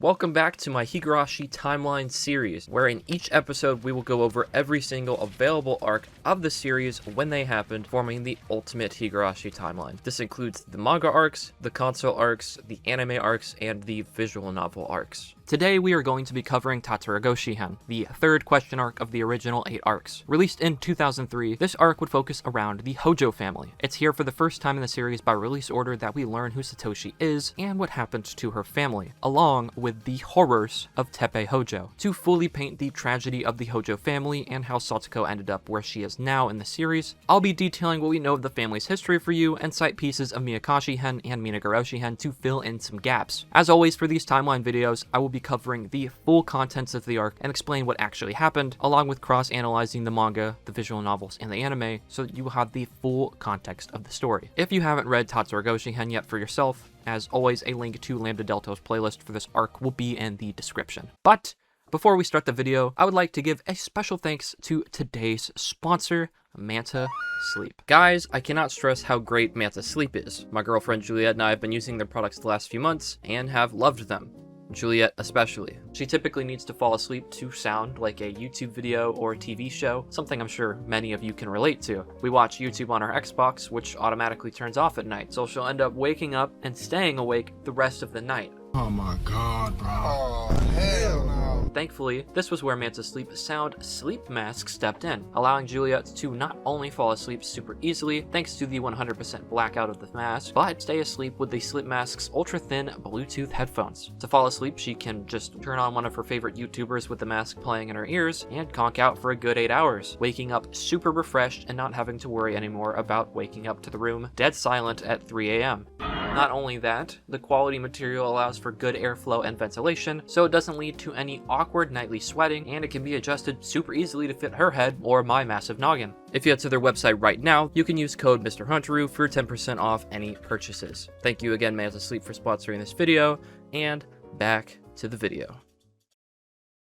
Welcome back to my Higurashi Timeline series, where in each episode we will go over every single available arc of the series when they happened, forming the ultimate Higurashi Timeline. This includes the manga arcs, the console arcs, the anime arcs, and the visual novel arcs. Today we are going to be covering Tatarigoroshi-hen, the third question arc of the original 8 arcs. Released in 2003, this arc would focus around the Hojo family. It's here for the first time in the series by release order that we learn who Satoshi is and what happened to her family, along with the horrors of Teppei Hojo, to fully paint the tragedy of the Hojo family and how Satoko ended up where she is now in the series. I'll be detailing what we know of the family's history for you and cite pieces of Miyakashi-hen and Minagoroshi-hen to fill in some gaps. As always, for these timeline videos, I will be covering the full contents of the arc and explain what actually happened, along with cross-analyzing the manga, the visual novels, and the anime, so that you will have the full context of the story. If you haven't read Tatarigoroshi-hen yet for yourself, as always, a link to Lambda Delta's playlist for this arc will be in the description. But before we start the video, I would like to give a special thanks to today's sponsor, Manta Sleep. Guys, I cannot stress how great Manta Sleep is. My girlfriend Juliet and I have been using their products the last few months and have loved them. Juliet especially. She typically needs to fall asleep to sound like a YouTube video or a TV show, something I'm sure many of you can relate to. We watch YouTube on our Xbox, which automatically turns off at night, so she'll end up waking up and staying awake the rest of the night. Oh my god, bro. Oh, hell no. Thankfully, this was where Manta Sleep Sound Sleep Mask stepped in, allowing Juliet to not only fall asleep super easily thanks to the 100% blackout of the mask, but stay asleep with the Sleep Mask's ultra-thin Bluetooth headphones. To fall asleep, she can just turn on one of her favorite YouTubers with the mask playing in her ears and conk out for a good 8 hours, waking up super refreshed and not having to worry anymore about waking up to the room dead silent at 3 a.m. Not only that, the quality material allows for good airflow and ventilation, so it doesn't lead to any awkward nightly sweating, and it can be adjusted super easily to fit her head or my massive noggin. If you head to their website right now, you can use code MrHunteru for 10% off any purchases. Thank you again, Manta Sleep, for sponsoring this video, and back to the video.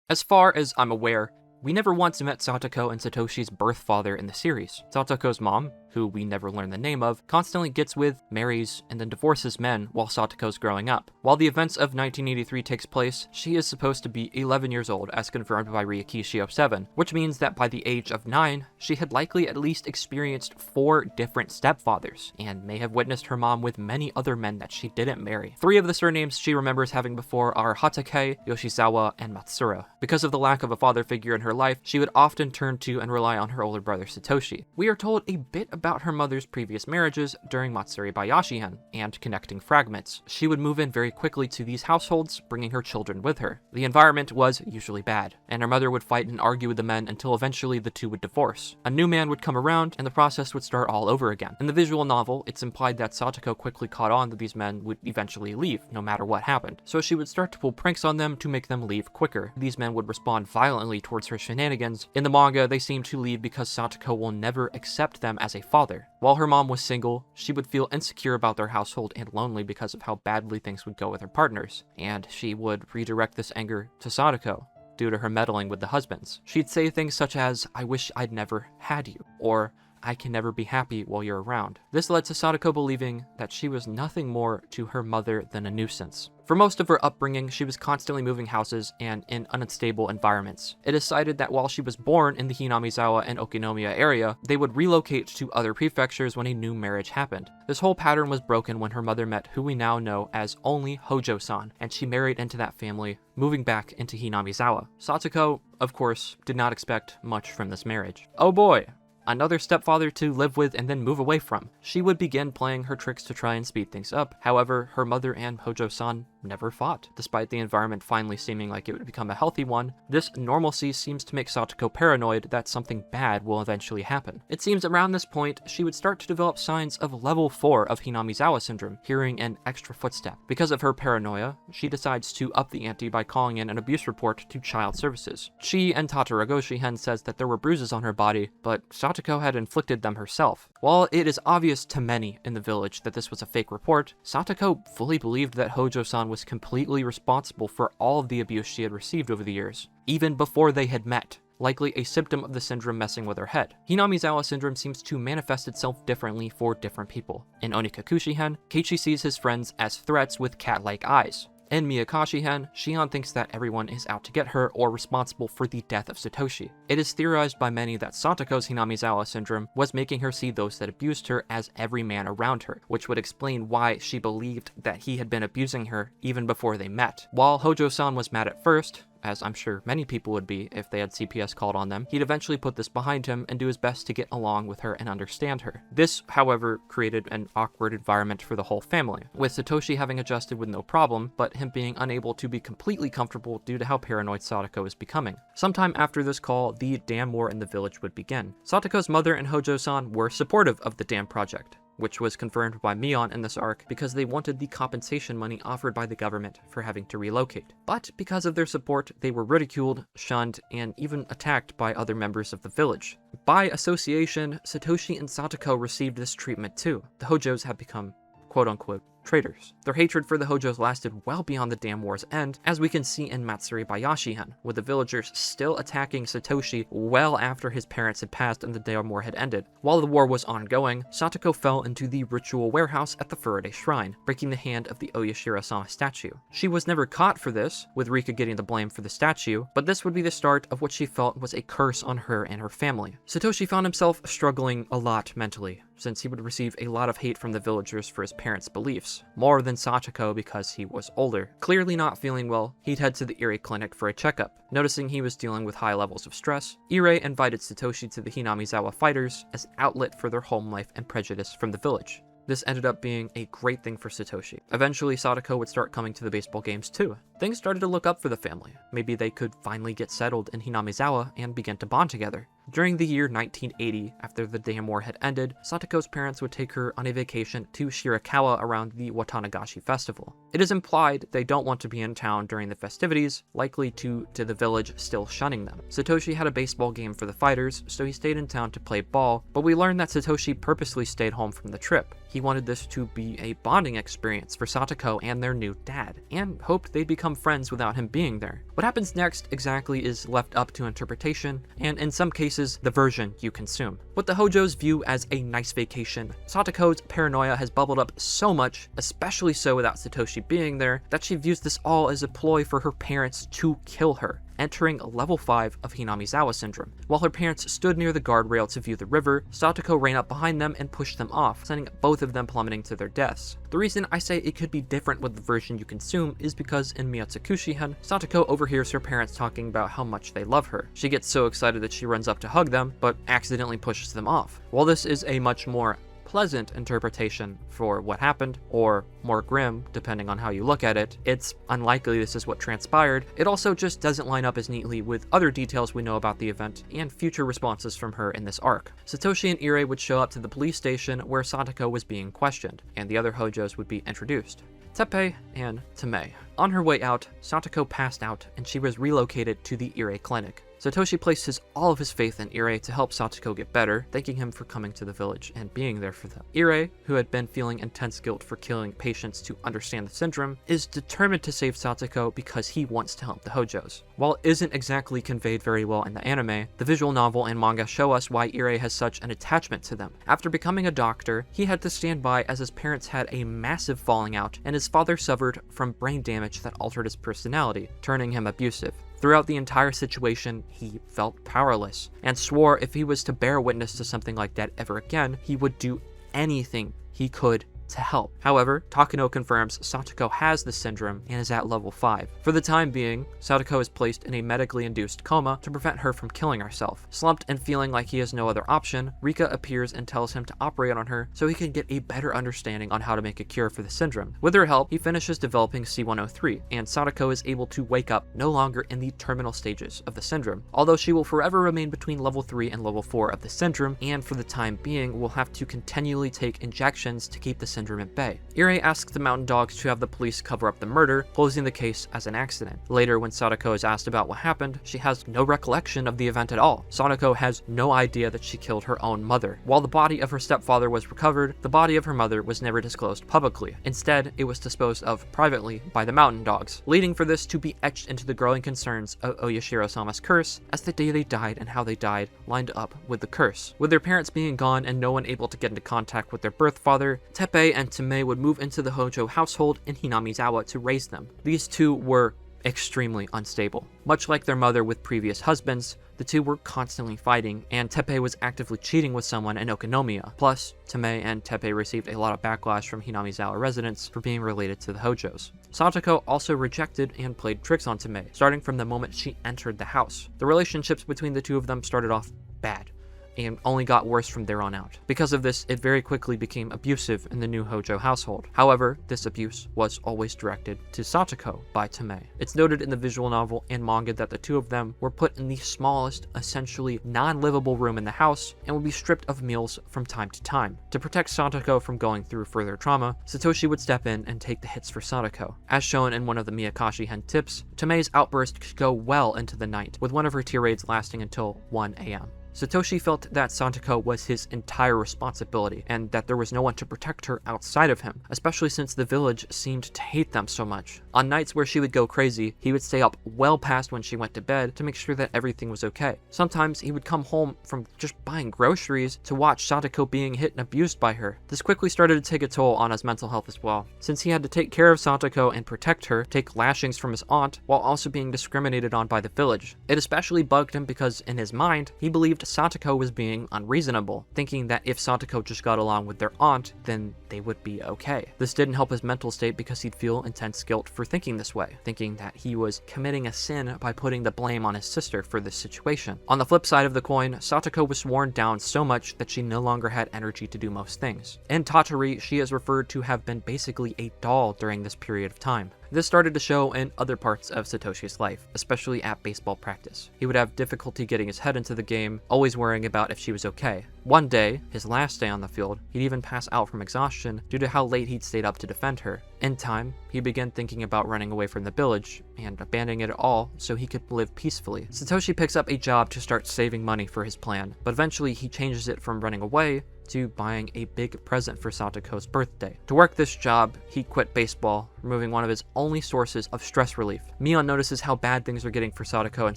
As far as I'm aware, we never once met Satoko and Satoshi's birth father in the series. Satoko's mom, who we never learn the name of, constantly gets with, marries, and then divorces men while Satoko's growing up. While the events of 1983 takes place, she is supposed to be 11 years old as confirmed by Rika 07, which means that by the age of 9, she had likely at least experienced 4 different stepfathers, and may have witnessed her mom with many other men that she didn't marry. 3 of the surnames she remembers having before are Hatake, Yoshizawa, and Matsura. Because of the lack of a father figure in her life, she would often turn to and rely on her older brother Satoshi. We are told a bit about her mother's previous marriages during Matsuri Bayashi-hen and connecting fragments. She would move in very quickly to these households, bringing her children with her. The environment was usually bad, and her mother would fight and argue with the men until eventually the two would divorce. A new man would come around, and the process would start all over again. In the visual novel, it's implied that Satoko quickly caught on that these men would eventually leave, no matter what happened. So she would start to pull pranks on them to make them leave quicker. These men would respond violently towards her shenanigans. In the manga, they seem to leave because Satoko will never accept them as a father. While her mom was single, she would feel insecure about their household and lonely because of how badly things would go with her partners, and she would redirect this anger to Satoko due to her meddling with the husbands. She'd say things such as, "I wish I'd never had you," or "I can never be happy while you're around." This led to Satoko believing that she was nothing more to her mother than a nuisance. For most of her upbringing, she was constantly moving houses and in unstable environments. It is cited that while she was born in the Hinamizawa and Okinomiya area, they would relocate to other prefectures when a new marriage happened. This whole pattern was broken when her mother met who we now know as only Hojo-san, and she married into that family, moving back into Hinamizawa. Satoko, of course, did not expect much from this marriage. Oh boy! Another stepfather to live with and then move away from. She would begin playing her tricks to try and speed things up. However, her mother and Hojo-san never fought. Despite the environment finally seeming like it would become a healthy one, this normalcy seems to make Satoko paranoid that something bad will eventually happen. It seems around this point, she would start to develop signs of level 4 of Hinamizawa syndrome, hearing an extra footstep. Because of her paranoia, she decides to up the ante by calling in an abuse report to child services. She and Tatarigoroshi-hen says that there were bruises on her body, but Satoko had inflicted them herself. While it is obvious to many in the village that this was a fake report, Satoko fully believed that Hojo-san was completely responsible for all of the abuse she had received over the years, even before they had met, likely a symptom of the syndrome messing with her head. Hinamizawa syndrome seems to manifest itself differently for different people. In Onikakushi-hen, Keiichi sees his friends as threats with cat-like eyes. In Miyakashi-hen, Shion thinks that everyone is out to get her or responsible for the death of Satoshi. It is theorized by many that Satoko's Hinamizawa syndrome was making her see those that abused her as every man around her, which would explain why she believed that he had been abusing her even before they met. While Hojo-san was mad at first, as I'm sure many people would be if they had CPS called on them, he'd eventually put this behind him and do his best to get along with her and understand her. This, however, created an awkward environment for the whole family, with Satoshi having adjusted with no problem, but him being unable to be completely comfortable due to how paranoid Satoko is becoming. Sometime after this call, the dam war in the village would begin. Satoko's mother and Hojo-san were supportive of the dam project, which was confirmed by Mion in this arc because they wanted the compensation money offered by the government for having to relocate. But because of their support, they were ridiculed, shunned, and even attacked by other members of the village. By association, Satoshi and Satoko received this treatment too. The Hojos had become quote-unquote traitors. Their hatred for the Hojos lasted well beyond the dam war's end, as we can see in Matsuri Bayashi-hen, with the villagers still attacking Satoshi well after his parents had passed and the dam war had ended. While the war was ongoing, Satoko fell into the ritual warehouse at the Furude shrine, breaking the hand of the Oyashiro-sama statue. She was never caught for this, with Rika getting the blame for the statue, but this would be the start of what she felt was a curse on her and her family. Satoshi found himself struggling a lot mentally, since he would receive a lot of hate from the villagers for his parents' beliefs, more than Satoko because he was older. Clearly not feeling well, he'd head to the Irie clinic for a checkup. Noticing he was dealing with high levels of stress, Irie invited Satoshi to the Hinamizawa fighters as an outlet for their home life and prejudice from the village. This ended up being a great thing for Satoshi. Eventually, Satoko would start coming to the baseball games too. Things started to look up for the family. Maybe they could finally get settled in Hinamizawa and begin to bond together. During the year 1980, after the dam war had ended, Satoko's parents would take her on a vacation to Shirakawa around the Watanagashi festival. It is implied they don't want to be in town during the festivities, likely due to the village still shunning them. Satoshi had a baseball game for the fighters, so he stayed in town to play ball, but we learned that Satoshi purposely stayed home from the trip. He wanted this to be a bonding experience for Satoko and their new dad, and hoped they'd become friends without him being there. What happens next exactly is left up to interpretation, and in some cases, the version you consume. What the Hojos view as a nice vacation, Satoko's paranoia has bubbled up so much, especially so without Satoshi being there, that she views this all as a ploy for her parents to kill her, entering level 5 of Hinamizawa syndrome. While her parents stood near the guardrail to view the river, Satoko ran up behind them and pushed them off, sending both of them plummeting to their deaths. The reason I say it could be different with the version you consume is because in Miyatsukushi-hen, Satoko overhears her parents talking about how much they love her. She gets so excited that she runs up to hug them, but accidentally pushes them off. While this is a much more pleasant interpretation for what happened, or more grim depending on how you look at it, it's unlikely this is what transpired. It also just doesn't line up as neatly with other details we know about the event and future responses from her in this arc. Satoshi and Irie would show up to the police station where Satoko was being questioned, and the other Hojos would be introduced. Teppei and Tamei. On her way out, Satoko passed out and she was relocated to the Irie clinic. Satoshi placed all of his faith in Irie to help Satoko get better, thanking him for coming to the village and being there for them. Irie, who had been feeling intense guilt for killing patients to understand the syndrome, is determined to save Satoko because he wants to help the Hojos. While it isn't exactly conveyed very well in the anime, the visual novel and manga show us why Irie has such an attachment to them. After becoming a doctor, he had to stand by as his parents had a massive falling out and his father suffered from brain damage that altered his personality, turning him abusive. Throughout the entire situation, he felt powerless, and swore if he was to bear witness to something like that ever again, he would do anything he could to help. However, Takano confirms Satoko has the syndrome and is at level 5. For the time being, Satoko is placed in a medically induced coma to prevent her from killing herself. Slumped and feeling like he has no other option, Rika appears and tells him to operate on her so he can get a better understanding on how to make a cure for the syndrome. With her help, he finishes developing C-103, and Satoko is able to wake up no longer in the terminal stages of the syndrome, although she will forever remain between level 3 and level 4 of the syndrome, and for the time being will have to continually take injections to keep the syndrome at bay. Irie asks the mountain dogs to have the police cover up the murder, closing the case as an accident. Later, when Satoko is asked about what happened, she has no recollection of the event at all. Satoko has no idea that she killed her own mother. While the body of her stepfather was recovered, the body of her mother was never disclosed publicly. Instead, it was disposed of privately by the mountain dogs, leading for this to be etched into the growing concerns of Oyashiro-sama's curse, as the day they died and how they died lined up with the curse. With their parents being gone and no one able to get into contact with their birth father, Teppei Teppei and Temei would move into the Hojo household in Hinamizawa to raise them. These two were extremely unstable. Much like their mother with previous husbands, the two were constantly fighting, and Teppei was actively cheating with someone in Okinomiya. Plus, Temei and Teppei received a lot of backlash from Hinamizawa residents for being related to the Hojos. Satoko also rejected and played tricks on Temei, starting from the moment she entered the house. The relationships between the two of them started off bad, and only got worse from there on out. Because of this, it very quickly became abusive in the new Hojo household. However, this abuse was always directed to Satoko by Temei. It's noted in the visual novel and manga that the two of them were put in the smallest, essentially non-livable room in the house and would be stripped of meals from time to time. To protect Satoko from going through further trauma, Satoshi would step in and take the hits for Satoko. As shown in one of the Miyakashi-hen tips, Temei's outburst could go well into the night, with one of her tirades lasting until 1 a.m. Satoshi felt that Satoko was his entire responsibility, and that there was no one to protect her outside of him, especially since the village seemed to hate them so much. On nights where she would go crazy, he would stay up well past when she went to bed to make sure that everything was okay. Sometimes he would come home from just buying groceries to watch Satoko being hit and abused by her. This quickly started to take a toll on his mental health as well, since he had to take care of Satoko and protect her, take lashings from his aunt, while also being discriminated on by the village. It especially bugged him because, in his mind, he believed Satoko was being unreasonable, thinking that if Satoko just got along with their aunt, then they would be okay. This didn't help his mental state because he'd feel intense guilt for thinking this way, thinking that he was committing a sin by putting the blame on his sister for this situation. On the flip side of the coin, Satoko was worn down so much that she no longer had energy to do most things. In Tatari, she is referred to have been basically a doll during this period of time. This started to show in other parts of Satoshi's life, especially at baseball practice. He would have difficulty getting his head into the game, always worrying about if she was okay. One day, his last day on the field, he'd even pass out from exhaustion due to how late he'd stayed up to defend her. In time, he began thinking about running away from the village and abandoning it all so he could live peacefully. Satoshi picks up a job to start saving money for his plan, but eventually he changes it from running away to buying a big present for Satoko's birthday. To work this job, he quit baseball, removing one of his only sources of stress relief. Mion notices how bad things are getting for Satoko and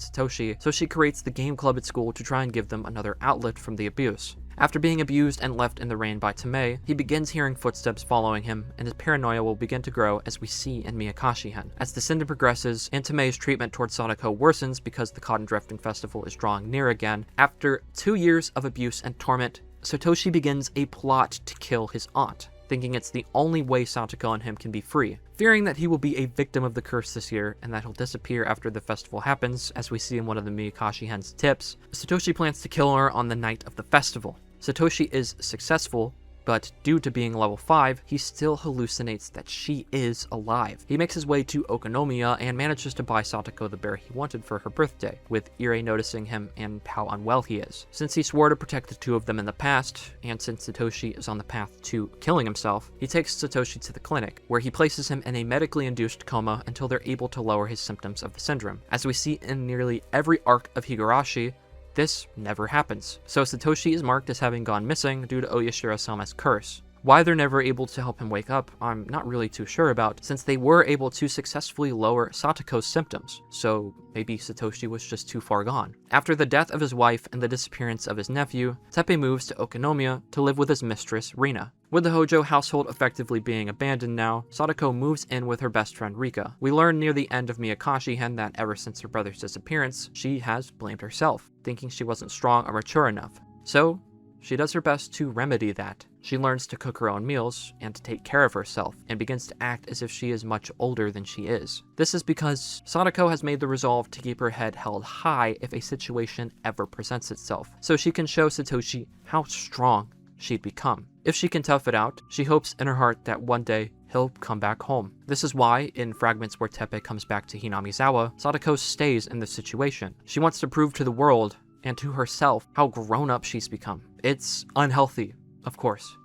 Satoshi, so she creates the game club at school to try and give them another outlet from the abuse. After being abused and left in the rain by Temei, he begins hearing footsteps following him, and his paranoia will begin to grow as we see in Miyakashi-hen. As the syndrome progresses, and Temei's treatment towards Satoko worsens because the Cotton Drifting Festival is drawing near again, after 2 years of abuse and torment, Satoshi begins a plot to kill his aunt, thinking it's the only way Satoko and him can be free. Fearing that he will be a victim of the curse this year, and that he'll disappear after the festival happens, as we see in one of the Miyakashi-hen's tips, Satoshi plans to kill her on the night of the festival. Satoshi is successful, but due to being level 5, he still hallucinates that she is alive. He makes his way to Okinomiya and manages to buy Satoko the bear he wanted for her birthday, with Irie noticing him and how unwell he is. Since he swore to protect the two of them in the past, and since Satoshi is on the path to killing himself, he takes Satoshi to the clinic, where he places him in a medically induced coma until they're able to lower his symptoms of the syndrome. As we see in nearly every arc of Higurashi, this never happens, so Satoshi is marked as having gone missing due to Oyashiro-sama's curse. Why they're never able to help him wake up, I'm not really too sure about, since they were able to successfully lower Satoko's symptoms, so maybe Satoshi was just too far gone. After the death of his wife and the disappearance of his nephew, Teppei moves to Okinomiya to live with his mistress, Rena. With the Hojo household effectively being abandoned now, Satoko moves in with her best friend Rika. We learn near the end of Miyakashi-hen that ever since her brother's disappearance, she has blamed herself, thinking she wasn't strong or mature enough. So, she does her best to remedy that. She learns to cook her own meals and to take care of herself, and begins to act as if she is much older than she is. This is because Satoko has made the resolve to keep her head held high if a situation ever presents itself, so she can show Satoshi how strong she'd become. If she can tough it out, she hopes in her heart that one day he'll come back home. This is why, in fragments where Teppei comes back to Hinamizawa, Satoko stays in this situation. She wants to prove to the world, and to herself, how grown up she's become. It's unhealthy, of course,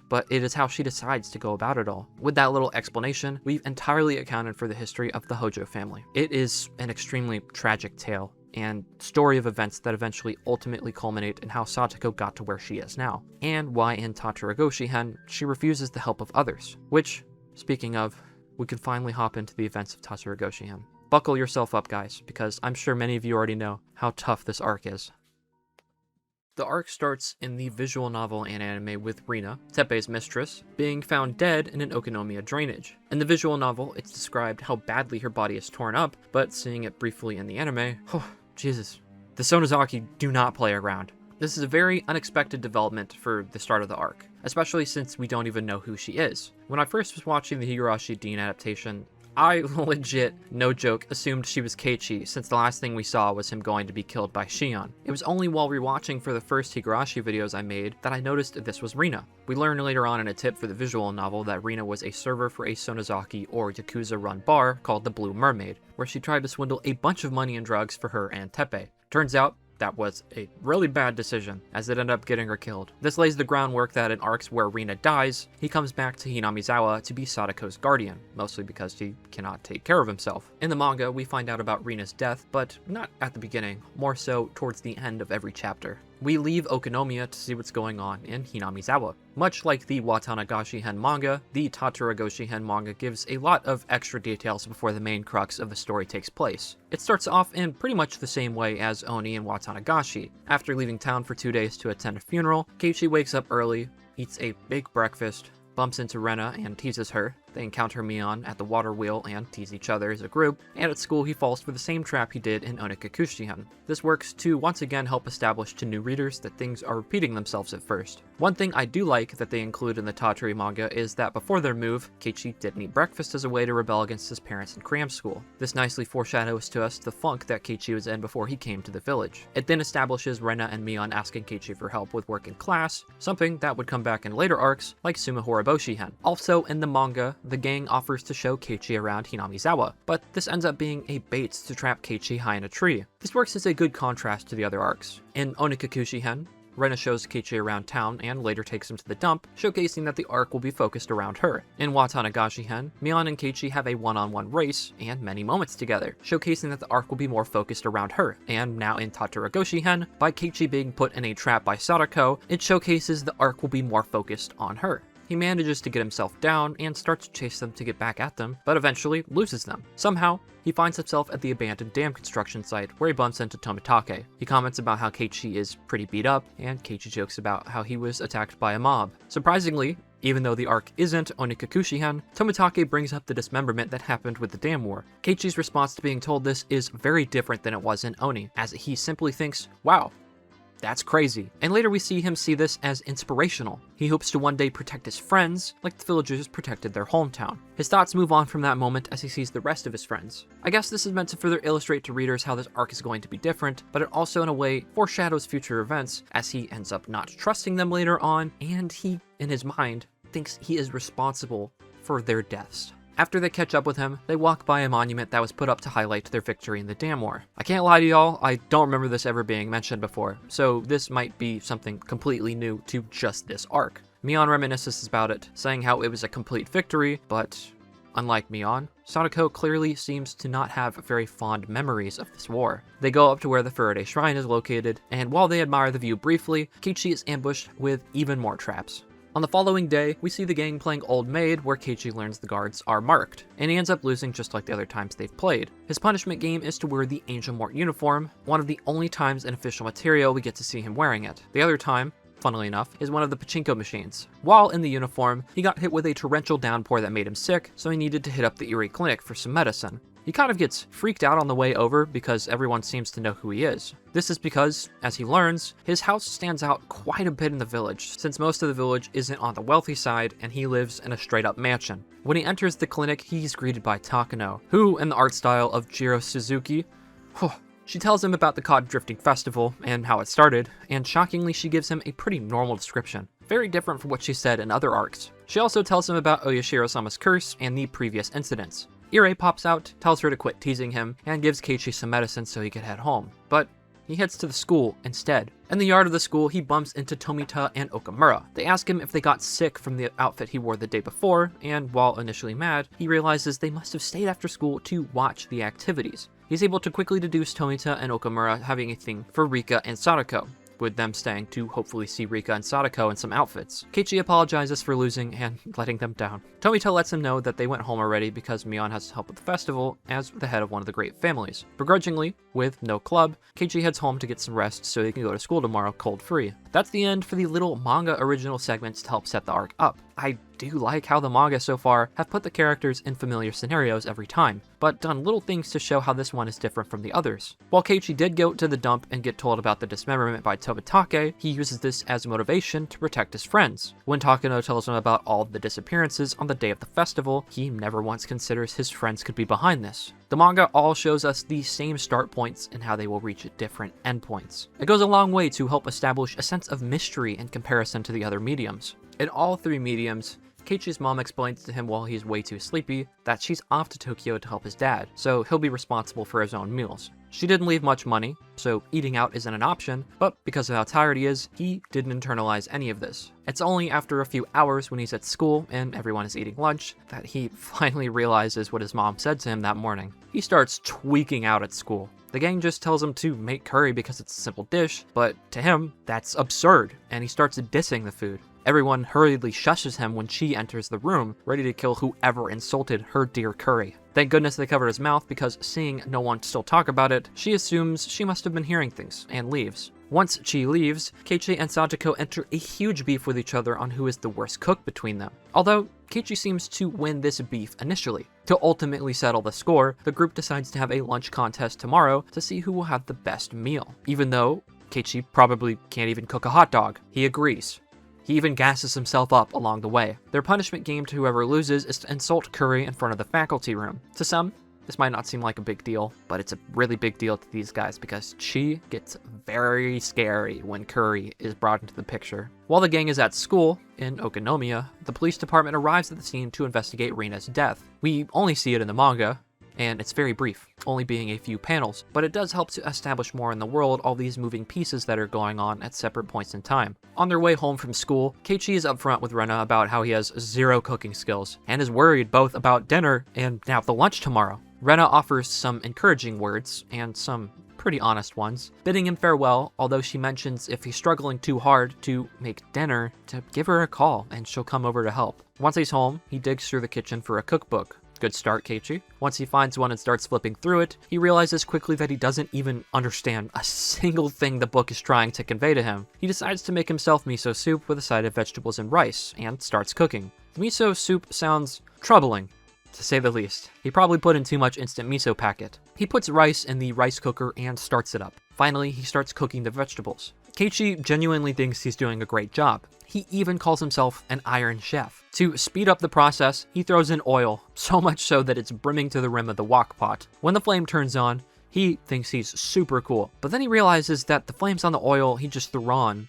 but it is how she decides to go about it all. With that little explanation, we've entirely accounted for the history of the Hojo family. It is an extremely tragic tale, and story of events that eventually ultimately culminate in how Satoko got to where she is now, and why in Tatarigoroshi-hen, she refuses the help of others, which, speaking of, we can finally hop into the events of Tatarigoroshi-hen. Buckle yourself up, guys, because I'm sure many of you already know how tough this arc is. The arc starts in the visual novel and anime with Rena, Teppei's mistress, being found dead in an Okinomiya drainage. In the visual novel, it's described how badly her body is torn up, but seeing it briefly in the anime, oh, Jesus. The Sonozaki do not play around. This is a very unexpected development for the start of the arc, especially since we don't even know who she is. When I first was watching the Higurashi Deen adaptation, I legit, no joke, assumed she was Keiichi since the last thing we saw was him going to be killed by Shion. It was only while rewatching for the first Higurashi videos I made that I noticed this was Rena. We learn later on in a tip for the visual novel that Rena was a server for a Sonozaki or Yakuza-run bar called the Blue Mermaid, where she tried to swindle a bunch of money and drugs for her and Teppei. Turns out, that was a really bad decision, as it ended up getting her killed. This lays the groundwork that in arcs where Rena dies, he comes back to Hinamizawa to be Satoko's guardian, mostly because he cannot take care of himself. In the manga, we find out about Rena's death, but not at the beginning, more so towards the end of every chapter. We leave Okinomiya to see what's going on in Hinamizawa. Much like the Watanagashi-hen manga, the Tatarigoroshi-hen manga gives a lot of extra details before the main crux of the story takes place. It starts off in pretty much the same way as Oni and Watanagashi. After leaving town for 2 days to attend a funeral, Keiichi wakes up early, eats a big breakfast, bumps into Rena and teases her. They encounter Mion at the water wheel and tease each other as a group, and at school he falls for the same trap he did in Onikakushi-hen. This works to once again help establish to new readers that things are repeating themselves at first. One thing I do like that they include in the Tatari manga is that before their move, Keiichi didn't eat breakfast as a way to rebel against his parents in cram school. This nicely foreshadows to us the funk that Keiichi was in before he came to the village. It then establishes Rena and Mion asking Keiichi for help with work in class, something that would come back in later arcs like Sumihoroboshi-hen. Also in the manga, the gang offers to show Keiichi around Hinamizawa, but this ends up being a bait to trap Keiichi high in a tree. This works as a good contrast to the other arcs. In Onikakushi-hen, Rena shows Keiichi around town and later takes him to the dump, showcasing that the arc will be focused around her. In Watanagashi-hen, Mion and Keiichi have a one-on-one race and many moments together, showcasing that the arc will be more focused around her. And now in Tatarigoroshi-hen, by Keiichi being put in a trap by Satoko, it showcases the arc will be more focused on her. He manages to get himself down and starts to chase them to get back at them, but eventually loses them. Somehow, he finds himself at the abandoned dam construction site where he bumps into Tomitake. He comments about how Keiichi is pretty beat up, and Keiichi jokes about how he was attacked by a mob. Surprisingly, even though the arc isn't Onikakushi-hen, Tomitake brings up the dismemberment that happened with the dam war. Keiichi's response to being told this is very different than it was in Oni, as he simply thinks, wow, that's crazy. And later we see him see this as inspirational. He hopes to one day protect his friends, like the villagers protected their hometown. His thoughts move on from that moment as he sees the rest of his friends. I guess this is meant to further illustrate to readers how this arc is going to be different, but it also in a way foreshadows future events, as he ends up not trusting them later on, and he, in his mind, thinks he is responsible for their deaths. After they catch up with him, they walk by a monument that was put up to highlight their victory in the dam war. I can't lie to y'all, I don't remember this ever being mentioned before, so this might be something completely new to just this arc. Mion reminisces about it, saying how it was a complete victory, but unlike Mion, Satoko clearly seems to not have very fond memories of this war. They go up to where the Furude shrine is located, and while they admire the view briefly, Keiichi is ambushed with even more traps. On the following day, we see the gang playing Old Maid, where Keiichi learns the guards are marked, and he ends up losing just like the other times they've played. His punishment game is to wear the Angel Mort uniform, one of the only times in official material we get to see him wearing it. The other time, funnily enough, is one of the pachinko machines. While in the uniform, he got hit with a torrential downpour that made him sick, so he needed to hit up the Irie clinic for some medicine. He kind of gets freaked out on the way over because everyone seems to know who he is. This is because, as he learns, his house stands out quite a bit in the village, since most of the village isn't on the wealthy side and he lives in a straight-up mansion. When he enters the clinic, he's greeted by Takano, who, in the art style of Jiro Suzuki, she tells him about the Cod Drifting Festival and how it started, and shockingly she gives him a pretty normal description. Very different from what she said in other arcs. She also tells him about Oyashiro-sama's curse and the previous incidents. Irie pops out, tells her to quit teasing him, and gives Keiichi some medicine so he could head home. But he heads to the school instead. In the yard of the school, he bumps into Tomita and Okamura. They ask him if they got sick from the outfit he wore the day before, and while initially mad, he realizes they must have stayed after school to watch the activities. He's able to quickly deduce Tomita and Okamura having a thing for Rika and Satoko. with them staying to hopefully see Rika and Satoko in some outfits. Keiichi apologizes for losing and letting them down. Tomita lets him know that they went home already because Mion has to help with the festival as the head of one of the great families. Begrudgingly, with no club, Keiichi heads home to get some rest so he can go to school tomorrow cold-free. That's the end for the little manga original segments to help set the arc up. I do like how the manga so far have put the characters in familiar scenarios every time, but done little things to show how this one is different from the others. While Keiichi did go to the dump and get told about the dismemberment by Tomitake, he uses this as motivation to protect his friends. When Takano tells him about all of the disappearances on the day of the festival, he never once considers his friends could be behind this. The manga all shows us the same start points and how they will reach different endpoints. It goes a long way to help establish a sense of mystery in comparison to the other mediums. In all three mediums, Keiichi's mom explains to him while he's way too sleepy that she's off to Tokyo to help his dad, so he'll be responsible for his own meals. She didn't leave much money, so eating out isn't an option, but because of how tired he is, he didn't internalize any of this. It's only after a few hours when he's at school and everyone is eating lunch that he finally realizes what his mom said to him that morning. He starts tweaking out at school. The gang just tells him to make curry because it's a simple dish, but to him, that's absurd, and he starts dissing the food. Everyone hurriedly shushes him when she enters the room, ready to kill whoever insulted her dear curry. Thank goodness they covered his mouth because seeing no one still talk about it, she assumes she must have been hearing things and leaves. Once she leaves, Keiichi and Satoko enter a huge beef with each other on who is the worst cook between them. Although Keiichi seems to win this beef initially. To ultimately settle the score, the group decides to have a lunch contest tomorrow to see who will have the best meal. Even though Keiichi probably can't even cook a hot dog, he agrees. He even gasses himself up along the way. Their punishment game to whoever loses is to insult Curry in front of the faculty room. To some, this might not seem like a big deal, but it's a really big deal to these guys because she gets very scary when Curry is brought into the picture. While the gang is at school, in Okinomiya, the police department arrives at the scene to investigate Rena's death. We only see it in the manga, and it's very brief, only being a few panels, but it does help to establish more in the world all these moving pieces that are going on at separate points in time. On their way home from school, Keiichi is upfront with Rena about how he has zero cooking skills, and is worried both about dinner and now the lunch tomorrow. Rena offers some encouraging words, and some pretty honest ones, bidding him farewell, although she mentions if he's struggling too hard to make dinner, to give her a call, and she'll come over to help. Once he's home, he digs through the kitchen for a cookbook. Good start, Keiichi. Once he finds one and starts flipping through it, he realizes quickly that he doesn't even understand a single thing the book is trying to convey to him. He decides to make himself miso soup with a side of vegetables and rice, and starts cooking. The miso soup sounds troubling, to say the least. He probably put in too much instant miso packet. He puts rice in the rice cooker and starts it up. Finally, he starts cooking the vegetables. Keiichi genuinely thinks he's doing a great job. He even calls himself an iron chef. To speed up the process, he throws in oil, so much so that it's brimming to the rim of the wok pot. When the flame turns on, he thinks he's super cool, but then he realizes that the flames on the oil he just threw on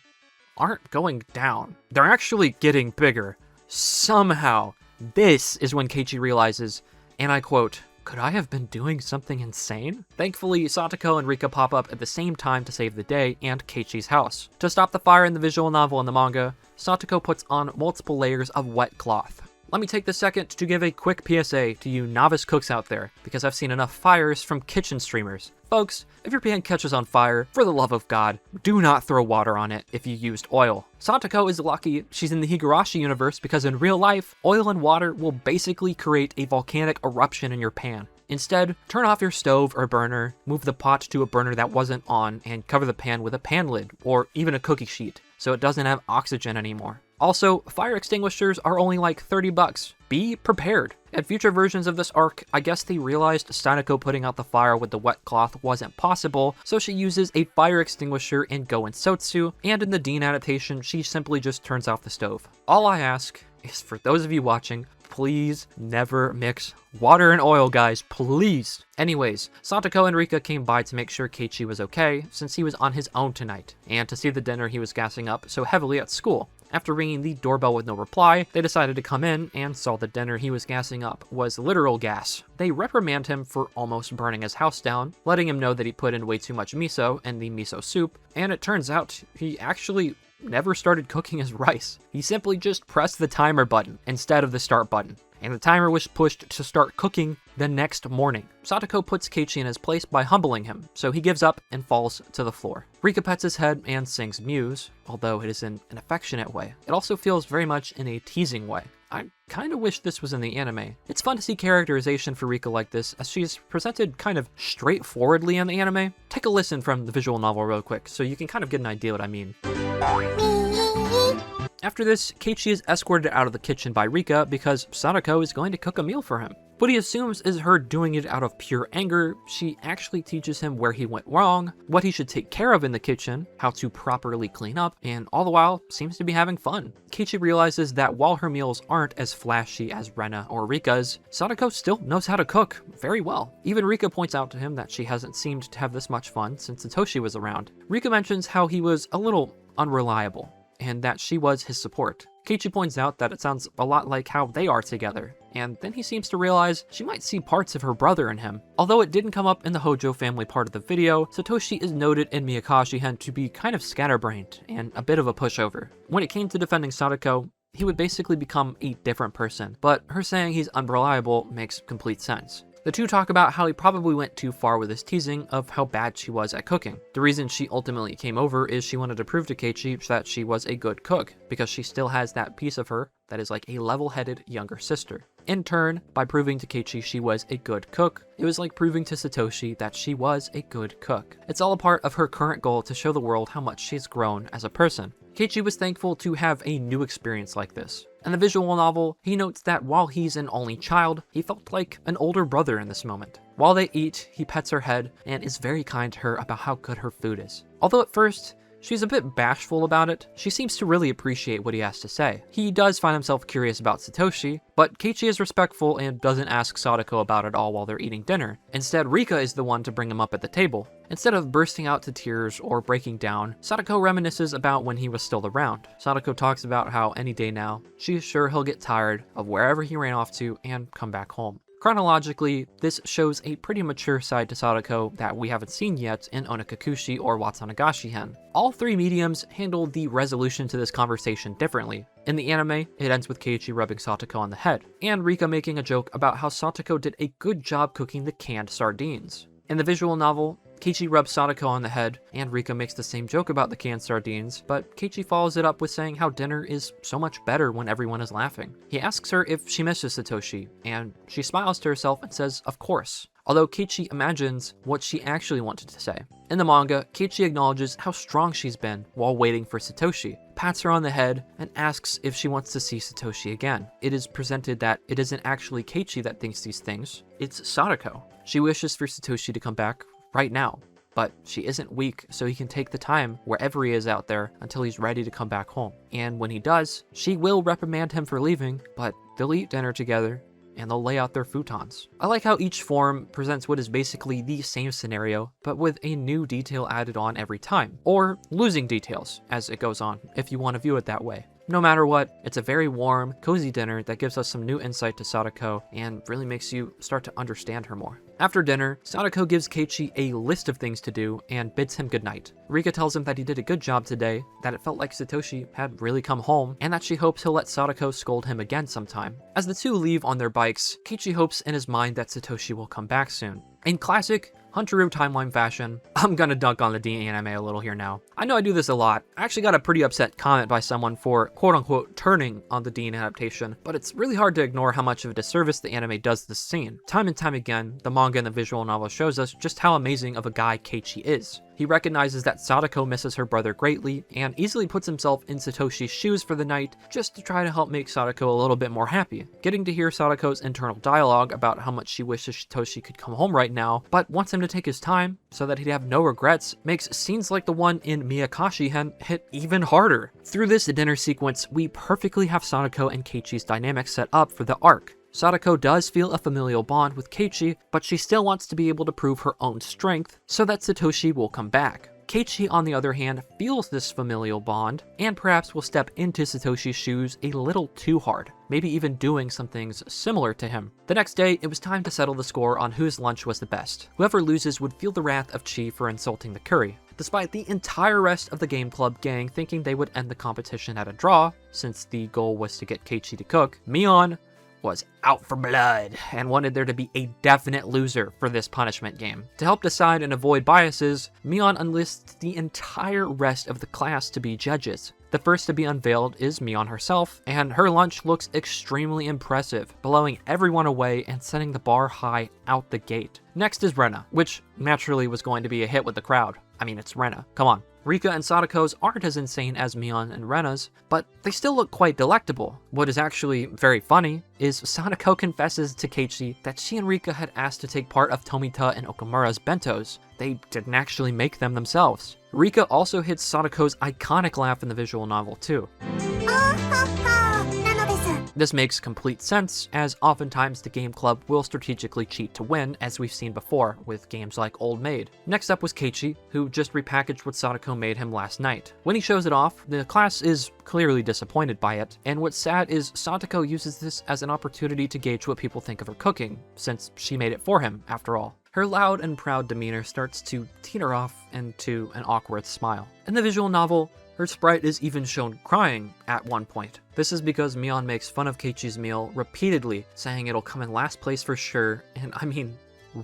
aren't going down. They're actually getting bigger. Somehow. This is when Keiichi realizes, and I quote, "Could I have been doing something insane?" Thankfully, Satoko and Rika pop up at the same time to save the day and Keiichi's house. To stop the fire in the visual novel and the manga, Satoko puts on multiple layers of wet cloth. Let me take this second to give a quick PSA to you novice cooks out there, because I've seen enough fires from kitchen streamers. Folks, if your pan catches on fire, for the love of God, do not throw water on it if you used oil. Satoko is lucky she's in the Higurashi universe because in real life, oil and water will basically create a volcanic eruption in your pan. Instead, turn off your stove or burner, move the pot to a burner that wasn't on, and cover the pan with a pan lid, or even a cookie sheet, so it doesn't have oxygen anymore. Also, fire extinguishers are only like 30 bucks. Be prepared. At future versions of this arc, I guess they realized Satoko putting out the fire with the wet cloth wasn't possible, so she uses a fire extinguisher in Go and Sotsu, and in the Deen adaptation, she simply just turns off the stove. All I ask is for those of you watching, please never mix water and oil, guys, please. Anyways, Satoko and Rika came by to make sure Keiichi was okay, since he was on his own tonight, and to see the dinner he was gassing up so heavily at school. After ringing the doorbell with no reply, they decided to come in and saw the dinner he was gassing up was literal gas. They reprimand him for almost burning his house down, letting him know that he put in way too much miso in the miso soup, and it turns out he actually never started cooking his rice. He simply just pressed the timer button instead of the start button. and the timer was pushed to start cooking the next morning. Satoko puts Keiichi in his place by humbling him, so he gives up and falls to the floor. Rika pets his head and sings Muse, although it is in an affectionate way. It also feels very much in a teasing way. I kinda wish this was in the anime. It's fun to see characterization for Rika like this, as she's presented kind of straightforwardly in the anime. Take a listen from the visual novel real quick, so you can kind of get an idea what I mean. After this, Keiichi is escorted out of the kitchen by Rika because Satoko is going to cook a meal for him. What he assumes is her doing it out of pure anger. She actually teaches him where he went wrong, what he should take care of in the kitchen, how to properly clean up, and all the while seems to be having fun. Keiichi realizes that while her meals aren't as flashy as Rena or Rika's, Satoko still knows how to cook very well. Even Rika points out to him that she hasn't seemed to have this much fun since Satoshi was around. Rika mentions how he was a little unreliable, and that she was his support. Keiichi points out that it sounds a lot like how they are together, and then he seems to realize she might see parts of her brother in him. Although it didn't come up in the Hojo family part of the video, Satoshi is noted in Miyakashi-hen to be kind of scatterbrained and a bit of a pushover. When it came to defending Satoko, he would basically become a different person, but her saying he's unreliable makes complete sense. The two talk about how he probably went too far with his teasing of how bad she was at cooking. The reason she ultimately came over is she wanted to prove to Keiichi that she was a good cook, because she still has that piece of her that is like a level-headed younger sister. In turn, by proving to Keiichi she was a good cook, it was like proving to Satoshi that she was a good cook. It's all a part of her current goal to show the world how much she's grown as a person. Keiichi was thankful to have a new experience like this. In the visual novel, he notes that while he's an only child, he felt like an older brother in this moment. While they eat, he pets her head and is very kind to her about how good her food is. Although at first, she's a bit bashful about it, she seems to really appreciate what he has to say. He does find himself curious about Satoshi, but Keiichi is respectful and doesn't ask Satoko about it all while they're eating dinner. Instead, Rika is the one to bring him up at the table. Instead of bursting out to tears or breaking down, Satoko reminisces about when he was still around. Satoko talks about how any day now, she is sure he'll get tired of wherever he ran off to and come back home. Chronologically, this shows a pretty mature side to Satoko that we haven't seen yet in Onikakushi or Watsunagashi-hen. All three mediums handle the resolution to this conversation differently. In the anime, it ends with Keiichi rubbing Satoko on the head, and Rika making a joke about how Satoko did a good job cooking the canned sardines. In the visual novel, Keiichi rubs Satoko on the head, and Rika makes the same joke about the canned sardines, but Keiichi follows it up with saying how dinner is so much better when everyone is laughing. He asks her if she misses Satoshi, and she smiles to herself and says, of course, although Keiichi imagines what she actually wanted to say. In the manga, Keiichi acknowledges how strong she's been while waiting for Satoshi, pats her on the head, and asks if she wants to see Satoshi again. It is presented that it isn't actually Keiichi that thinks these things, it's Satoko. She wishes for Satoshi to come back right now, but she isn't weak, so he can take the time wherever he is out there until he's ready to come back home. And when he does, she will reprimand him for leaving, but they'll eat dinner together and they'll lay out their futons. I like how each form presents what is basically the same scenario, but with a new detail added on every time, or losing details as it goes on, if you want to view it that way. No matter what, it's a very warm, cozy dinner that gives us some new insight to Satoko and really makes you start to understand her more. After dinner, Satoko gives Keiichi a list of things to do and bids him goodnight. Rika tells him that he did a good job today, that it felt like Satoshi had really come home, and that she hopes he'll let Satoko scold him again sometime. As the two leave on their bikes, Keiichi hopes in his mind that Satoshi will come back soon. In classic Hunteru timeline fashion, I'm gonna dunk on the Deen anime a little here now. I know I do this a lot. I actually got a pretty upset comment by someone for quote-unquote turning on the Deen adaptation, but it's really hard to ignore how much of a disservice the anime does this scene. Time and time again, the manga and the visual novel shows us just how amazing of a guy Keiichi is. He recognizes that Satoko misses her brother greatly, and easily puts himself in Satoshi's shoes for the night just to try to help make Satoko a little bit more happy. Getting to hear Satoko's internal dialogue about how much she wishes Satoshi could come home right now, but wants him to take his time so that he'd have no regrets, makes scenes like the one in Miyakashi-hen hit even harder. Through this dinner sequence, we perfectly have Satoko and Keiichi's dynamic set up for the arc. Satoko does feel a familial bond with Keiichi, but she still wants to be able to prove her own strength so that Satoshi will come back. Keiichi, on the other hand, feels this familial bond, and perhaps will step into Satoshi's shoes a little too hard, maybe even doing some things similar to him. The next day, it was time to settle the score on whose lunch was the best. Whoever loses would feel the wrath of Chi for insulting the curry. Despite the entire rest of the Game Club gang thinking they would end the competition at a draw, since the goal was to get Keiichi to cook, Mion was out for blood and wanted there to be a definite loser for this punishment game. To help decide and avoid biases, Mion enlists the entire rest of the class to be judges. The first to be unveiled is Mion herself, and her lunch looks extremely impressive, blowing everyone away and setting the bar high out the gate. Next is Rena, which naturally was going to be a hit with the crowd. I mean, it's Rena, come on. Rika and Satoko's aren't as insane as Mion and Rena's, but they still look quite delectable. What is actually very funny is Satoko confesses to Keiichi that she and Rika had asked to take part of Tomita and Okamura's bentos. They didn't actually make them themselves. Rika also hits Satoko's iconic laugh in the visual novel too. This makes complete sense, as oftentimes the game club will strategically cheat to win, as we've seen before with games like Old Maid. Next up was Keiichi, who just repackaged what Satoko made him last night. When he shows it off, the class is clearly disappointed by it, and what's sad is Satoko uses this as an opportunity to gauge what people think of her cooking, since she made it for him, after all. Her loud and proud demeanor starts to teeter off into an awkward smile. In the visual novel, her sprite is even shown crying at one point. This is because Mion makes fun of Keiichi's meal repeatedly, saying it'll come in last place for sure, and I mean,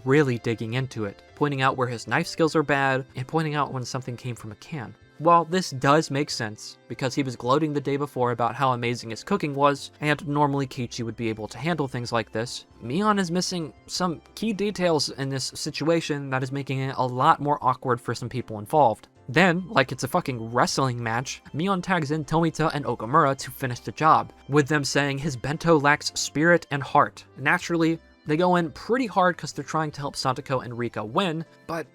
really digging into it, pointing out where his knife skills are bad, and pointing out when something came from a can. While this does make sense, because he was gloating the day before about how amazing his cooking was, and normally Keiichi would be able to handle things like this, Mion is missing some key details in this situation that is making it a lot more awkward for some people involved. Then, like it's a fucking wrestling match, Mion tags in Tomita and Okamura to finish the job, with them saying his bento lacks spirit and heart. Naturally, they go in pretty hard because they're trying to help Satoko and Rika win, but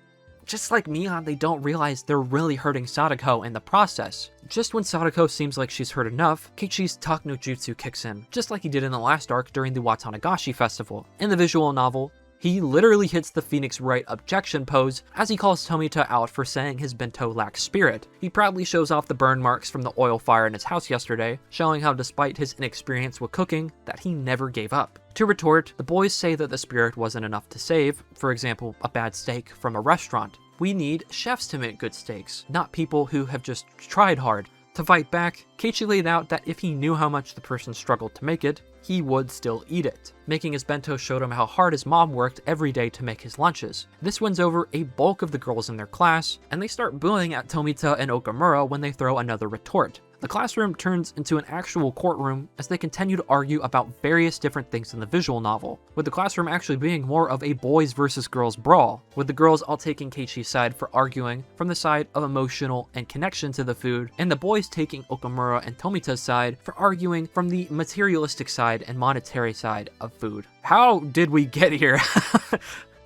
just like Mion, they don't realize they're really hurting Satoko in the process. Just when Satoko seems like she's hurt enough, Keiichi's talk no jutsu kicks in, just like he did in the last arc during the Watanagashi festival. In the visual novel, he literally hits the Phoenix Wright objection pose as he calls Tomita out for saying his bento lacks spirit. He proudly shows off the burn marks from the oil fire in his house yesterday, showing how despite his inexperience with cooking, that he never gave up. To retort, the boys say that the spirit wasn't enough to save, for example, a bad steak from a restaurant. We need chefs to make good steaks, not people who have just tried hard. To fight back, Keiichi laid out that if he knew how much the person struggled to make it, he would still eat it. Making his bento showed him how hard his mom worked every day to make his lunches. This wins over a bulk of the girls in their class, and they start booing at Tomita and Okamura when they throw another retort. The classroom turns into an actual courtroom as they continue to argue about various different things in the visual novel, with the classroom actually being more of a boys versus girls brawl, with the girls all taking Keiichi's side for arguing from the side of emotional and connection to the food, and the boys taking Okamura and Tomita's side for arguing from the materialistic side and monetary side of food. How did we get here?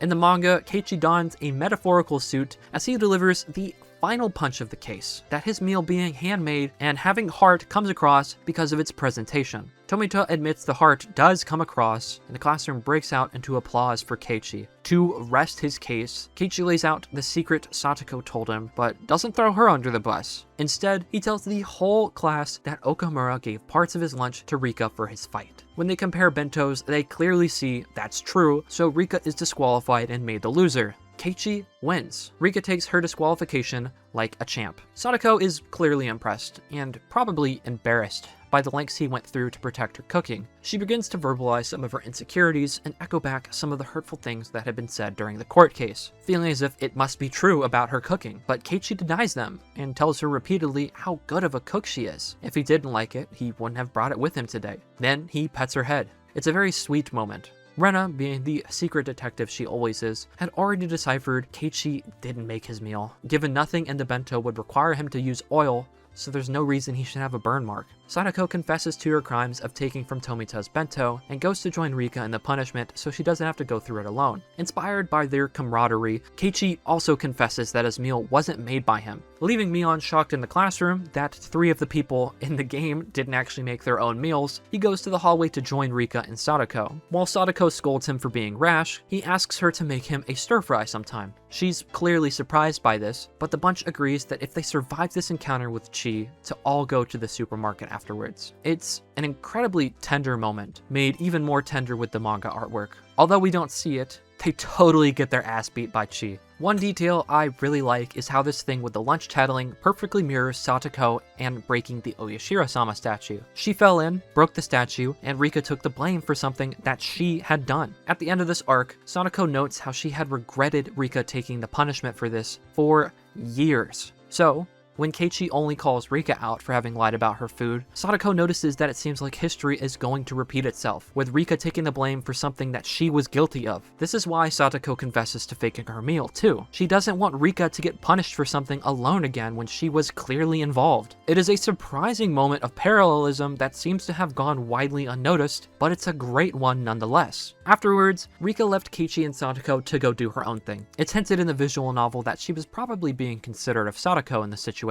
In the manga, Keiichi dons a metaphorical suit as he delivers the final punch of the case, that his meal being handmade and having heart comes across because of its presentation. Tomita admits the heart does come across, and the classroom breaks out into applause for Keiichi. To rest his case, Keiichi lays out the secret Satoko told him, but doesn't throw her under the bus. Instead, he tells the whole class that Okamura gave parts of his lunch to Rika for his fight. When they compare bentos, they clearly see that's true, so Rika is disqualified and made the loser. Keiichi wins. Rika takes her disqualification like a champ. Satoko is clearly impressed, and probably embarrassed by the lengths he went through to protect her cooking. She begins to verbalize some of her insecurities and echo back some of the hurtful things that had been said during the court case, feeling as if it must be true about her cooking. But Keiichi denies them, and tells her repeatedly how good of a cook she is. If he didn't like it, he wouldn't have brought it with him today. Then he pets her head. It's a very sweet moment. Rena, being the secret detective she always is, had already deciphered Keiichi didn't make his meal, given nothing in the bento would require him to use oil, so there's no reason he should have a burn mark. Satoko confesses to her crimes of taking from Tomita's bento and goes to join Rika in the punishment so she doesn't have to go through it alone. Inspired by their camaraderie, Keiichi also confesses that his meal wasn't made by him, leaving Mion shocked in the classroom that 3 of the people in the game didn't actually make their own meals. He goes to the hallway to join Rika and Satoko. While Satoko scolds him for being rash, he asks her to make him a stir-fry sometime. She's clearly surprised by this, but the bunch agrees that if they survive this encounter with Chi, to all go to the supermarket afterwards. It's an incredibly tender moment, made even more tender with the manga artwork. Although we don't see it, they totally get their ass beat by Chi. One detail I really like is how this thing with the lunch tattling perfectly mirrors Satoko and breaking the Oyashiro-sama statue. She fell in, broke the statue, and Rika took the blame for something that she had done. At the end of this arc, Satoko notes how she had regretted Rika taking the punishment for this for years. So, when Keiichi only calls Rika out for having lied about her food, Satoko notices that it seems like history is going to repeat itself, with Rika taking the blame for something that she was guilty of. This is why Satoko confesses to faking her meal, too. She doesn't want Rika to get punished for something alone again when she was clearly involved. It is a surprising moment of parallelism that seems to have gone widely unnoticed, but it's a great one nonetheless. Afterwards, Rika left Keiichi and Satoko to go do her own thing. It's hinted in the visual novel that she was probably being considerate of Satoko in this situation.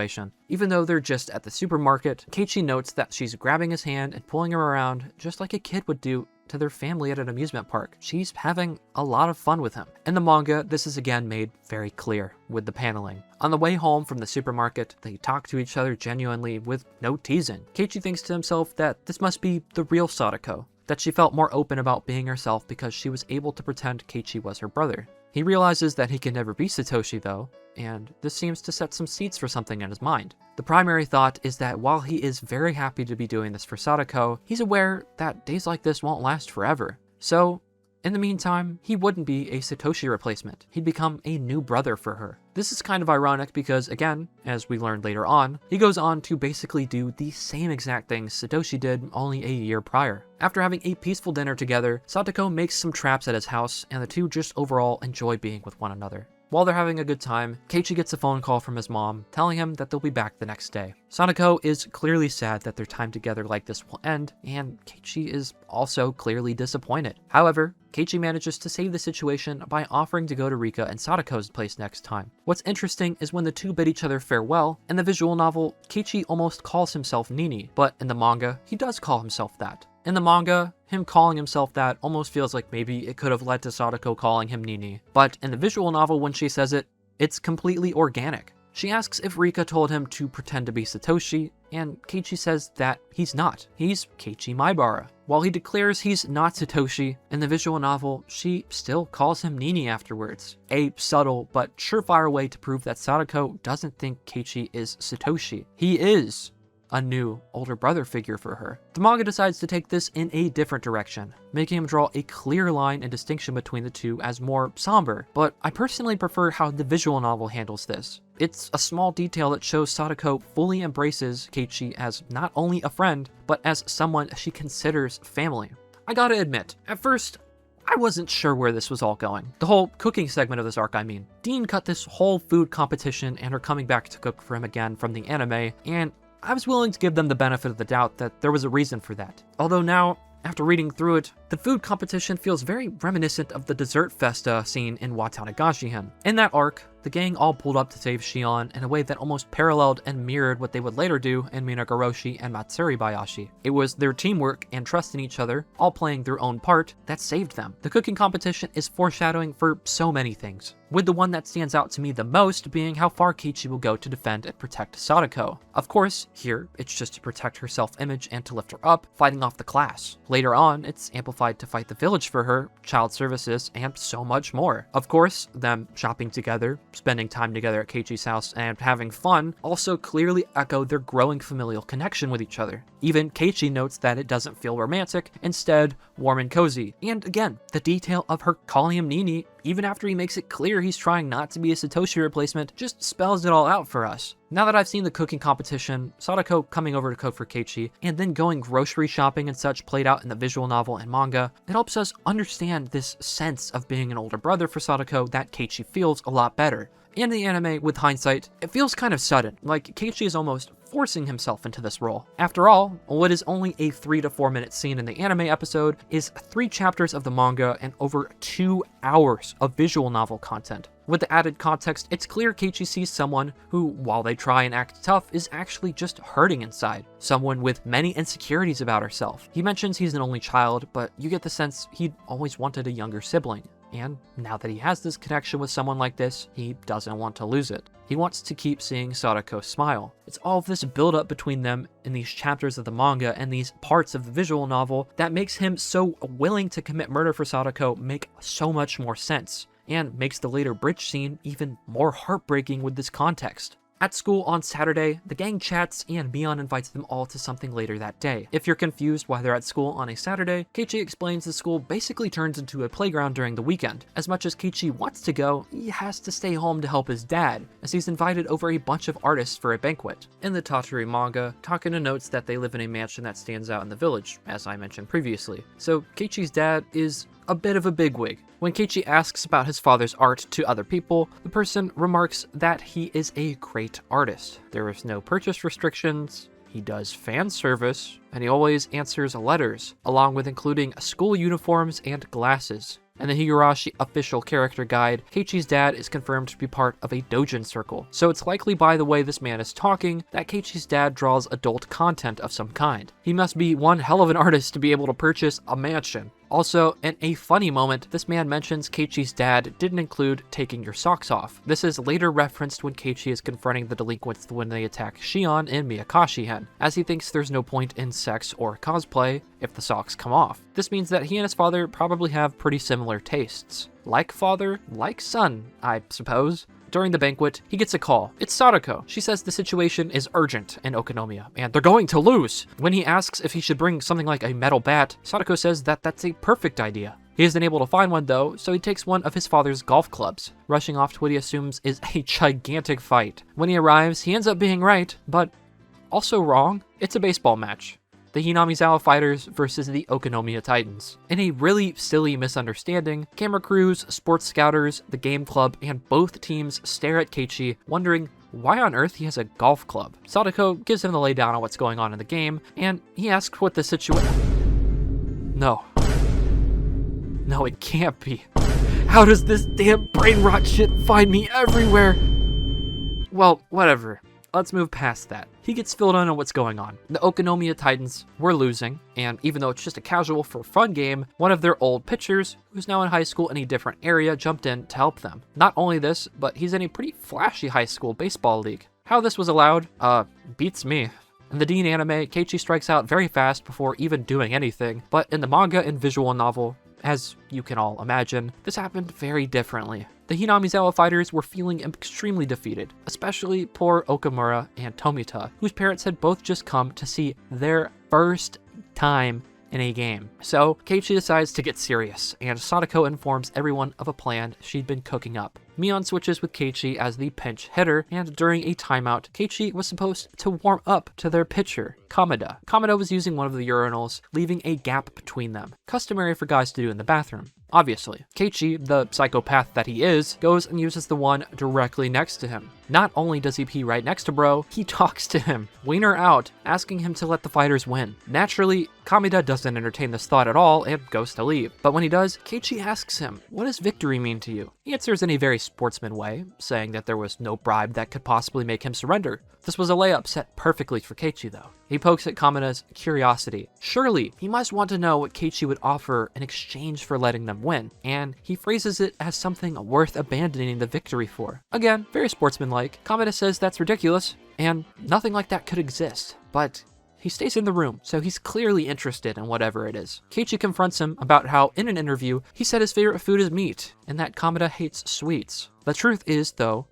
Even though they're just at the supermarket, Keiichi notes that she's grabbing his hand and pulling him around just like a kid would do to their family at an amusement park. She's having a lot of fun with him. In the manga, this is again made very clear with the paneling. On the way home from the supermarket, they talk to each other genuinely with no teasing. Keiichi thinks to himself that this must be the real Satoko, that she felt more open about being herself because she was able to pretend Keiichi was her brother. He realizes that he can never be Satoshi though, and this seems to set some seeds for something in his mind. The primary thought is that while he is very happy to be doing this for Satoko, he's aware that days like this won't last forever. So, in the meantime, he wouldn't be a Satoshi replacement. He'd become a new brother for her. This is kind of ironic because, again, as we learned later on, he goes on to basically do the same exact things Satoshi did only a year prior. After having a peaceful dinner together, Satoko makes some traps at his house, and the two just overall enjoy being with one another. While they're having a good time, Keiichi gets a phone call from his mom, telling him that they'll be back the next day. Satoko is clearly sad that their time together like this will end, and Keiichi is also clearly disappointed. However, Keiichi manages to save the situation by offering to go to Rika and Satoko's place next time. What's interesting is when the two bid each other farewell, in the visual novel, Keiichi almost calls himself Nini, but in the manga, he does call himself that. In the manga, him calling himself that almost feels like maybe it could have led to Satoko calling him Nini, but in the visual novel when she says it, it's completely organic. She asks if Rika told him to pretend to be Satoshi, and Keiichi says that he's not. He's Keiichi Maibara. While he declares he's not Satoshi, in the visual novel, she still calls him Nini afterwards. A subtle but surefire way to prove that Satoko doesn't think Keiichi is Satoshi. He is a new, older brother figure for her. The manga decides to take this in a different direction, making him draw a clear line and distinction between the two as more somber, but I personally prefer how the visual novel handles this. It's a small detail that shows Satoko fully embraces Keiichi as not only a friend, but as someone she considers family. I gotta admit, at first, I wasn't sure where this was all going. The whole cooking segment of this arc, I mean. Deen cut this whole food competition and her coming back to cook for him again from the anime, and I was willing to give them the benefit of the doubt that there was a reason for that. Although now, after reading through it, the food competition feels very reminiscent of the dessert festa scene in Wa Tanagashi-hen. In that arc, the gang all pulled up to save Shion in a way that almost paralleled and mirrored what they would later do in Minagoroshi and Matsuri Bayashi. It was their teamwork and trust in each other, all playing their own part, that saved them. The cooking competition is foreshadowing for so many things, with the one that stands out to me the most being how far Keiichi will go to defend and protect Satoko. Of course, here, it's just to protect her self-image and to lift her up, fighting off the class. Later on, it's amplified to fight the village for her, child services, and so much more. Of course, them shopping together, spending time together at Keiichi's house, and having fun also clearly echo their growing familial connection with each other. Even Keiichi notes that it doesn't feel romantic, instead warm and cozy. And again, the detail of her calling him Nini, even after he makes it clear he's trying not to be a Satoshi replacement, just spells it all out for us. Now that I've seen the cooking competition, Satoko coming over to cook for Keiichi, and then going grocery shopping and such played out in the visual novel and manga, it helps us understand this sense of being an older brother for Satoko that Keiichi feels a lot better. In the anime, with hindsight, it feels kind of sudden, like Keiichi is almost forcing himself into this role. After all, what is only a 3 to 4 minute scene in the anime episode is 3 chapters of the manga and over 2 hours of visual novel content. With the added context, it's clear Keiichi sees someone who, while they try and act tough, is actually just hurting inside. Someone with many insecurities about herself. He mentions he's an only child, but you get the sense he'd always wanted a younger sibling. And now that he has this connection with someone like this, he doesn't want to lose it. He wants to keep seeing Satoko smile. It's all of this build-up between them in these chapters of the manga and these parts of the visual novel that makes him so willing to commit murder for Satoko make so much more sense. and makes the later bridge scene even more heartbreaking with this context. At school on Saturday, the gang chats and Mion invites them all to something later that day. If you're confused why they're at school on a Saturday, Keiichi explains the school basically turns into a playground during the weekend. As much as Keiichi wants to go, he has to stay home to help his dad, as he's invited over a bunch of artists for a banquet. In the Tatari manga, Takano notes that they live in a mansion that stands out in the village, as I mentioned previously. So Keiichi's dad is a bit of a bigwig. When Keiichi asks about his father's art to other people, the person remarks that he is a great artist. There is no purchase restrictions, he does fan service, and he always answers letters, along with including school uniforms and glasses. In the Higurashi official character guide, Keiichi's dad is confirmed to be part of a doujin circle, so it's likely by the way this man is talking that Keiichi's dad draws adult content of some kind. He must be one hell of an artist to be able to purchase a mansion. Also, in a funny moment, this man mentions Keiichi's dad didn't include taking your socks off. This is later referenced when Keiichi is confronting the delinquents when they attack Shion in Miyakashi-hen, as he thinks there's no point in sex or cosplay if the socks come off. This means that he and his father probably have pretty similar tastes. Like father, like son, I suppose. During the banquet, he gets a call. It's Satoko. She says the situation is urgent in Okinomiya, and they're going to lose. When he asks if he should bring something like a metal bat, Satoko says that that's a perfect idea. He isn't able to find one though, so he takes one of his father's golf clubs, rushing off to what he assumes is a gigantic fight. When he arrives, he ends up being right, but also wrong. It's a baseball match. The Hinamizawa fighters versus the Okinomiya Titans. In a really silly misunderstanding, camera crews, sports scouters, the game club, and both teams stare at Keiichi, wondering why on earth he has a golf club. Satoko gives him the laydown on what's going on in the game, and he asks what the situation... No, it can't be. How does this damn brain rot shit find me everywhere? Well, whatever. Let's move past that. He gets filled in on what's going on. The Okinomiya Titans were losing, and even though it's just a casual for fun game, one of their old pitchers, who's now in high school in a different area, jumped in to help them. Not only this, but he's in a pretty flashy high school baseball league. How this was allowed, beats me. In the Deen anime, Keiichi strikes out very fast before even doing anything, but in the manga and visual novel, as you can all imagine, this happened very differently. The Hinamizawa fighters were feeling extremely defeated, especially poor Okamura and Tomita, whose parents had both just come to see their first time in a game. So Keiichi decides to get serious, and Satoko informs everyone of a plan she'd been cooking up. Mion switches with Keiichi as the pinch hitter, and during a timeout, Keiichi was supposed to warm up to their pitcher, Kamada. Kamada was using one of the urinals, leaving a gap between them, customary for guys to do in the bathroom. Obviously, Keiichi, the psychopath that he is, goes and uses the one directly next to him. Not only does he pee right next to bro, he talks to him, wiener out, asking him to let the fighters win. Naturally, Kamada doesn't entertain this thought at all and goes to leave. But when he does, Keiichi asks him, "What does victory mean to you?" He answers in a very sportsman way, saying that there was no bribe that could possibly make him surrender. This was a layup set perfectly for Keiichi though. He pokes at Kamada's curiosity. Surely, he must want to know what Keiichi would offer in exchange for letting them win, and he phrases it as something worth abandoning the victory for. Again, very sportsmanlike. Kamada says that's ridiculous, and nothing like that could exist. But he stays in the room, so he's clearly interested in whatever it is. Keiichi confronts him about how, in an interview, he said his favorite food is meat, and that Kamada hates sweets. The truth is, though,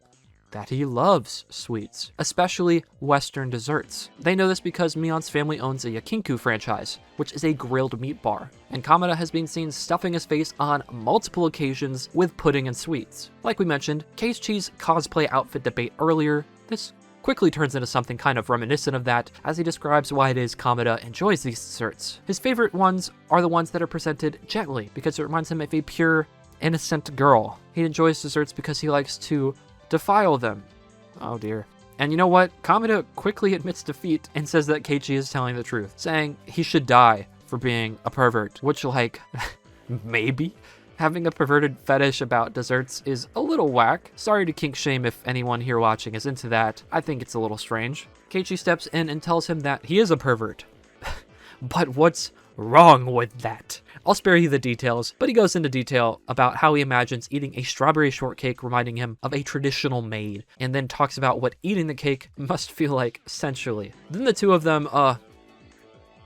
that he loves sweets, especially Western desserts. They know this because Mion's family owns a Yakinku franchise, which is a grilled meat bar, and Kamada has been seen stuffing his face on multiple occasions with pudding and sweets. Like we mentioned, Keiichi's cosplay outfit debate earlier, this quickly turns into something kind of reminiscent of that as he describes why it is Kamada enjoys these desserts. His favorite ones are the ones that are presented gently because it reminds him of a pure, innocent girl. He enjoys desserts because he likes to defile them. Oh dear. And you know what? Kamada quickly admits defeat and says that Keiichi is telling the truth, saying he should die for being a pervert, which like, maybe? Having a perverted fetish about desserts is a little whack. Sorry to kink shame if anyone here watching is into that. I think it's a little strange. Keiichi steps in and tells him that he is a pervert. But what's wrong with that? I'll spare you the details, but he goes into detail about how he imagines eating a strawberry shortcake reminding him of a traditional maid, and then talks about what eating the cake must feel like sensually. Then the two of them,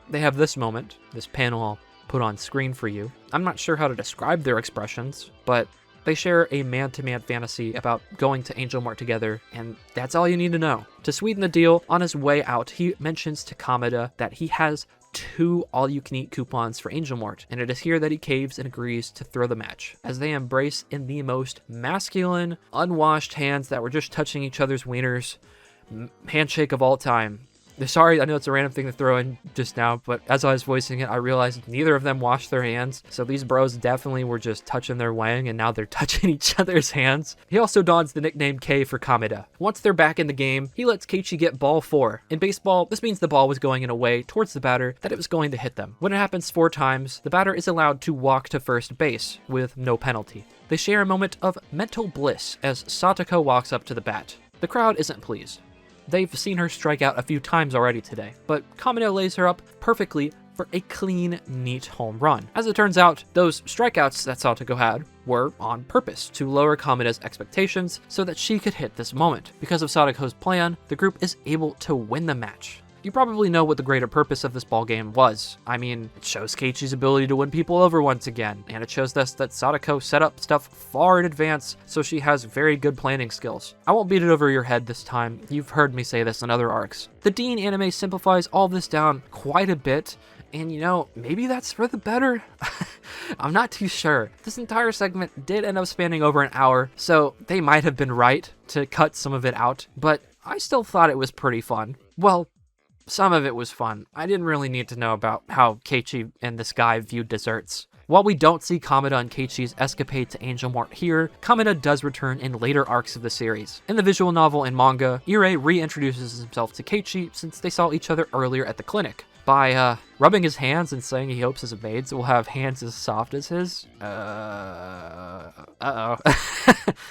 they have this moment, this panel I'll put on screen for you. I'm not sure how to describe their expressions, but They share a man-to-man fantasy about going to Angel Mart together, and that's all you need to know. To sweeten the deal, on his way out, he mentions to Kameda that he has 2 all-you-can-eat coupons for Angel Mart, and it is here that he caves and agrees to throw the match, as they embrace in the most masculine, unwashed hands that were just touching each other's wieners handshake of all time. Sorry, I know it's a random thing to throw in just now, but as I was voicing it, I realized neither of them washed their hands, so these bros definitely were just touching their wang, and now they're touching each other's hands. He also dons the nickname K for Kameda. Once they're back in the game, he lets Keiichi get ball 4. In baseball, this means the ball was going in a way towards the batter that it was going to hit them. When it happens 4 times, the batter is allowed to walk to first base with no penalty. They share a moment of mental bliss as Satoko walks up to the bat. The crowd isn't pleased. They've seen her strike out a few times already today, but Kameda lays her up perfectly for a clean, neat home run. As it turns out, those strikeouts that Satoko had were on purpose to lower Kameda's expectations so that she could hit this moment. Because of Satoko's plan, the group is able to win the match. You probably know what the greater purpose of this ballgame was. I mean, it shows Keiichi's ability to win people over once again, and it shows us that Satoko set up stuff far in advance, so she has very good planning skills. I won't beat it over your head this time, you've heard me say this in other arcs. The Deen anime simplifies all this down quite a bit, and you know, maybe that's for the better? I'm not too sure. This entire segment did end up spanning over an hour, so they might have been right to cut some of it out, but I still thought it was pretty fun. Well, some of it was fun. I didn't really need to know about how Keiichi and this guy viewed desserts. While we don't see Kameda and Keiichi's escapade to Angel Mart here, Kameda does return in later arcs of the series. In the visual novel and manga, Irie reintroduces himself to Keiichi since they saw each other earlier at the clinic. By rubbing his hands and saying he hopes his maids will have hands as soft as his.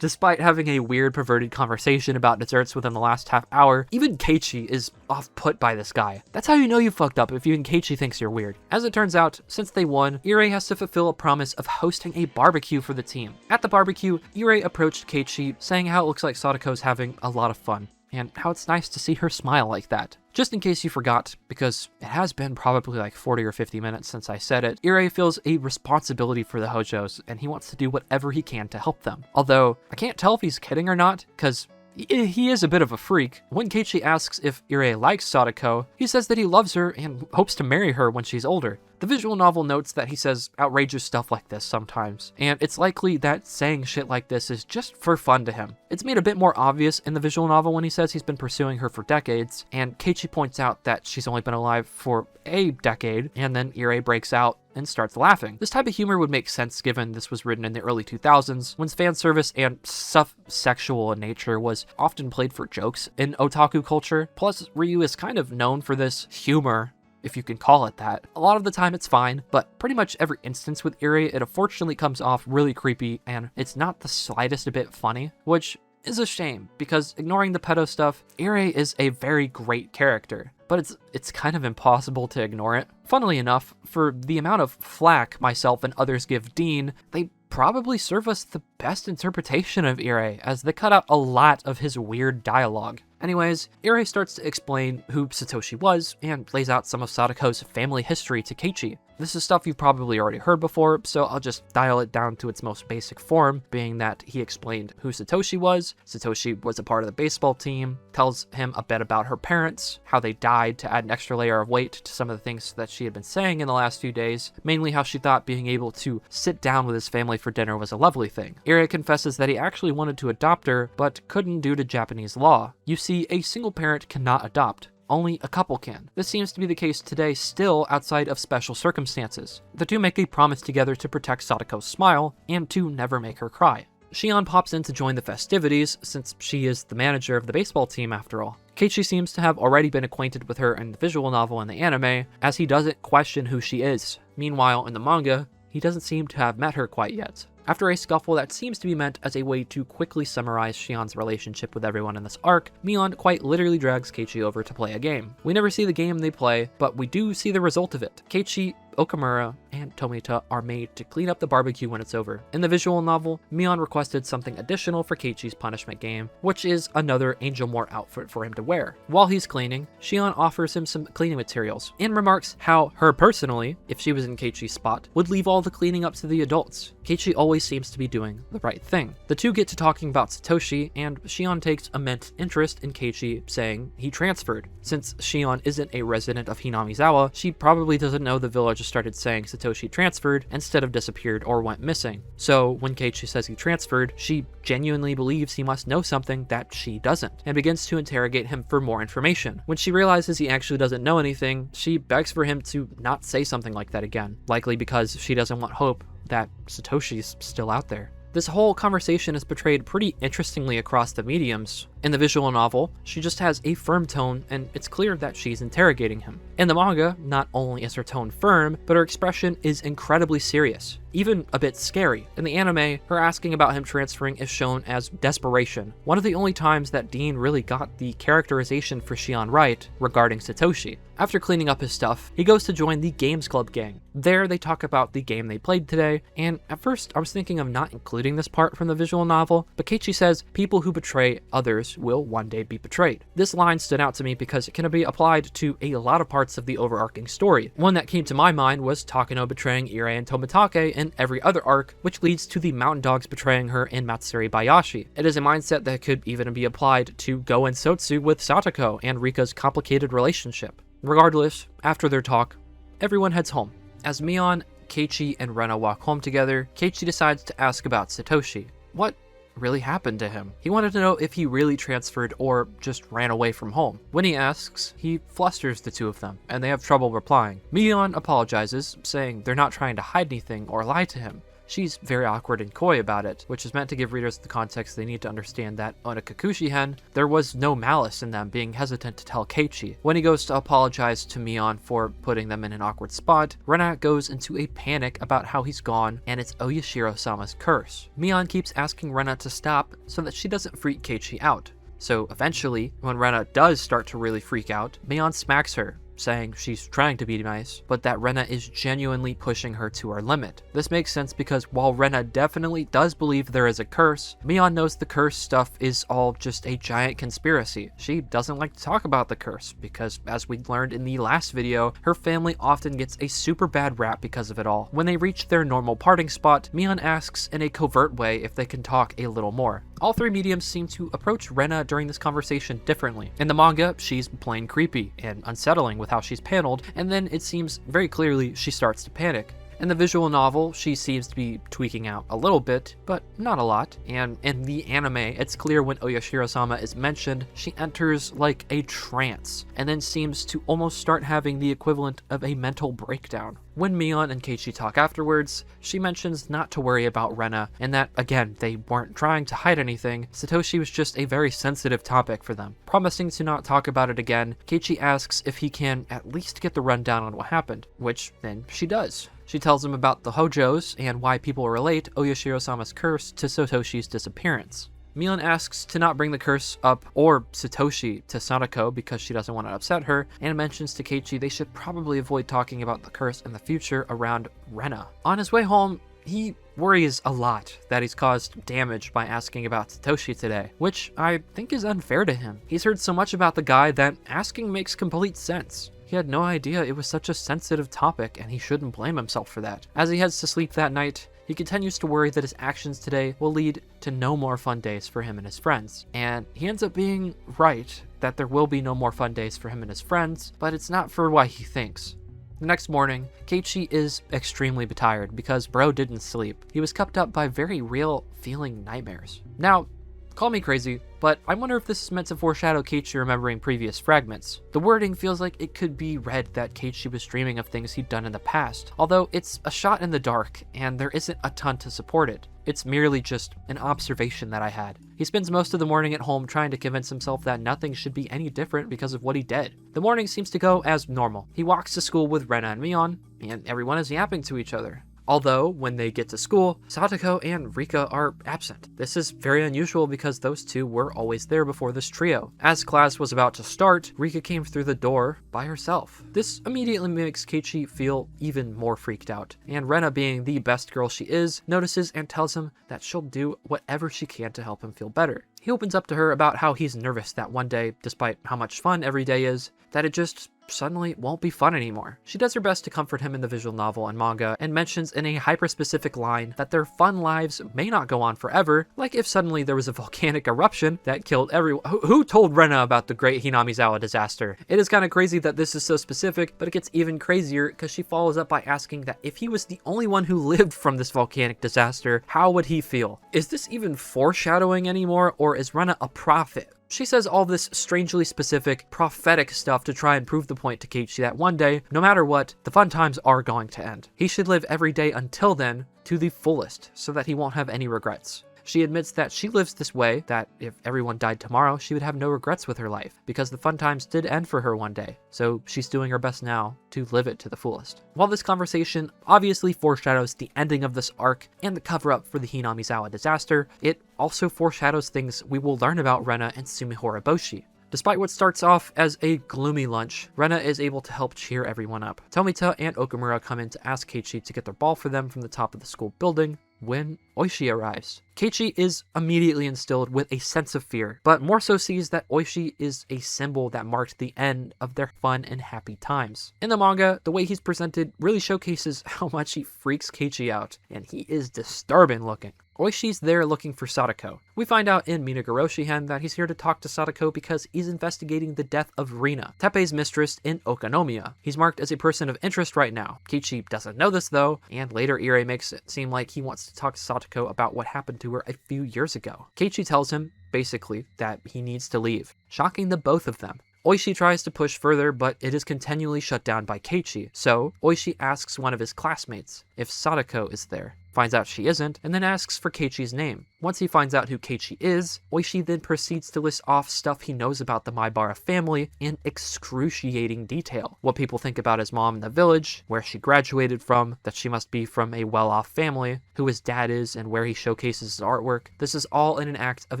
Despite having a weird, perverted conversation about desserts within the last half hour, even Keiichi is off-put by this guy. That's how you know you fucked up, if even Keiichi thinks you're weird. As it turns out, since they won, Irie has to fulfill a promise of hosting a barbecue for the team. At the barbecue, Irie approached Keiichi, saying how it looks like Satoko's having a lot of fun, and how it's nice to see her smile like that. Just in case you forgot, because it has been probably like 40 or 50 minutes since I said it, Irie feels a responsibility for the Hojos, and he wants to do whatever he can to help them. Although, I can't tell if he's kidding or not, because he is a bit of a freak. When Keiichi asks if Irie likes Satoko, he says that he loves her and hopes to marry her when she's older. The visual novel notes that he says outrageous stuff like this sometimes, and it's likely that saying shit like this is just for fun to him. It's made a bit more obvious in the visual novel when he says he's been pursuing her for decades, and Keiichi points out that she's only been alive for a decade, and then Irie breaks out and starts laughing. This type of humor would make sense given this was written in the early 2000s, when fan service and stuff sexual in nature was often played for jokes in otaku culture. Plus, Ryu is kind of known for this humor, if you can call it that. A lot of the time it's fine, but pretty much every instance with Irie, it unfortunately comes off really creepy, and it's not the slightest a bit funny, which is a shame, because ignoring the pedo stuff, Irie is a very great character, but it's kind of impossible to ignore it. Funnily enough, for the amount of flack myself and others give Deen, they probably serve us the best interpretation of Irie, as they cut out a lot of his weird dialogue. Anyways, Irie starts to explain who Satoshi was, and lays out some of Satoko's family history to Keiichi. This is stuff you've probably already heard before, so I'll just dial it down to its most basic form, being that he explained who Satoshi was a part of the baseball team, tells him a bit about her parents, how they died to add an extra layer of weight to some of the things that she had been saying in the last few days, mainly how she thought being able to sit down with his family for dinner was a lovely thing. Irie confesses that he actually wanted to adopt her, but couldn't due to Japanese law. You see, a single parent cannot adopt. Only a couple can. This seems to be the case today still outside of special circumstances. The two make a promise together to protect Satoko's smile and to never make her cry. Shion pops in to join the festivities since she is the manager of the baseball team after all. Keiichi seems to have already been acquainted with her in the visual novel and the anime, as he doesn't question who she is. Meanwhile, in the manga, he doesn't seem to have met her quite yet. After a scuffle that seems to be meant as a way to quickly summarize Shion's relationship with everyone in this arc, Mion quite literally drags Keiichi over to play a game. We never see the game they play, but we do see the result of it. Keiichi Okamura and Tomita are made to clean up the barbecue when it's over. In the visual novel, Mion requested something additional for Keiichi's punishment game, which is another Angel Moore outfit for him to wear. While he's cleaning, Shion offers him some cleaning materials and remarks how her personally, if she was in Keiichi's spot, would leave all the cleaning up to the adults. Keiichi always seems to be doing the right thing. The two get to talking about Satoshi, and Shion takes immense interest in Keiichi saying he transferred. Since Shion isn't a resident of Hinamizawa, she probably doesn't know the village started saying Satoshi transferred instead of disappeared or went missing. So when Keiichi says he transferred, she genuinely believes he must know something that she doesn't, and begins to interrogate him for more information. When she realizes he actually doesn't know anything, she begs for him to not say something like that again, likely because she doesn't want hope that Satoshi's still out there. This whole conversation is portrayed pretty interestingly across the mediums. In the visual novel, she just has a firm tone, and it's clear that she's interrogating him. In the manga, not only is her tone firm, but her expression is incredibly serious, even a bit scary. In the anime, her asking about him transferring is shown as desperation, one of the only times that Deen really got the characterization for Shion right regarding Satoshi. After cleaning up his stuff, he goes to join the Games Club gang. There, they talk about the game they played today, and at first I was thinking of not including this part from the visual novel, but Keiichi says people who betray others will one day be betrayed. This line stood out to me because it can be applied to a lot of parts of the overarching story. One that came to my mind was Takano betraying Irie and Tomitake in every other arc, which leads to the mountain dogs betraying her in Matsuri Bayashi. It is a mindset that could even be applied to Go and Sotsu with Satoko and Rika's complicated relationship. Regardless, after their talk, everyone heads home. As Mion, Keiichi, and Rena walk home together, Keiichi decides to ask about Satoshi. What really happened to him? He wanted to know if he really transferred or just ran away from home. When he asks, he flusters the two of them, and they have trouble replying. Mion apologizes, saying they're not trying to hide anything or lie to him. She's very awkward and coy about it, which is meant to give readers the context they need to understand that Onikakushi-hen, there was no malice in them being hesitant to tell Keiichi. When he goes to apologize to Mion for putting them in an awkward spot, Rena goes into a panic about how he's gone and it's Oyashiro-sama's curse. Mion keeps asking Rena to stop so that she doesn't freak Keiichi out. So eventually, when Rena does start to really freak out, Mion smacks her, saying she's trying to be nice, but that Rena is genuinely pushing her to her limit. This makes sense because while Rena definitely does believe there is a curse, Mion knows the curse stuff is all just a giant conspiracy. She doesn't like to talk about the curse because, as we learned in the last video, her family often gets a super bad rap because of it all. When they reach their normal parting spot, Mion asks in a covert way if they can talk a little more. All three mediums seem to approach Rena during this conversation differently. In the manga, she's plain creepy and unsettling with how she's paneled, and then it seems very clearly she starts to panic. In the visual novel, she seems to be tweaking out a little bit, but not a lot, and in the anime, it's clear when Oyashiro-sama is mentioned, she enters like a trance, and then seems to almost start having the equivalent of a mental breakdown. When Mion and Keiichi talk afterwards, she mentions not to worry about Rena, and that, again, they weren't trying to hide anything. Satoshi was just a very sensitive topic for them. Promising to not talk about it again, Keiichi asks if he can at least get the rundown on what happened, which then she does. She tells him about the Hojos and why people relate Oyashiro-sama's curse to Satoshi's disappearance. Mion asks to not bring the curse up or Satoshi to Satoko because she doesn't want to upset her, and mentions to Keiichi they should probably avoid talking about the curse in the future around Rena. On his way home, he worries a lot that he's caused damage by asking about Satoshi today, which I think is unfair to him. He's heard so much about the guy that asking makes complete sense. He had no idea it was such a sensitive topic, and he shouldn't blame himself for that. As he heads to sleep that night, he continues to worry that his actions today will lead to no more fun days for him and his friends. And he ends up being right that there will be no more fun days for him and his friends, but it's not for what he thinks. The next morning, Keiichi is extremely tired because bro didn't sleep. He was kept up by very real feeling nightmares. Now, call me crazy, but I wonder if this is meant to foreshadow Keiichi remembering previous fragments. The wording feels like it could be read that Keiichi was dreaming of things he'd done in the past, although it's a shot in the dark and there isn't a ton to support it. It's merely just an observation that I had. He spends most of the morning at home trying to convince himself that nothing should be any different because of what he did. The morning seems to go as normal. He walks to school with Rena and Mion, and everyone is yapping to each other. Although, when they get to school, Satoko and Rika are absent. This is very unusual because those two were always there before this trio. As class was about to start, Rika came through the door by herself. This immediately makes Keiichi feel even more freaked out, and Rena, being the best girl she is, notices and tells him that she'll do whatever she can to help him feel better. He opens up to her about how he's nervous that one day, despite how much fun every day is, that it just suddenly won't be fun anymore. She does her best to comfort him in the visual novel and manga, and mentions in a hyper-specific line that their fun lives may not go on forever, like if suddenly there was a volcanic eruption that killed everyone. Who told Rena about the great Hinamizawa disaster? It is kind of crazy that this is so specific, but it gets even crazier because she follows up by asking that if he was the only one who lived from this volcanic disaster, how would he feel? Is this even foreshadowing anymore, or is Rena a prophet? She says all this strangely specific, prophetic stuff to try and prove the point to Keiichi that one day, no matter what, the fun times are going to end. He should live every day until then to the fullest, so that he won't have any regrets. She admits that she lives this way, that if everyone died tomorrow, she would have no regrets with her life, because the fun times did end for her one day, so she's doing her best now to live it to the fullest. While this conversation obviously foreshadows the ending of this arc and the cover-up for the Hinamizawa disaster, it also foreshadows things we will learn about Rena and Sumihoro Boshi. Despite what starts off as a gloomy lunch, Rena is able to help cheer everyone up. Tomita and Okumura come in to ask Keiichi to get their ball for them from the top of the school building when Oishi arrives. Keiichi is immediately instilled with a sense of fear, but more so sees that Oishi is a symbol that marked the end of their fun and happy times. In the manga, the way he's presented really showcases how much he freaks Keiichi out, and he is disturbing looking. Oishi's there looking for Satoko. We find out in Minagoroshi-hen that he's here to talk to Satoko because he's investigating the death of Rena, Teppei's mistress in Okinomiya. He's marked as a person of interest right now. Keiichi doesn't know this though, and later Irie makes it seem like he wants to talk to Satoko about what happened to her a few years ago. Keiichi tells him, basically, that he needs to leave, shocking the both of them. Oishi tries to push further, but it is continually shut down by Keiichi, so Oishi asks one of his classmates if Satoko is there, finds out she isn't, and then asks for Keiichi's name. Once he finds out who Keiichi is, Oishi then proceeds to list off stuff he knows about the Maibara family in excruciating detail. What people think about his mom in the village, where she graduated from, that she must be from a well-off family, who his dad is, and where he showcases his artwork. This is all in an act of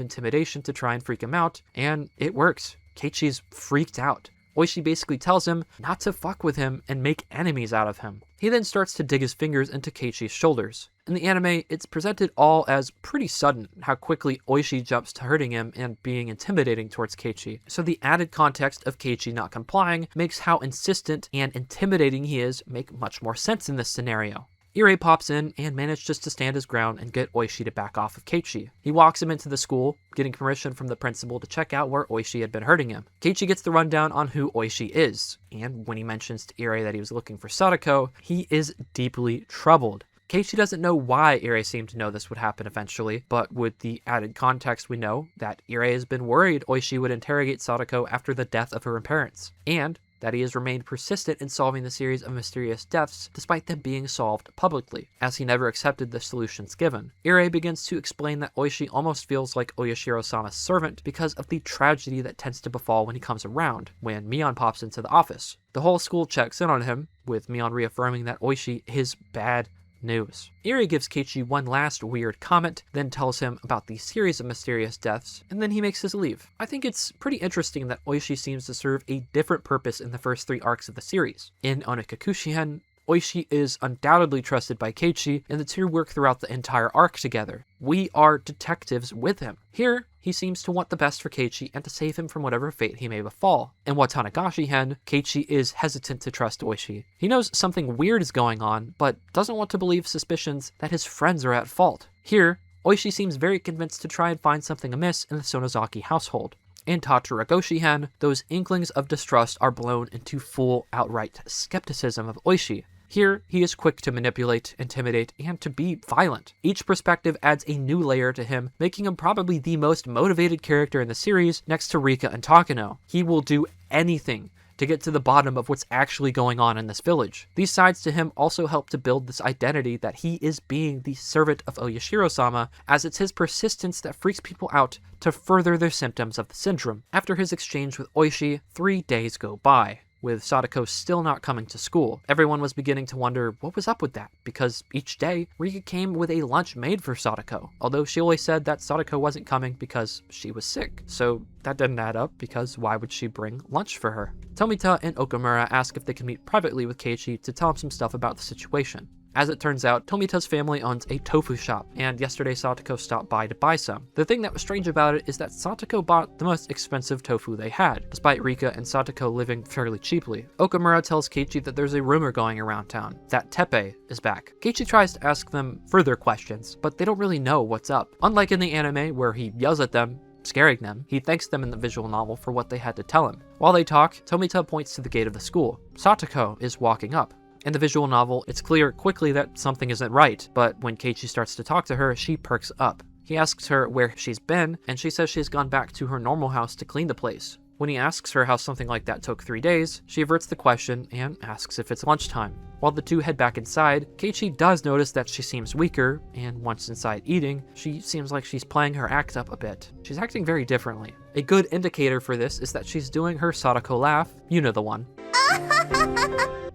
intimidation to try and freak him out, and it works. Keiichi's freaked out. Oishi basically tells him not to fuck with him and make enemies out of him. He then starts to dig his fingers into Keiichi's shoulders. In the anime, it's presented all as pretty sudden how quickly Oishi jumps to hurting him and being intimidating towards Keiichi. So the added context of Keiichi not complying makes how insistent and intimidating he is make much more sense in this scenario. Irie pops in and manages to stand his ground and get Oishi to back off of Keiichi. He walks him into the school, getting permission from the principal to check out where Oishi had been hurting him. Keiichi gets the rundown on who Oishi is, and when he mentions to Irie that he was looking for Satoko, he is deeply troubled. Keiichi doesn't know why Irie seemed to know this would happen eventually, but with the added context we know that Irie has been worried Oishi would interrogate Satoko after the death of her parents, and that he has remained persistent in solving the series of mysterious deaths despite them being solved publicly, as he never accepted the solutions given. Irie begins to explain that Oishi almost feels like Oyashiro-sama's servant because of the tragedy that tends to befall when he comes around, when Mion pops into the office. The whole school checks in on him, with Mion reaffirming that Oishi is bad news. Irie gives Keiichi one last weird comment, then tells him about the series of mysterious deaths, and then he makes his leave. I think it's pretty interesting that Oishi seems to serve a different purpose in the first 3 arcs of the series. In Onekakushi-hen, Oishi is undoubtedly trusted by Keiichi, and the two work throughout the entire arc together. We are detectives with him. Here, he seems to want the best for Keiichi and to save him from whatever fate he may befall. In Watanagashi-hen, Keiichi is hesitant to trust Oishi. He knows something weird is going on, but doesn't want to believe suspicions that his friends are at fault. Here, Oishi seems very convinced to try and find something amiss in the Sonozaki household. In Tatarigoroshi-hen, those inklings of distrust are blown into full, outright skepticism of Oishi. Here, he is quick to manipulate, intimidate, and to be violent. Each perspective adds a new layer to him, making him probably the most motivated character in the series next to Rika and Takano. He will do anything to get to the bottom of what's actually going on in this village. These sides to him also help to build this identity that he is being the servant of Oyashiro-sama, as it's his persistence that freaks people out to further their symptoms of the syndrome. After his exchange with Oishi, 3 days go by. with Satoko still not coming to school. Everyone was beginning to wonder what was up with that, because each day, Rika came with a lunch made for Satoko, although she always said that Satoko wasn't coming because she was sick. So that didn't add up, because why would she bring lunch for her? Tomita and Okamura ask if they can meet privately with Keiichi to tell him some stuff about the situation. As it turns out, Tomita's family owns a tofu shop, and yesterday Satoko stopped by to buy some. The thing that was strange about it is that Satoko bought the most expensive tofu they had, despite Rika and Satoko living fairly cheaply. Okamura tells Keiichi that there's a rumor going around town, that Teppei is back. Keiichi tries to ask them further questions, but they don't really know what's up. Unlike in the anime, where he yells at them, scaring them, he thanks them in the visual novel for what they had to tell him. While they talk, Tomita points to the gate of the school. Satoko is walking up. In the visual novel, it's clear quickly that something isn't right, but when Keiichi starts to talk to her, she perks up. He asks her where she's been, and she says she's gone back to her normal house to clean the place. When he asks her how something like that took 3 days, she averts the question and asks if it's lunchtime. While the two head back inside, Keiichi does notice that she seems weaker, and once inside eating, she seems like she's playing her act up a bit. She's acting very differently. A good indicator for this is that she's doing her Satoko laugh, you know the one.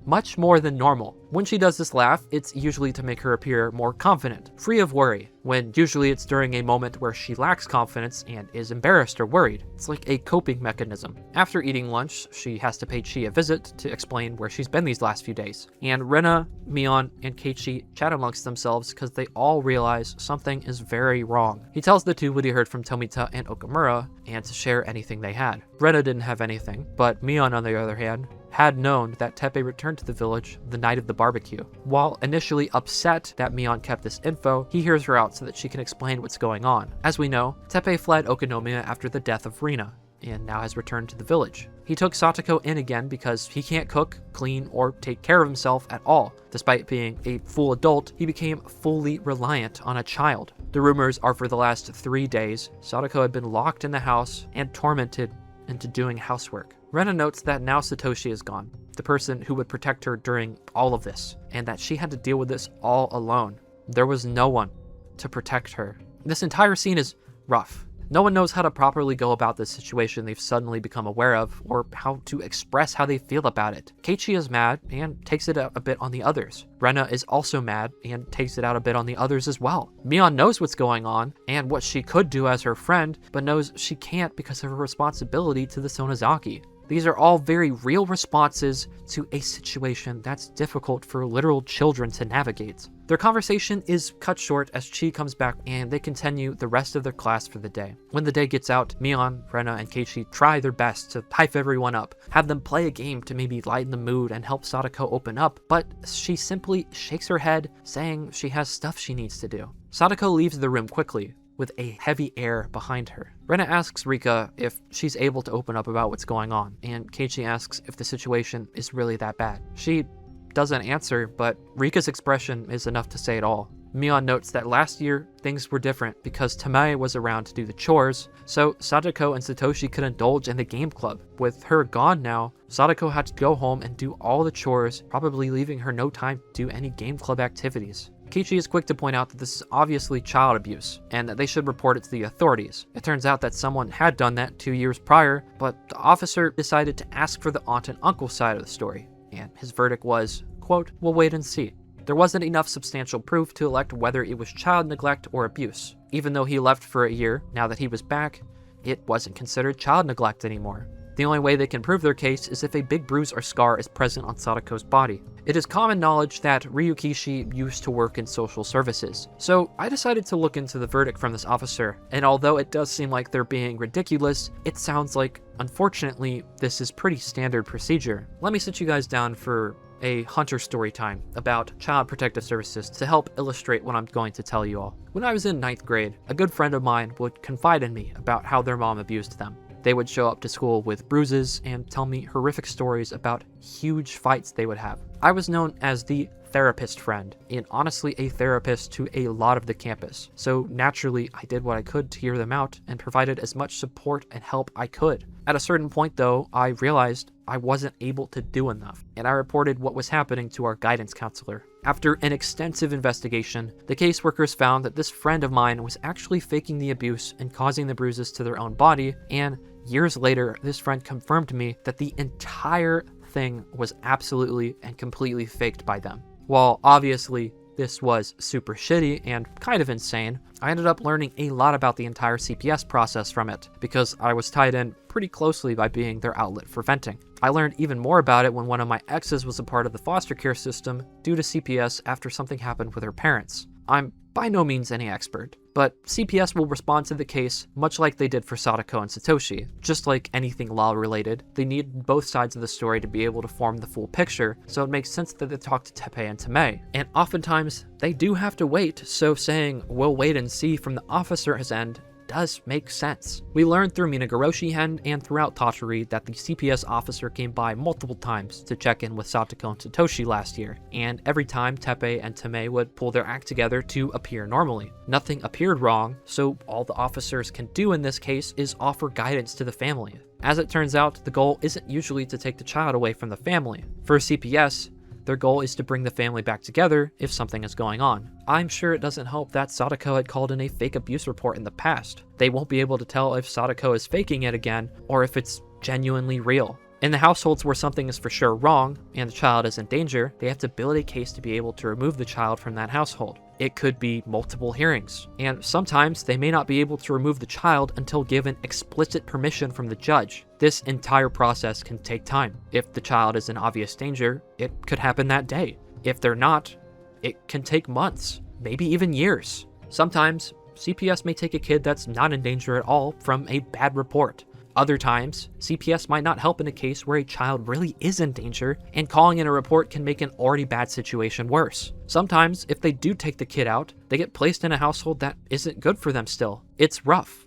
Much more than normal. When she does this laugh, it's usually to make her appear more confident, free of worry, when usually it's during a moment where she lacks confidence and is embarrassed or worried. It's like a coping mechanism. After eating lunch, she has to pay Chi a visit to explain where she's been these last few days. And Rena, Mion, and Keiichi chat amongst themselves because they all realize something is very wrong. He tells the two what he heard from Tomita and Okamura, and to share anything they had. Rena didn't have anything, but Mion, on the other hand, had known that Teppei returned to the village the night of the barbecue. While initially upset that Mion kept this info, he hears her out so that she can explain what's going on. As we know, Teppei fled Okinomiya after the death of Rena, and now has returned to the village. He took Satoko in again because he can't cook, clean, or take care of himself at all. Despite being a full adult, he became fully reliant on a child. The rumors are for the last 3 days, Satoko had been locked in the house and tormented into doing housework. Rena notes that now Satoshi is gone, the person who would protect her during all of this, and that she had to deal with this all alone. There was no one to protect her. This entire scene is rough. No one knows how to properly go about this situation they've suddenly become aware of, or how to express how they feel about it. Keiichi is mad and takes it out a bit on the others. Rena is also mad and takes it out a bit on the others as well. Mion knows what's going on and what she could do as her friend, but knows she can't because of her responsibility to the Sonozaki. These are all very real responses to a situation that's difficult for literal children to navigate. Their conversation is cut short as Chi comes back and they continue the rest of their class for the day. When the day gets out, Mion, Rena, and Keiichi try their best to hype everyone up, have them play a game to maybe lighten the mood and help Satoko open up, but she simply shakes her head, saying she has stuff she needs to do. Satoko leaves the room quickly, with a heavy air behind her. Rena asks Rika if she's able to open up about what's going on, and Keiichi asks if the situation is really that bad. She doesn't answer, but Rika's expression is enough to say it all. Mion notes that last year, things were different because Tamae was around to do the chores, so Satoko and Satoshi could indulge in the game club. With her gone now, Satoko had to go home and do all the chores, probably leaving her no time to do any game club activities. Keiichi is quick to point out that this is obviously child abuse, and that they should report it to the authorities. It turns out that someone had done that 2 years prior, but the officer decided to ask for the aunt and uncle side of the story, and his verdict was, quote, "We'll wait and see." There wasn't enough substantial proof to elect whether it was child neglect or abuse. Even though he left for a year, now that he was back, it wasn't considered child neglect anymore. The only way they can prove their case is if a big bruise or scar is present on Satoko's body. It is common knowledge that Ryukishi used to work in social services, so I decided to look into the verdict from this officer, and although it does seem like they're being ridiculous, it sounds like, unfortunately, this is pretty standard procedure. Let me sit you guys down for a Hunter story time about Child Protective Services to help illustrate what I'm going to tell you all. When I was in 9th grade, a good friend of mine would confide in me about how their mom abused them. They would show up to school with bruises and tell me horrific stories about huge fights they would have. I was known as the therapist friend, and honestly a therapist to a lot of the campus. So naturally, I did what I could to hear them out and provided as much support and help I could. At a certain point though, I realized I wasn't able to do enough, and I reported what was happening to our guidance counselor. After an extensive investigation, the caseworkers found that this friend of mine was actually faking the abuse and causing the bruises to their own body, and years later, this friend confirmed to me that the entire thing was absolutely and completely faked by them. While obviously this was super shitty and kind of insane, I ended up learning a lot about the entire CPS process from it, because I was tied in pretty closely by being their outlet for venting. I learned even more about it when one of my exes was a part of the foster care system due to CPS after something happened with her parents. I'm by no means any expert, but CPS will respond to the case much like they did for Satoko and Satoshi. Just like anything law related, they need both sides of the story to be able to form the full picture, so it makes sense that they talk to Teppei and Tamei. And oftentimes, they do have to wait, so saying, "we'll wait and see" from the officer's end does make sense. We learned through Higurashi-hen and throughout Tatsuri that the CPS officer came by multiple times to check in with Satoko and Satoshi last year, and every time Teppei and Tamei would pull their act together to appear normally. Nothing appeared wrong, so all the officers can do in this case is offer guidance to the family. As it turns out, the goal isn't usually to take the child away from the family. For CPS, their goal is to bring the family back together if something is going on. I'm sure it doesn't help that Satoko had called in a fake abuse report in the past. They won't be able to tell if Satoko is faking it again or if it's genuinely real. In the households where something is for sure wrong and the child is in danger, they have to build a case to be able to remove the child from that household. It could be multiple hearings, and sometimes they may not be able to remove the child until given explicit permission from the judge. This entire process can take time. If the child is in obvious danger, it could happen that day. If they're not, it can take months, maybe even years. Sometimes, CPS may take a kid that's not in danger at all from a bad report. Other times, CPS might not help in a case where a child really is in danger, and calling in a report can make an already bad situation worse. Sometimes, if they do take the kid out, they get placed in a household that isn't good for them still. It's rough,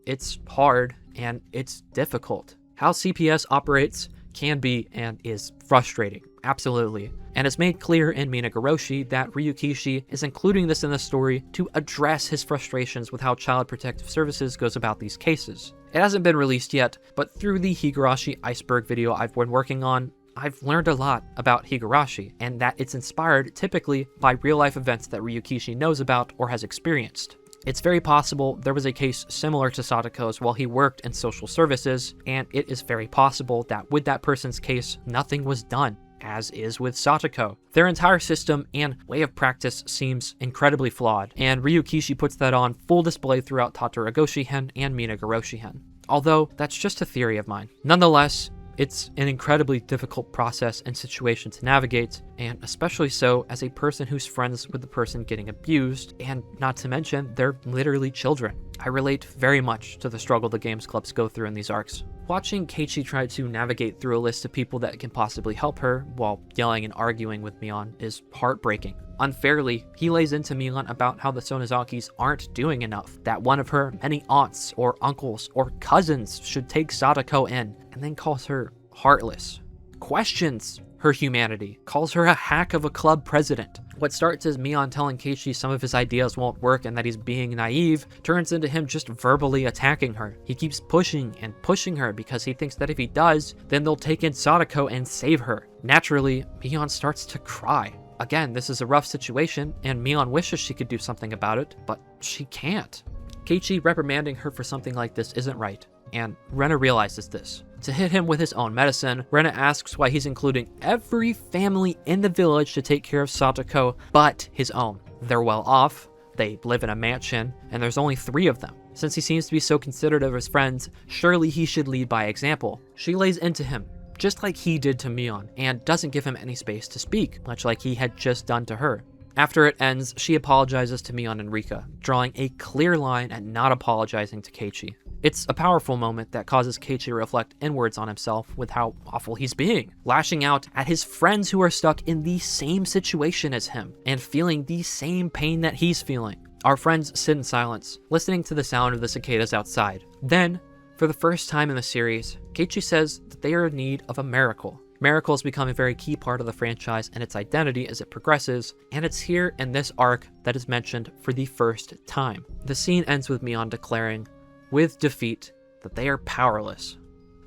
it's hard, and it's difficult. How CPS operates can be and is frustrating, absolutely. And it's made clear in Minagoroshi that Ryukishi is including this in the story to address his frustrations with how Child Protective Services goes about these cases. It hasn't been released yet, but through the Higurashi iceberg video I've been working on, I've learned a lot about Higurashi, and that it's inspired typically by real-life events that Ryukishi knows about or has experienced. It's very possible there was a case similar to Satoko's while he worked in social services, and it is very possible that with that person's case, nothing was done, as is with Satoko. Their entire system and way of practice seems incredibly flawed, and Ryukishi puts that on full display throughout Tatarigoroshi-hen and Minagoroshi-hen. Although, that's just a theory of mine. Nonetheless, it's an incredibly difficult process and situation to navigate, and especially so as a person who's friends with the person getting abused, and not to mention, they're literally children. I relate very much to the struggle the games clubs go through in these arcs. Watching Keiichi try to navigate through a list of people that can possibly help her while yelling and arguing with Mion is heartbreaking. Unfairly, he lays into Mion about how the Sonozakis aren't doing enough, that one of her many aunts or uncles or cousins should take Satoko in, and then calls her heartless. Questions her humanity, calls her a hack of a club president. What starts as Mion telling Keiichi some of his ideas won't work and that he's being naive, turns into him just verbally attacking her. He keeps pushing and pushing her because he thinks that if he does, then they'll take in Satoko and save her. Naturally, Mion starts to cry. Again, this is a rough situation, and Mion wishes she could do something about it, but she can't. Keiichi reprimanding her for something like this isn't right, and Rena realizes this. To hit him with his own medicine, Rena asks why he's including every family in the village to take care of Satoko but his own. They're well off, they live in a mansion, and there's only 3 of them. Since he seems to be so considerate of his friends, surely he should lead by example. She lays into him, just like he did to Mion, and doesn't give him any space to speak, much like he had just done to her. After it ends, she apologizes to Mion and Rika, drawing a clear line at not apologizing to Keiichi. It's a powerful moment that causes Keiichi to reflect inwards on himself with how awful he's being, lashing out at his friends who are stuck in the same situation as him, and feeling the same pain that he's feeling. Our friends sit in silence, listening to the sound of the cicadas outside. Then, for the first time in the series, Keiichi says that they are in need of a miracle. Miracles become a very key part of the franchise and its identity as it progresses, and it's here in this arc that is mentioned for the first time. The scene ends with Mion declaring, with defeat, that they are powerless.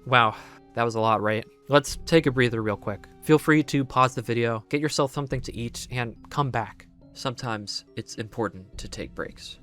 Wow, that was a lot, right? Let's take a breather real quick. Feel free to pause the video, get yourself something to eat, and come back. Sometimes it's important to take breaks.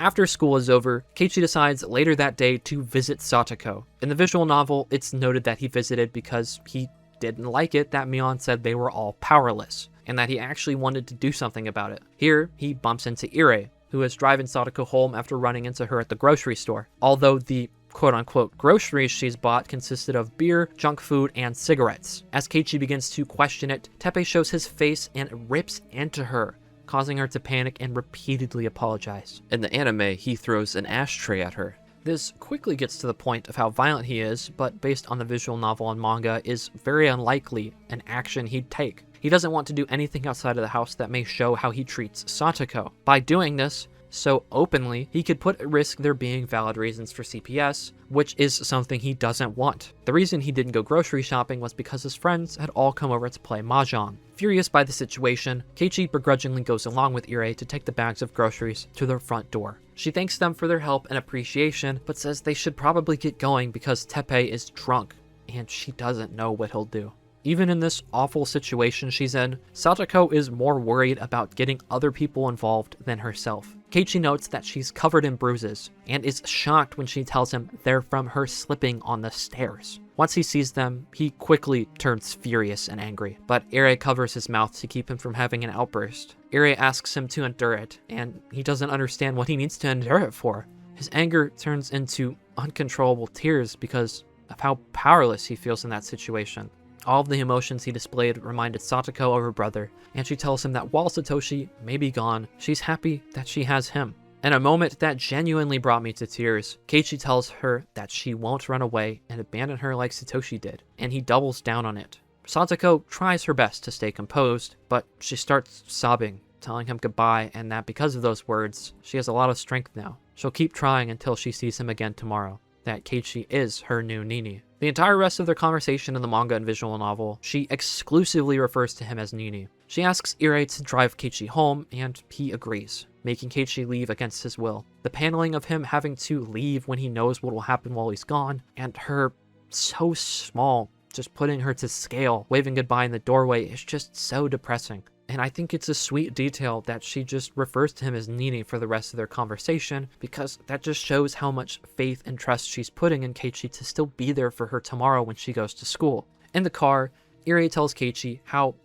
After school is over, Keiichi decides later that day to visit Satoko. In the visual novel, it's noted that he visited because he didn't like it that Mion said they were all powerless, and that he actually wanted to do something about it. Here, he bumps into Irie, who is driving Satoko home after running into her at the grocery store. Although the quote-unquote groceries she's bought consisted of beer, junk food, and cigarettes. As Keiichi begins to question it, Teppei shows his face and rips into her, causing her to panic and repeatedly apologize. In the anime, he throws an ashtray at her. This quickly gets to the point of how violent he is, but based on the visual novel and manga, is very unlikely an action he'd take. He doesn't want to do anything outside of the house that may show how he treats Satoko. By doing this so openly, he could put at risk there being valid reasons for CPS, which is something he doesn't want. The reason he didn't go grocery shopping was because his friends had all come over to play mahjong. Furious by the situation, Keiichi begrudgingly goes along with Irie to take the bags of groceries to their front door. She thanks them for their help and appreciation, but says they should probably get going because Teppei is drunk, and she doesn't know what he'll do. Even in this awful situation she's in, Satoko is more worried about getting other people involved than herself. Keiichi notes that she's covered in bruises, and is shocked when she tells him they're from her slipping on the stairs. Once he sees them, he quickly turns furious and angry, but Irie covers his mouth to keep him from having an outburst. Irie asks him to endure it, and he doesn't understand what he needs to endure it for. His anger turns into uncontrollable tears because of how powerless he feels in that situation. All of the emotions he displayed reminded Satoko of her brother, and she tells him that while Satoshi may be gone, she's happy that she has him. In a moment that genuinely brought me to tears, Keiichi tells her that she won't run away and abandon her like Satoshi did, and he doubles down on it. Satoko tries her best to stay composed, but she starts sobbing, telling him goodbye, and that because of those words, she has a lot of strength now. She'll keep trying until she sees him again tomorrow, that Keiichi is her new Nini. The entire rest of their conversation in the manga and visual novel, she exclusively refers to him as Nini. She asks Irie to drive Keiichi home, and he agrees, making Keiichi leave against his will. The paneling of him having to leave when he knows what will happen while he's gone, and her so small, just putting her to scale, waving goodbye in the doorway, is just so depressing. And I think it's a sweet detail that she just refers to him as Nini for the rest of their conversation, because that just shows how much faith and trust she's putting in Keiichi to still be there for her tomorrow when she goes to school. In the car, Irie tells Keiichi how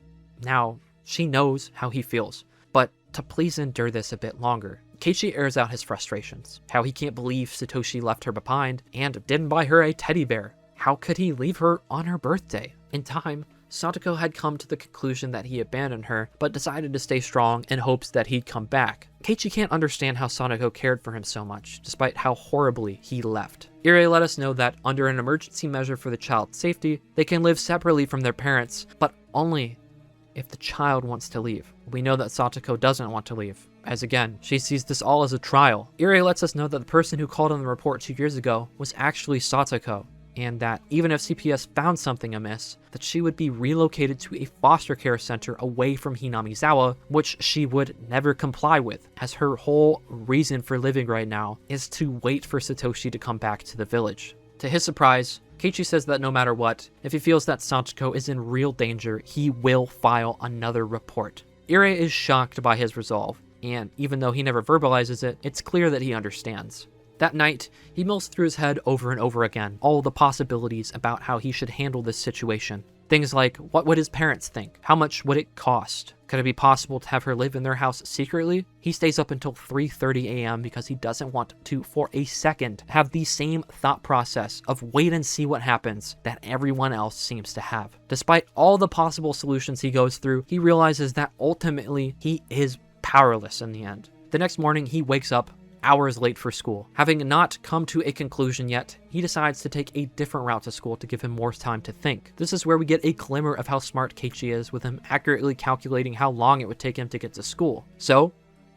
now she knows how he feels, but to please endure this a bit longer. Keiichi airs out his frustrations, how he can't believe Satoshi left her behind and didn't buy her a teddy bear. How could he leave her on her birthday? In time, Satoko had come to the conclusion that he abandoned her, but decided to stay strong in hopes that he'd come back. Keiichi can't understand how Satoko cared for him so much, despite how horribly he left. Irie let us know that under an emergency measure for the child's safety, they can live separately from their parents, but only if the child wants to leave. We know that Satoko doesn't want to leave, as again, she sees this all as a trial. Irie lets us know that the person who called in the report 2 years ago was actually Satoko, and that even if CPS found something amiss, that she would be relocated to a foster care center away from Hinamizawa, which she would never comply with, as her whole reason for living right now is to wait for Satoshi to come back to the village. To his surprise, Keiichi says that no matter what, if he feels that Satoko is in real danger, he will file another report. Irie is shocked by his resolve, and even though he never verbalizes it, it's clear that he understands. That night, he mills through his head over and over again all the possibilities about how he should handle this situation. Things like, what would his parents think? How much would it cost? Could it be possible to have her live in their house secretly? He stays up until 3:30 a.m. because he doesn't want to, for a second, have the same thought process of wait and see what happens that everyone else seems to have. Despite all the possible solutions he goes through, he realizes that ultimately he is powerless in the end. The next morning, he wakes up hours late for school. Having not come to a conclusion yet, he decides to take a different route to school to give him more time to think. This is where we get a glimmer of how smart Keiichi is, with him accurately calculating how long it would take him to get to school. So,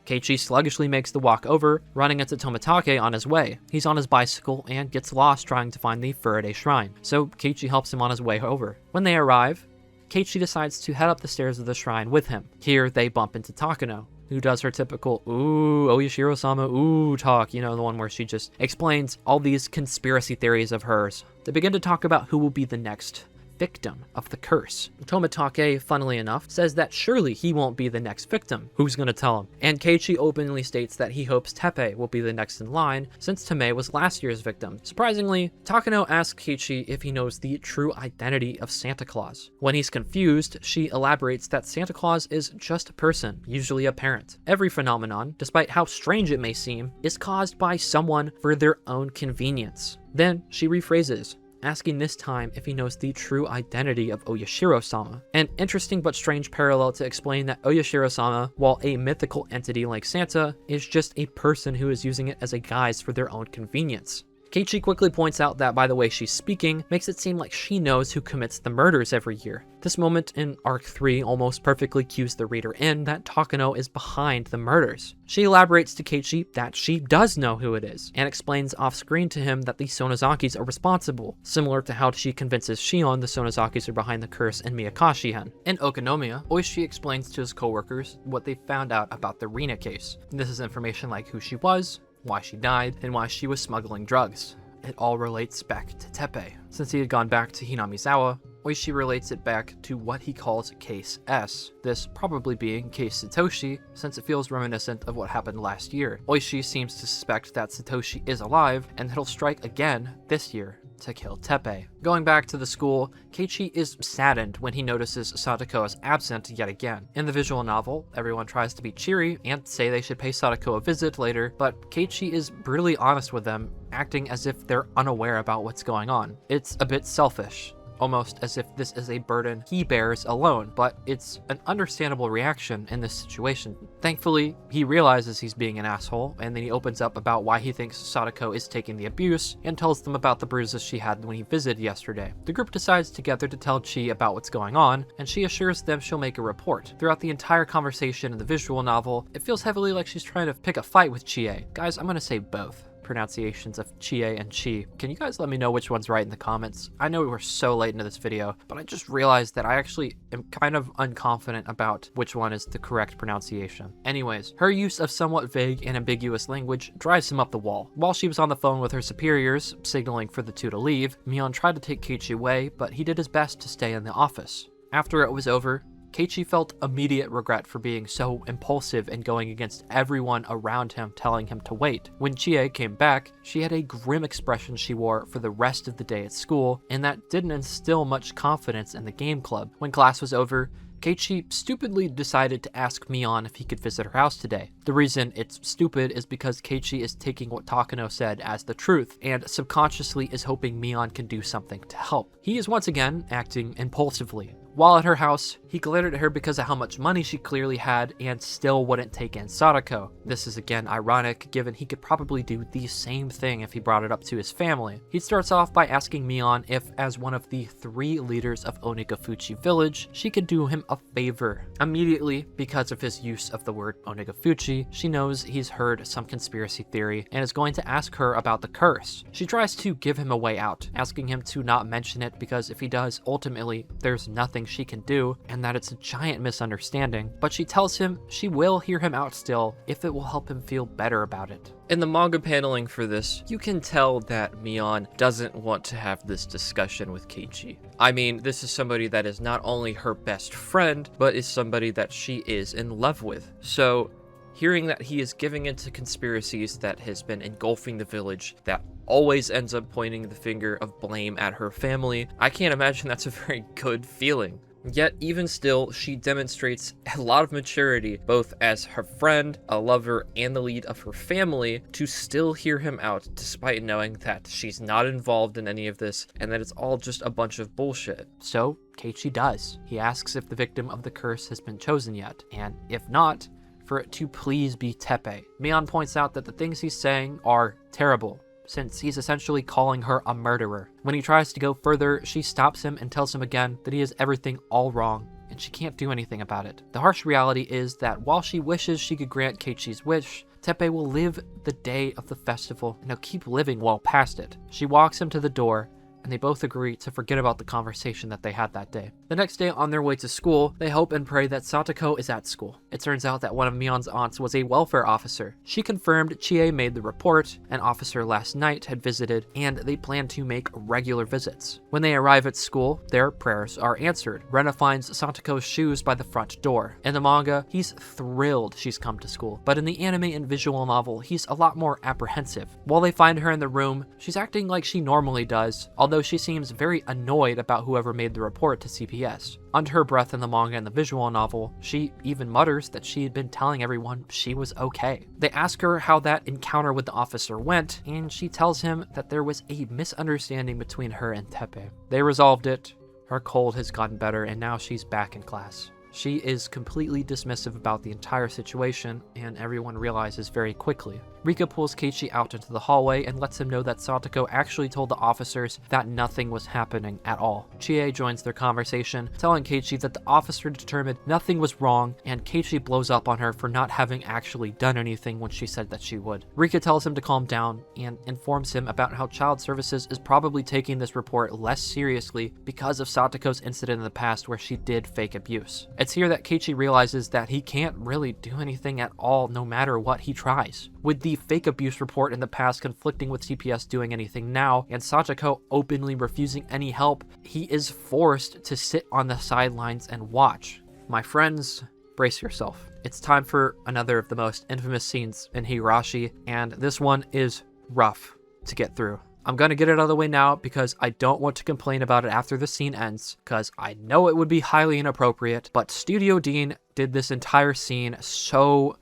Keiichi sluggishly makes the walk over, running into Tomitake on his way. He's on his bicycle and gets lost trying to find the Furude shrine, so Keiichi helps him on his way over. When they arrive, Keiichi decides to head up the stairs of the shrine with him. Here, they bump into Takano, who does her typical, ooh, Oyashiro-sama, ooh talk, you know, the one where she just explains all these conspiracy theories of hers. They begin to talk about who will be the next victim of the curse. Tomitake, funnily enough, says that surely he won't be the next victim. Who's gonna tell him? And Keiichi openly states that he hopes Teppei will be the next in line, since Tomei was last year's victim. Surprisingly, Takano asks Keiichi if he knows the true identity of Santa Claus. When he's confused, she elaborates that Santa Claus is just a person, usually a parent. Every phenomenon, despite how strange it may seem, is caused by someone for their own convenience. Then she rephrases, asking this time if he knows the true identity of Oyashiro-sama. An interesting but strange parallel to explain that Oyashiro-sama, while a mythical entity like Santa, is just a person who is using it as a guise for their own convenience. Keiichi quickly points out that by the way she's speaking, makes it seem like she knows who commits the murders every year. This moment in Arc 3 almost perfectly cues the reader in that Takano is behind the murders. She elaborates to Keiichi that she does know who it is, and explains off-screen to him that the Sonozakis are responsible, similar to how she convinces Shion the Sonozakis are behind the curse in Miyakashi-hen. In Okinomiya, Oishi explains to his co-workers what they found out about the Rena case. This is information like who she was, why she died, and why she was smuggling drugs. It all relates back to Teppei. Since he had gone back to Hinamizawa, Oishi relates it back to what he calls Case S, this probably being Case Satoshi, since it feels reminiscent of what happened last year. Oishi seems to suspect that Satoshi is alive, and that he'll strike again this year to kill Teppei. Going back to the school, Keiichi is saddened when he notices Satoko is absent yet again. In the visual novel, everyone tries to be cheery and say they should pay Satoko a visit later, but Keiichi is brutally honest with them, acting as if they're unaware about what's going on. It's a bit selfish, almost as if this is a burden he bears alone, but it's an understandable reaction in this situation. Thankfully, he realizes he's being an asshole, and then he opens up about why he thinks Satoko is taking the abuse, and tells them about the bruises she had when he visited yesterday. The group decides together to tell Chi about what's going on, and she assures them she'll make a report. Throughout the entire conversation in the visual novel, it feels heavily like she's trying to pick a fight with Chie. Guys, I'm gonna say both pronunciations of Chie and Chi. Can you guys let me know which one's right in the comments? I know we're so late into this video, but I just realized that I actually am kind of unconfident about which one is the correct pronunciation. Anyways, her use of somewhat vague and ambiguous language drives him up the wall. While she was on the phone with her superiors, signaling for the two to leave, Mion tried to take Keiichi away, but he did his best to stay in the office. After it was over, Keiichi felt immediate regret for being so impulsive and going against everyone around him telling him to wait. When Chie came back, she had a grim expression she wore for the rest of the day at school, and that didn't instill much confidence in the game club. When class was over, Keiichi stupidly decided to ask Mion if he could visit her house today. The reason it's stupid is because Keiichi is taking what Takano said as the truth, and subconsciously is hoping Mion can do something to help. He is once again acting impulsively. While at her house, he glared at her because of how much money she clearly had and still wouldn't take in Satoko. This is again ironic, given he could probably do the same thing if he brought it up to his family. He starts off by asking Mion if, as one of the 3 leaders of Onagafuchi village, she could do him a favor. Immediately, because of his use of the word Onagafuchi, she knows he's heard some conspiracy theory and is going to ask her about the curse. She tries to give him a way out, asking him to not mention it because if he does, ultimately, there's nothing she can do, and that it's a giant misunderstanding, but she tells him she will hear him out still if it will help him feel better about it. In the manga paneling for this, you can tell that Mion doesn't want to have this discussion with Keiichi. I mean, this is somebody that is not only her best friend, but is somebody that she is in love with. So, hearing that he is giving into conspiracies that has been engulfing the village, that always ends up pointing the finger of blame at her family, I can't imagine that's a very good feeling. Yet, even still, she demonstrates a lot of maturity, both as her friend, a lover, and the lead of her family, to still hear him out, despite knowing that she's not involved in any of this, and that it's all just a bunch of bullshit. So, Keiichi does. He asks if the victim of the curse has been chosen yet, and if not, for it to please be Teppei. Mion points out that the things he's saying are terrible, since he's essentially calling her a murderer. When he tries to go further, she stops him and tells him again that he has everything all wrong, and she can't do anything about it. The harsh reality is that while she wishes she could grant Keiichi's wish, Teppei will live the day of the festival, and he'll keep living well past it. She walks him to the door, and and they both agree to forget about the conversation that they had that day. The next day on their way to school, they hope and pray that Satoko is at school. It turns out that one of Mion's aunts was a welfare officer. She confirmed Chie made the report, an officer last night had visited, and they plan to make regular visits. When they arrive at school, their prayers are answered. Rena finds Satoko's shoes by the front door. In the manga, he's thrilled she's come to school, but in the anime and visual novel, he's a lot more apprehensive. While they find her in the room, she's acting like she normally does, although she seems very annoyed about whoever made the report to CPS. Under her breath in the manga and the visual novel, she even mutters that she had been telling everyone she was okay. They ask her how that encounter with the officer went, and she tells him that there was a misunderstanding between her and Teppei. They resolved it, her cold has gotten better, and now she's back in class. She is completely dismissive about the entire situation, and everyone realizes very quickly. Rika pulls Keiichi out into the hallway and lets him know that Satoko actually told the officers that nothing was happening at all. Chie joins their conversation, telling Keiichi that the officer determined nothing was wrong, and Keiichi blows up on her for not having actually done anything when she said that she would. Rika tells him to calm down and informs him about how Child Services is probably taking this report less seriously because of Satoko's incident in the past where she did fake abuse. It's here that Keiichi realizes that he can't really do anything at all no matter what he tries. With the fake abuse report in the past conflicting with CPS doing anything now, and Satoko openly refusing any help, he is forced to sit on the sidelines and watch. My friends, brace yourself. It's time for another of the most infamous scenes in Higurashi, and this one is rough to get through. I'm gonna get it out of the way now because I don't want to complain about it after the scene ends, because I know it would be highly inappropriate, but Studio Deen did this entire scene so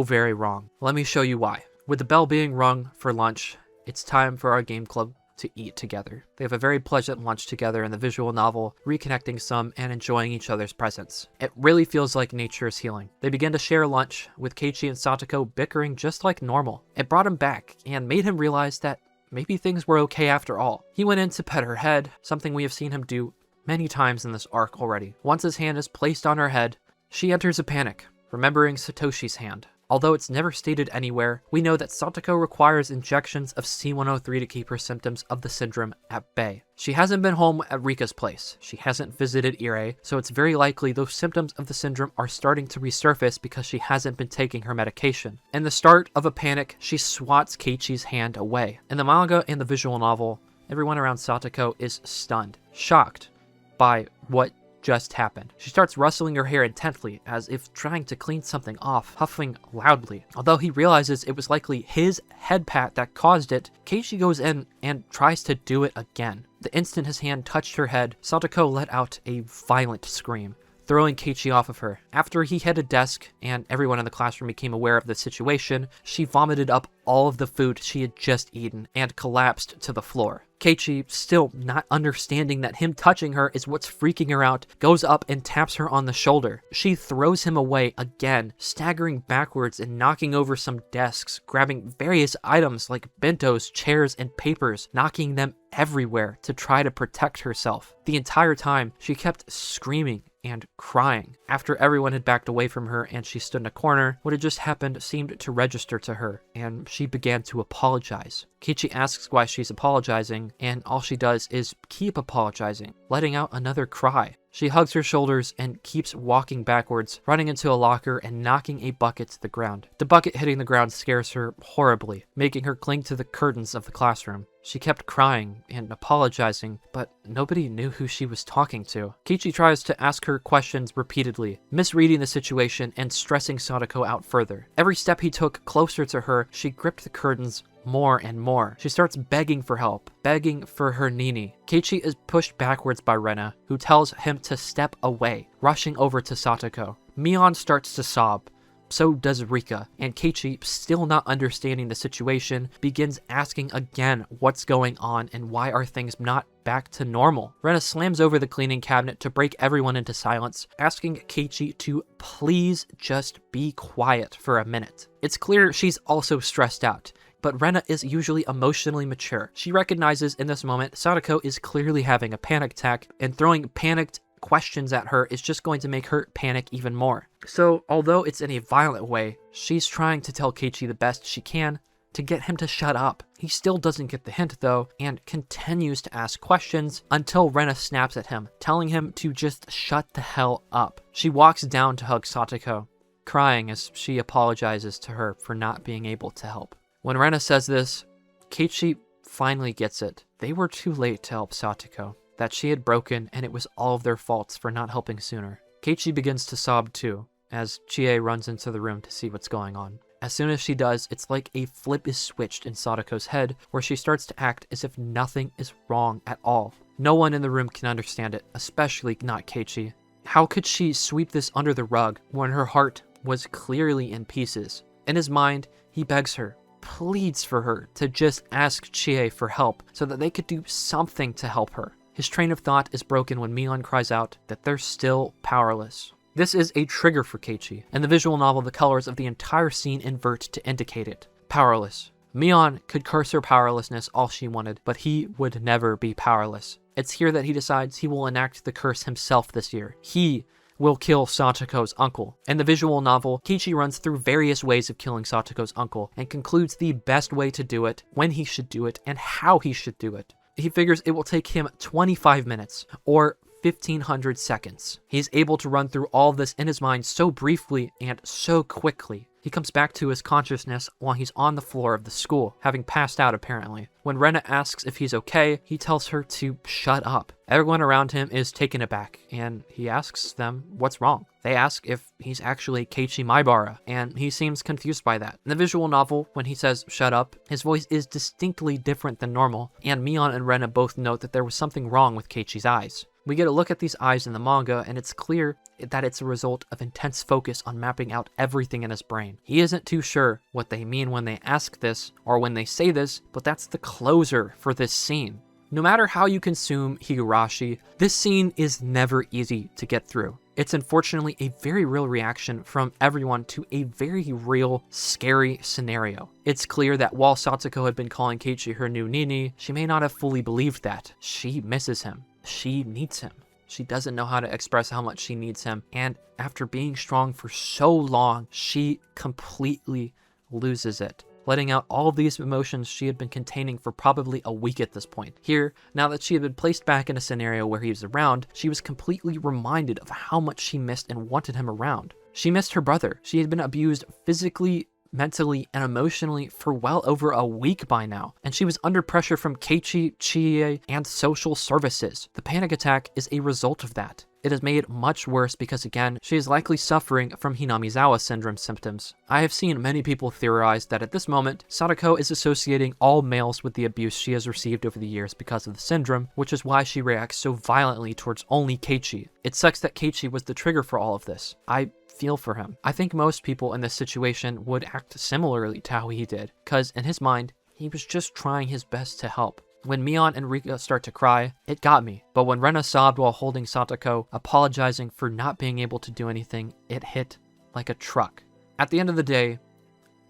very wrong. Let me show you why. With the bell being rung for lunch, it's time for our game club to eat together. They have a very pleasant lunch together in the visual novel, reconnecting some and enjoying each other's presence. It really feels like nature is healing. They begin to share lunch, with Keiichi and Satoko bickering just like normal. It brought him back and made him realize that maybe things were okay after all. He went in to pet her head, something we have seen him do many times in this arc already. Once his hand is placed on her head, she enters a panic, remembering Satoshi's hand. Although it's never stated anywhere, we know that Satoko requires injections of C-103 to keep her symptoms of the syndrome at bay. She hasn't been home at Rika's place. She hasn't visited Irie, so it's very likely those symptoms of the syndrome are starting to resurface because she hasn't been taking her medication. In the start of a panic, she swats Keiichi's hand away. In the manga and the visual novel, everyone around Satoko is stunned, shocked by what just happened. She starts rustling her hair intently, as if trying to clean something off, huffing loudly. Although he realizes it was likely his head pat that caused it, Keiichi goes in and tries to do it again. The instant his hand touched her head, Satoko let out a violent scream, throwing Keiichi off of her. After he hit a desk and everyone in the classroom became aware of the situation, she vomited up all of the food she had just eaten and collapsed to the floor. Keiichi, still not understanding that him touching her is what's freaking her out, goes up and taps her on the shoulder. She throws him away again, staggering backwards and knocking over some desks, grabbing various items like bentos, chairs, and papers, knocking them everywhere to try to protect herself. The entire time, she kept screaming and crying. After everyone had backed away from her and she stood in a corner, what had just happened seemed to register to her, and she began to apologize. Keiichi asks why she's apologizing, and all she does is keep apologizing, letting out another cry. She hugs her shoulders and keeps walking backwards, running into a locker and knocking a bucket to the ground. The bucket hitting the ground scares her horribly, making her cling to the curtains of the classroom. She kept crying and apologizing, but nobody knew who she was talking to. Keiichi tries to ask her questions repeatedly, misreading the situation and stressing Satoko out further. Every step he took closer to her, she gripped the curtains more and more. She starts begging for help, begging for her Nini. Keiichi is pushed backwards by Rena, who tells him to step away, rushing over to Satoko. Mion starts to sob. So does Rika, and Keiichi, still not understanding the situation, begins asking again what's going on and why are things not back to normal. Rena slams over the cleaning cabinet to break everyone into silence, asking Keiichi to please just be quiet for a minute. It's clear she's also stressed out, but Rena is usually emotionally mature. She recognizes in this moment Satoko is clearly having a panic attack, and throwing panicked questions at her is just going to make her panic even more. So, although it's in a violent way, she's trying to tell Keiichi the best she can to get him to shut up. He still doesn't get the hint though, and continues to ask questions until Rena snaps at him, telling him to just shut the hell up. She walks down to hug Satoko, crying as she apologizes to her for not being able to help. When Rena says this, Keiichi finally gets it. They were too late to help Satoko, that she had broken and it was all of their faults for not helping sooner. Keiichi begins to sob too, as Chie runs into the room to see what's going on. As soon as she does, it's like a flip is switched in Satoko's head, where she starts to act as if nothing is wrong at all. No one in the room can understand it, especially not Keiichi. How could she sweep this under the rug when her heart was clearly in pieces? In his mind, he begs her, pleads for her to just ask Chie for help so that they could do something to help her. His train of thought is broken when Mion cries out that they're still powerless. This is a trigger for Keiichi. In the visual novel, the colors of the entire scene invert to indicate it. Powerless. Mion could curse her powerlessness all she wanted, but he would never be powerless. It's here that he decides he will enact the curse himself this year. He will kill Satoko's uncle. In the visual novel, Keiichi runs through various ways of killing Satoko's uncle and concludes the best way to do it, when he should do it, and how he should do it. He figures it will take him 25 minutes, or 1,500 seconds. He's able to run through all of this in his mind so briefly and so quickly. He comes back to his consciousness while he's on the floor of the school, having passed out apparently. When Rena asks if he's okay, he tells her to shut up. Everyone around him is taken aback, and he asks them what's wrong. They ask if he's actually Keiichi Maibara, and he seems confused by that. In the visual novel, when he says shut up, his voice is distinctly different than normal, and Mion and Rena both note that there was something wrong with Keiichi's eyes. We get a look at these eyes in the manga, and it's clear that it's a result of intense focus on mapping out everything in his brain. He isn't too sure what they mean when they ask this, or when they say this, but that's the closer for this scene. No matter how you consume Higurashi, this scene is never easy to get through. It's unfortunately a very real reaction from everyone to a very real, scary scenario. It's clear that while Satoko had been calling Keiichi her new Nini, she may not have fully believed that. She misses him. She needs him. She doesn't know how to express how much she needs him, and after being strong for so long, she completely loses it, letting out all of these emotions she had been containing for probably a week at this point. Here, now that she had been placed back in a scenario where he was around, she was completely reminded of how much she missed and wanted him around. She missed her brother. She had been abused physically, mentally, and emotionally for well over a week by now, and she was under pressure from Keiichi, Chie, and social services. The panic attack is a result of that. It is made much worse because, again, she is likely suffering from Hinamizawa syndrome symptoms. I have seen many people theorize that at this moment, Satoko is associating all males with the abuse she has received over the years because of the syndrome, which is why she reacts so violently towards only Keiichi. It sucks that Keiichi was the trigger for all of this. I feel for him. I think most people in this situation would act similarly to how he did, because in his mind, he was just trying his best to help. When Mion and Rika start to cry, it got me. But when Rena sobbed while holding Satoko, apologizing for not being able to do anything, it hit like a truck. At the end of the day,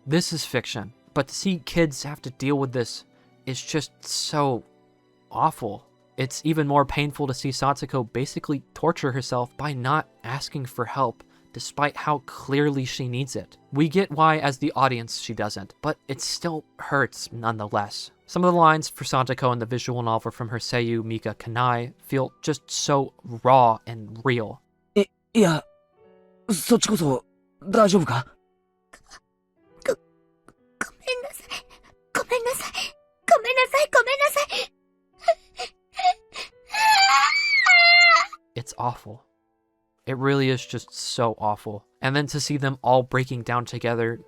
this is fiction. But to see kids have to deal with this is just so awful. It's even more painful to see Satoko basically torture herself by not asking for help, despite how clearly she needs it. We get why as the audience she doesn't, but it still hurts nonetheless. Some of the lines for Satoko in the visual novel from her seiyuu Mika Kanai feel just so raw and real. いや、そっちこそ大丈夫か? ごめんなさい。ごめんなさい。ごめんなさい。ごめんなさい。It's awful. It really is just so awful. And then to see them all breaking down together,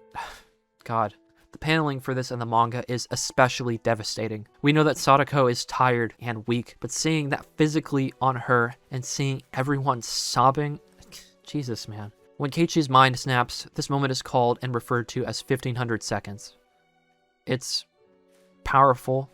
God. The paneling for this in the manga is especially devastating. We know that Satoko is tired and weak, but seeing that physically on her and seeing everyone sobbing, Jesus, man. When Keiichi's mind snaps, this moment is called and referred to as 1,500 seconds. It's powerful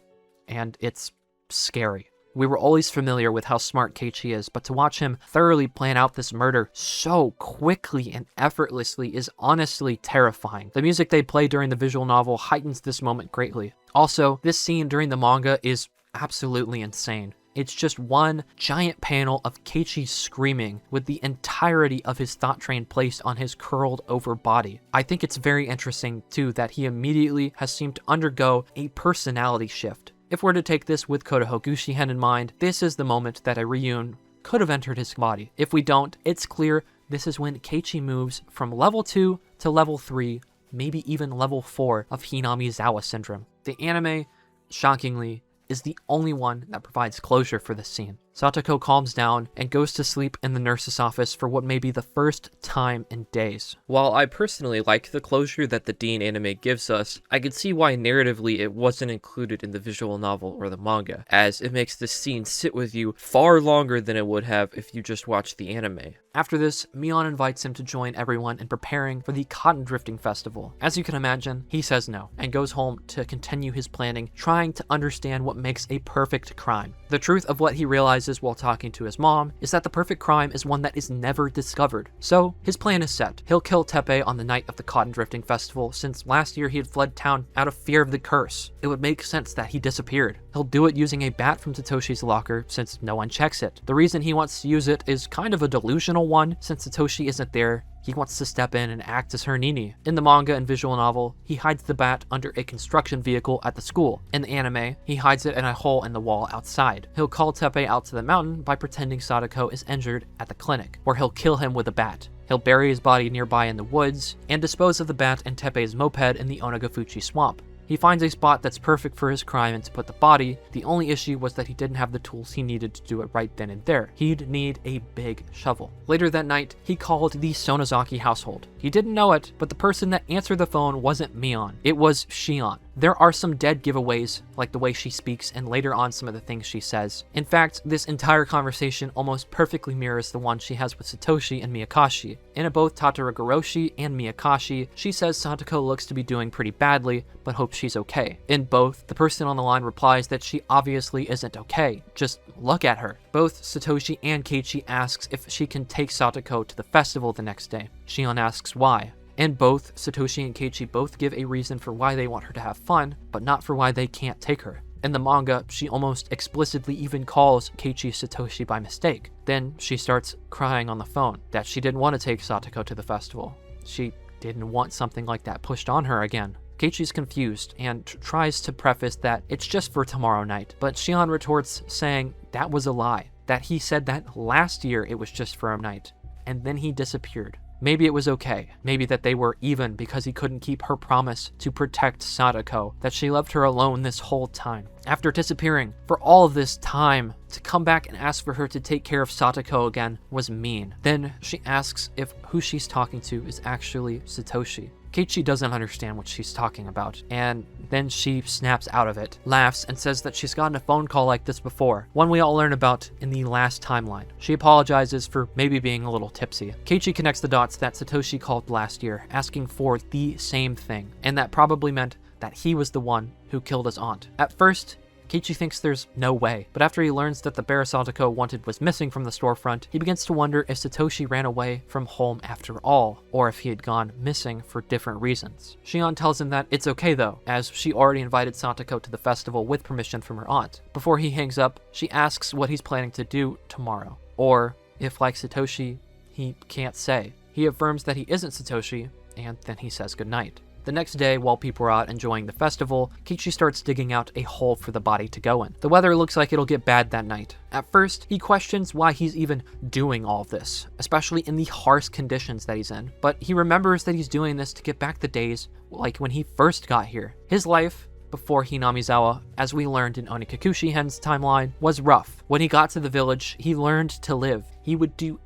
and it's scary. We were always familiar with how smart Keiichi is, but to watch him thoroughly plan out this murder so quickly and effortlessly is honestly terrifying. The music they play during the visual novel heightens this moment greatly. Also, this scene during the manga is absolutely insane. It's just one giant panel of Keiichi screaming with the entirety of his thought train placed on his curled over body. I think it's very interesting too that he immediately has seemed to undergo a personality shift. If we're to take this with Kotohogushi-hen in mind, this is the moment that a Ryun could have entered his body. If we don't, it's clear this is when Keiichi moves from level 2 to level 3, maybe even level 4 of Hinamizawa syndrome. The anime, shockingly, is the only one that provides closure for this scene. Satoko calms down and goes to sleep in the nurse's office for what may be the first time in days. While I personally like the closure that the Deen anime gives us, I could see why narratively it wasn't included in the visual novel or the manga, as it makes this scene sit with you far longer than it would have if you just watched the anime. After this, Mion invites him to join everyone in preparing for the Cotton Drifting Festival. As you can imagine, he says no, and goes home to continue his planning, trying to understand what makes a perfect crime. The truth of what he realizes while talking to his mom is that the perfect crime is one that is never discovered. So, his plan is set. He'll kill Teppei on the night of the Cotton Drifting Festival, since last year he had fled town out of fear of the curse. It would make sense that he disappeared. He'll do it using a bat from Satoshi's locker, since no one checks it. The reason he wants to use it is kind of a delusional one, since Satoshi isn't there. He wants to step in and act as her nini. In the manga and visual novel, he hides the bat under a construction vehicle at the school. In the anime, he hides it in a hole in the wall outside. He'll call Teppei out to the mountain by pretending Satoko is injured at the clinic, where he'll kill him with a bat. He'll bury his body nearby in the woods, and dispose of the bat and Teppei's moped in the Onagafuchi swamp. He finds a spot that's perfect for his crime and to put the body. The only issue was that he didn't have the tools he needed to do it right then and there. He'd need a big shovel. Later that night, he called the Sonozaki household. He didn't know it, but the person that answered the phone wasn't Mion. It was Shion. There are some dead giveaways, like the way she speaks and later on some of the things she says. In fact, this entire conversation almost perfectly mirrors the one she has with Satoshi and Miyakashi. In both Tatarigoroshi and Miyakashi, she says Satoko looks to be doing pretty badly, but hopes she's okay. In both, the person on the line replies that she obviously isn't okay. Just look at her. Both Satoshi and Keiichi asks if she can take Satoko to the festival the next day. Shion asks why. And both Satoshi and Keiichi both give a reason for why they want her to have fun, but not for why they can't take her. In the manga, she almost explicitly even calls Keiichi Satoshi by mistake. Then she starts crying on the phone that she didn't want to take Satoko to the festival. She didn't want something like that pushed on her again. Keiichi's confused and tries to preface that it's just for tomorrow night, but Shion retorts saying that was a lie, that he said that last year it was just for a night, and then he disappeared. Maybe it was okay. Maybe that they were even because he couldn't keep her promise to protect Satoko, that she left her alone this whole time. After disappearing for all of this time, to come back and ask for her to take care of Satoko again was mean. Then she asks if who she's talking to is actually Satoshi. Keiichi doesn't understand what she's talking about, and then she snaps out of it, laughs, and says that she's gotten a phone call like this before, one we all learn about in the last timeline. She apologizes for maybe being a little tipsy. Keiichi connects the dots that Satoshi called last year, asking for the same thing, and that probably meant that he was the one who killed his aunt. At first, Keiichi thinks there's no way, but after he learns that the bear Satoko wanted was missing from the storefront, he begins to wonder if Satoshi ran away from home after all, or if he had gone missing for different reasons. Shion tells him that it's okay though, as she already invited Satoko to the festival with permission from her aunt. Before he hangs up, she asks what he's planning to do tomorrow, or if, like Satoshi, he can't say. He affirms that he isn't Satoshi, and then he says goodnight. The next day, while people are out enjoying the festival, Keiichi starts digging out a hole for the body to go in. The weather looks like it'll get bad that night. At first, he questions why he's even doing all of this, especially in the harsh conditions that he's in, but he remembers that he's doing this to get back the days like when he first got here. His life before Hinamizawa, as we learned in Onikakushi-hen's timeline, was rough. When he got to the village, he learned to live. He would do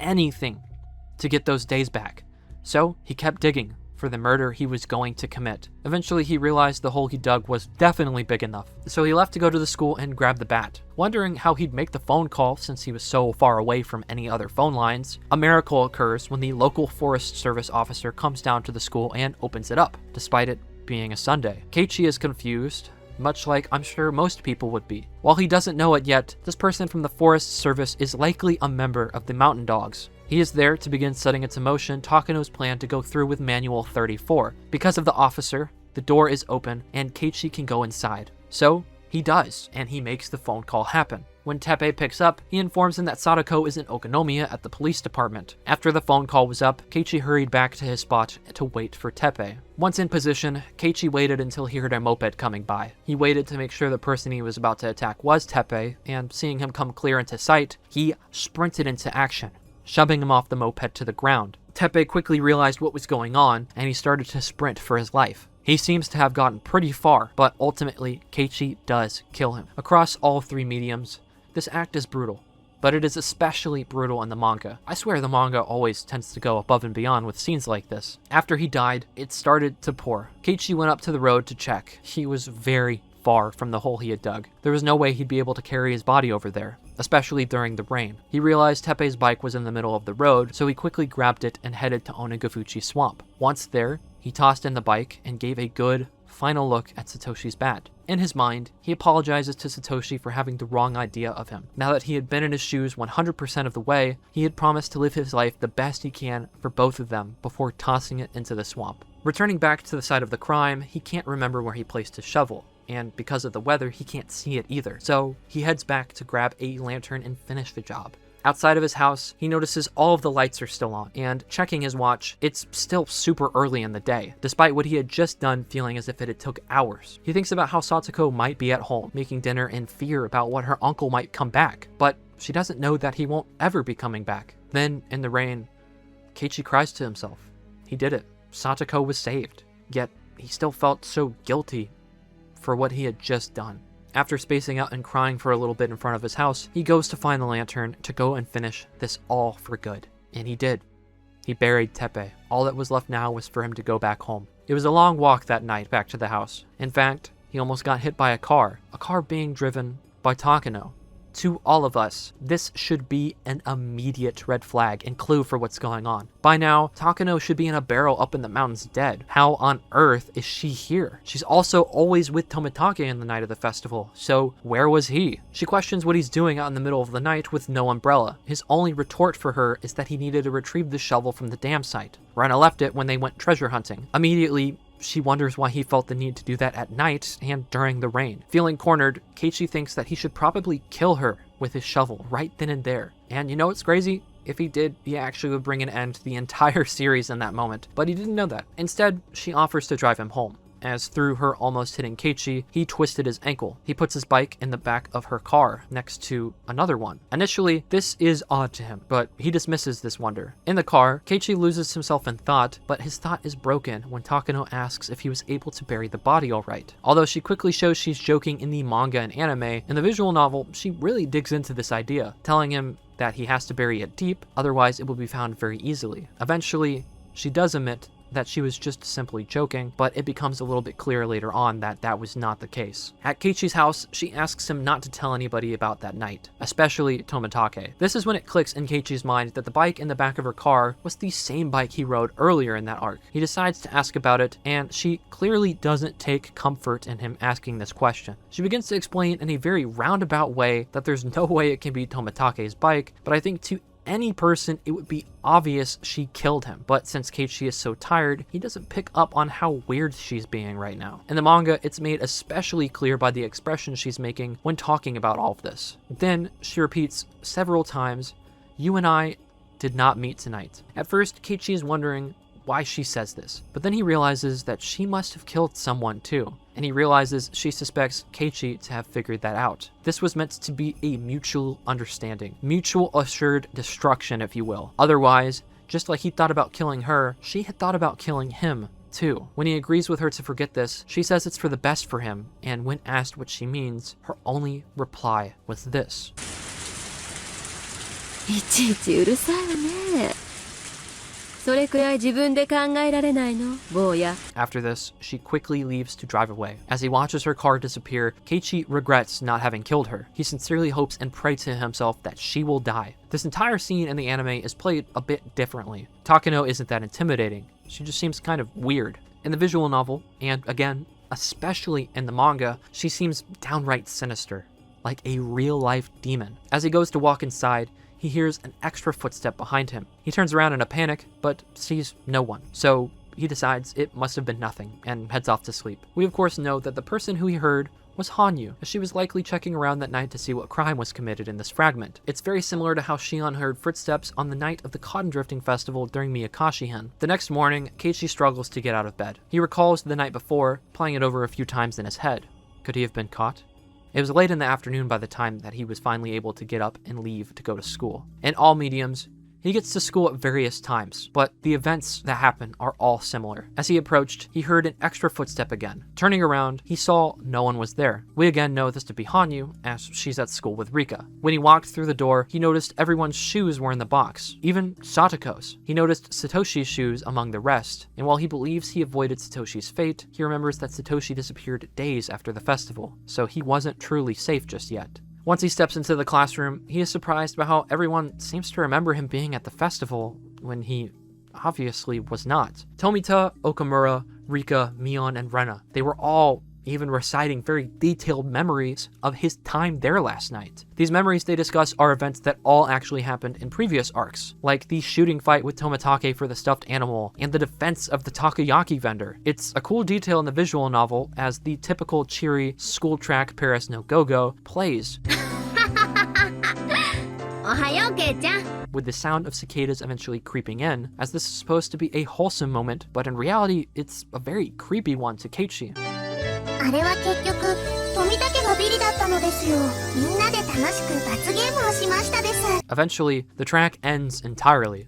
anything to get those days back. So he kept digging for the murder he was going to commit. Eventually, he realized the hole he dug was definitely big enough, so he left to go to the school and grab the bat. Wondering how he'd make the phone call since he was so far away from any other phone lines, a miracle occurs when the local Forest Service officer comes down to the school and opens it up, despite it being a Sunday. Keiichi is confused, much like I'm sure most people would be. While he doesn't know it yet, this person from the Forest Service is likely a member of the Mountain Dogs. He is there to begin setting into motion Takano's plan to go through with Manual 34. Because of the officer, the door is open and Keiichi can go inside. So he does, and he makes the phone call happen. When Teppei picks up, he informs him that Satoko is in Okinomiya at the police department. After the phone call was up, Keiichi hurried back to his spot to wait for Teppei. Once in position, Keiichi waited until he heard a moped coming by. He waited to make sure the person he was about to attack was Teppei, and seeing him come clear into sight, he sprinted into action, shoving him off the moped to the ground. Teppei quickly realized what was going on, and he started to sprint for his life. He seems to have gotten pretty far, but ultimately, Keiichi does kill him. Across all three mediums, this act is brutal, but it is especially brutal in the manga. I swear the manga always tends to go above and beyond with scenes like this. After he died, it started to pour. Keiichi went up to the road to check. He was very far from the hole he had dug. There was no way he'd be able to carry his body over there, especially during the rain. He realized Teppei's bike was in the middle of the road, so he quickly grabbed it and headed to Onagafuchi Swamp. Once there, he tossed in the bike and gave a good, final look at Satoshi's bat. In his mind, he apologizes to Satoshi for having the wrong idea of him. Now that he had been in his shoes 100% of the way, he had promised to live his life the best he can for both of them before tossing it into the swamp. Returning back to the site of the crime, he can't remember where he placed his shovel, and because of the weather, he can't see it either. So he heads back to grab a lantern and finish the job. Outside of his house, he notices all of the lights are still on, and checking his watch, it's still super early in the day, despite what he had just done feeling as if it had took hours. He thinks about how Satoko might be at home, making dinner in fear about what her uncle might come back, but she doesn't know that he won't ever be coming back. Then, in the rain, Keiichi cries to himself. He did it. Satoko was saved, yet he still felt so guilty for what he had just done. After spacing out and crying for a little bit in front of his house, he goes to find the lantern to go and finish this all for good. And he did. He buried Teppei. All that was left now was for him to go back home. It was a long walk that night back to the house. In fact, he almost got hit by a car being driven by Takano. To all of us, this should be an immediate red flag and clue for what's going on. By now, Takano should be in a barrel up in the mountains dead. How on earth is she here? She's also always with Tomitake in the night of the festival, so where was he? She questions what he's doing out in the middle of the night with no umbrella. His only retort for her is that he needed to retrieve the shovel from the dam site. Rena left it when they went treasure hunting. Immediately, she wonders why he felt the need to do that at night and during the rain. Feeling cornered, Keiichi thinks that he should probably kill her with his shovel right then and there. And you know what's crazy? If he did, he actually would bring an end to the entire series in that moment. But he didn't know that. Instead, she offers to drive him home, as through her almost hitting Keiichi, he twisted his ankle. He puts his bike in the back of her car next to another one. Initially, this is odd to him, but he dismisses this wonder. In the car, Keiichi loses himself in thought, but his thought is broken when Takano asks if he was able to bury the body all right. Although she quickly shows she's joking in the manga and anime, in the visual novel, she really digs into this idea, telling him that he has to bury it deep, otherwise it will be found very easily. Eventually, she does admit that she was just simply joking, but it becomes a little bit clear later on that that was not the case. At Keiichi's house, she asks him not to tell anybody about that night, especially Tomitake. This is when it clicks in Keiichi's mind that the bike in the back of her car was the same bike he rode earlier in that arc. He decides to ask about it, and she clearly doesn't take comfort in him asking this question. She begins to explain in a very roundabout way that there's no way it can be Tomitake's bike, but I think to any person, it would be obvious she killed him. But since Keiichi is so tired, he doesn't pick up on how weird she's being right now. In the manga, it's made especially clear by the expression she's making when talking about all of this. Then she repeats several times, "You and I did not meet tonight." At first, Keiichi is wondering why she says this, but then he realizes that she must have killed someone too, and he realizes she suspects Keiichi to have figured that out. This was meant to be a mutual understanding, mutual assured destruction, if you will. Otherwise, just like he thought about killing her, she had thought about killing him too. When he agrees with her to forget this, she says it's for the best for him, and when asked what she means, her only reply was this. いちいちうるさいわね。それくらい自分で考えられないの、坊や。 After this, she quickly leaves to drive away. As he watches her car disappear, Keiichi regrets not having killed her. He sincerely hopes and prays to himself that she will die. This entire scene in the anime is played a bit differently. Takano isn't that intimidating. She just seems kind of weird. In the visual novel, and again, especially in the manga, she seems downright sinister, like a real-life demon. As he goes to walk inside, he hears an extra footstep behind him. He turns around in a panic, but sees no one. So he decides it must have been nothing and heads off to sleep. We of course know that the person who he heard was Hanyu, as she was likely checking around that night to see what crime was committed in this fragment. It's very similar to how Shion heard footsteps on the night of the cotton drifting festival during Miyakashi-hen. The next morning, Keiichi struggles to get out of bed. He recalls the night before, playing it over a few times in his head. Could he have been caught? It was late in the afternoon by the time that he was finally able to get up and leave to go to school. In all mediums, he gets to school at various times, but the events that happen are all similar. As he approached, he heard an extra footstep again. Turning around, he saw no one was there. We again know this to be Hanyu, as she's at school with Rika. When he walked through the door, he noticed everyone's shoes were in the box, even Satoko's. He noticed Satoshi's shoes among the rest, and while he believes he avoided Satoshi's fate, he remembers that Satoshi disappeared days after the festival, so he wasn't truly safe just yet. Once he steps into the classroom, he is surprised by how everyone seems to remember him being at the festival when he obviously was not. Tomita, Okamura, Rika, Mion, and Rena, they were all even reciting very detailed memories of his time there last night. These memories they discuss are events that all actually happened in previous arcs, like the shooting fight with Tomitake for the stuffed animal and the defense of the takoyaki vendor. It's a cool detail in the visual novel as the typical cheery school track Paris no Go-Go plays, with the sound of cicadas eventually creeping in, as this is supposed to be a wholesome moment, but in reality, it's a very creepy one to Keiichi. Eventually, the track ends entirely.